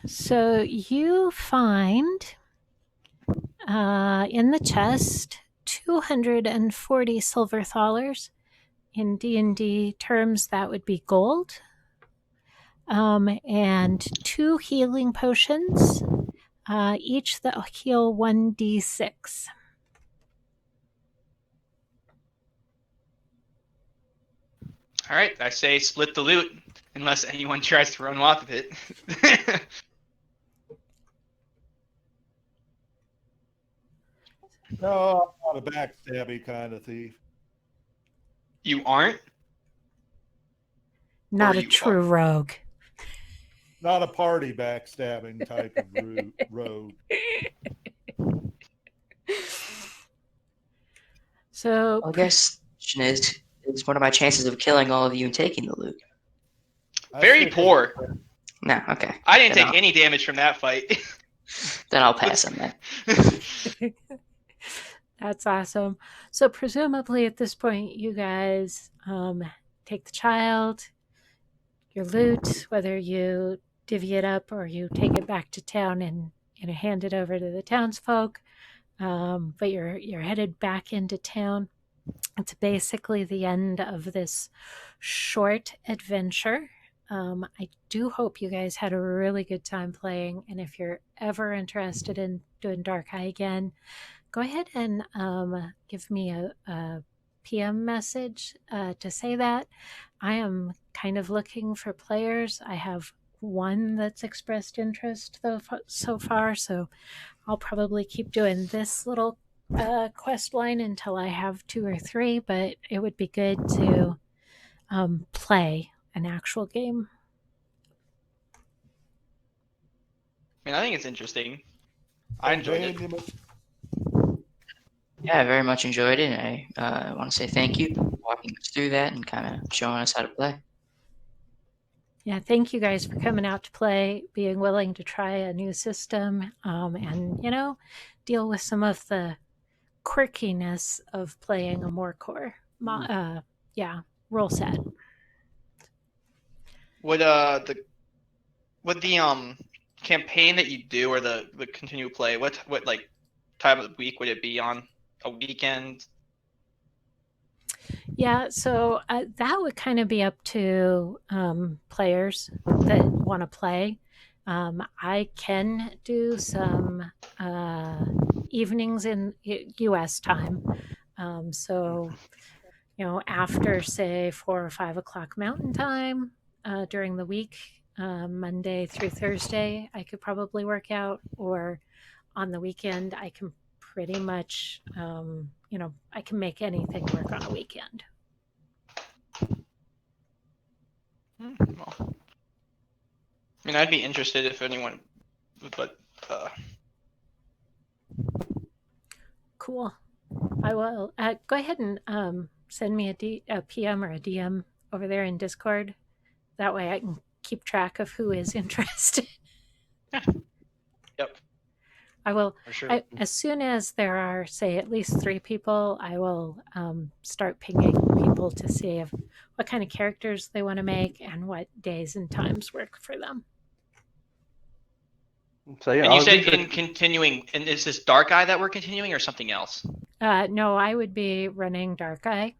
So you find in the chest 240 silver thalers. In D&D terms, that would be gold. And 2 healing potions, each that heal 1d6. All right, I say split the loot, unless anyone tries to run off with it. No, I'm not a backstabby kind of thief. You aren't? Not Or a you true rogue. Not a party backstabbing type of rogue. So I guess the question is what are my chances of killing all of you and taking the loot? Very poor. No, okay. I didn't Then take any damage from that fight. Then I'll pass on that. that's awesome. So presumably at this point, you guys take the child, your loot, whether you divvy it up or you take it back to town and hand it over to the townsfolk. But you're headed back into town. It's basically the end of this short adventure. I do hope you guys had a really good time playing, and if you're ever interested in doing Dark Eye again, go ahead and give me a PM message to say that. I am kind of looking for players. I have one that's expressed interest though so far, so I'll probably keep doing this little quest line until I have 2 or 3, but it would be good to play an actual game. I mean, I think it's interesting. I enjoyed it. Yeah, I very much enjoyed it. And I want to say thank you for walking us through that and kind of showing us how to play. Yeah, thank you guys for coming out to play, being willing to try a new system, and deal with some of the quirkiness of playing a more core, rule set. Would the campaign that you do or the continue play, what like time of the week would it be on? A weekend? Yeah, so that would kind of be up to players that want to play. I can do some evenings in U.S. time. So, after, say, 4 or 5 o'clock Mountain Time during the week, Monday through Thursday, I could probably work out, or on the weekend, I can pretty much, I can make anything work on a weekend. Well, I mean, I'd be interested if anyone, but Cool. I will go ahead and send me a PM or a DM over there in Discord. That way I can keep track of who is interested. Yep. I will, For sure. as soon as there are, say, at least 3 people, I will start pinging people to see what kind of characters they want to make and what days and times work for them. So yeah, And you I'll said be in continuing, and is this Dark Eye that we're continuing or something else? No, I would be running Dark Eye.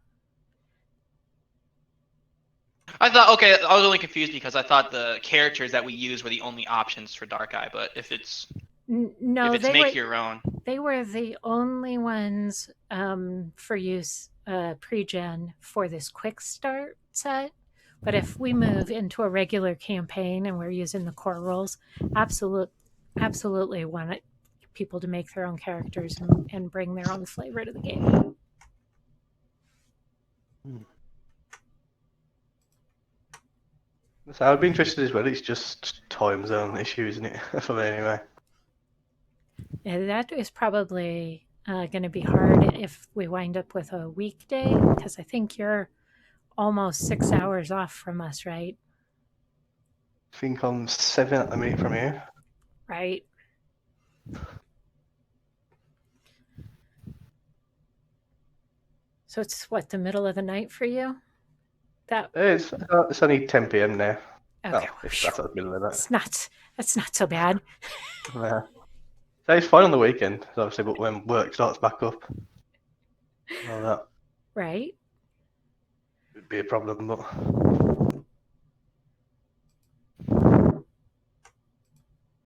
I thought, okay, I was only confused because I thought the characters that we use were the only options for Dark Eye, but if it's No, if it's make your own. They were the only ones for use pre-gen for this quick start set. But if we move into a regular campaign and we're using the core rules, absolutely want people to make their own characters and bring their own flavor to the game. So I'd be interested as well. It's just time zone issue, isn't it? For me anyway. Yeah, that is probably going to be hard if we wind up with a weekday, because I think you're almost 6 hours off from us, right? I think I'm 7 at the minute from here. Right. So it's what, the middle of the night for you? It's only 10 p.m. now. Okay. Oh, if that's at the middle of the night. That's not so bad. Yeah. So it's fine on the weekend, obviously, but when work starts back up, all that Right. would be a problem. But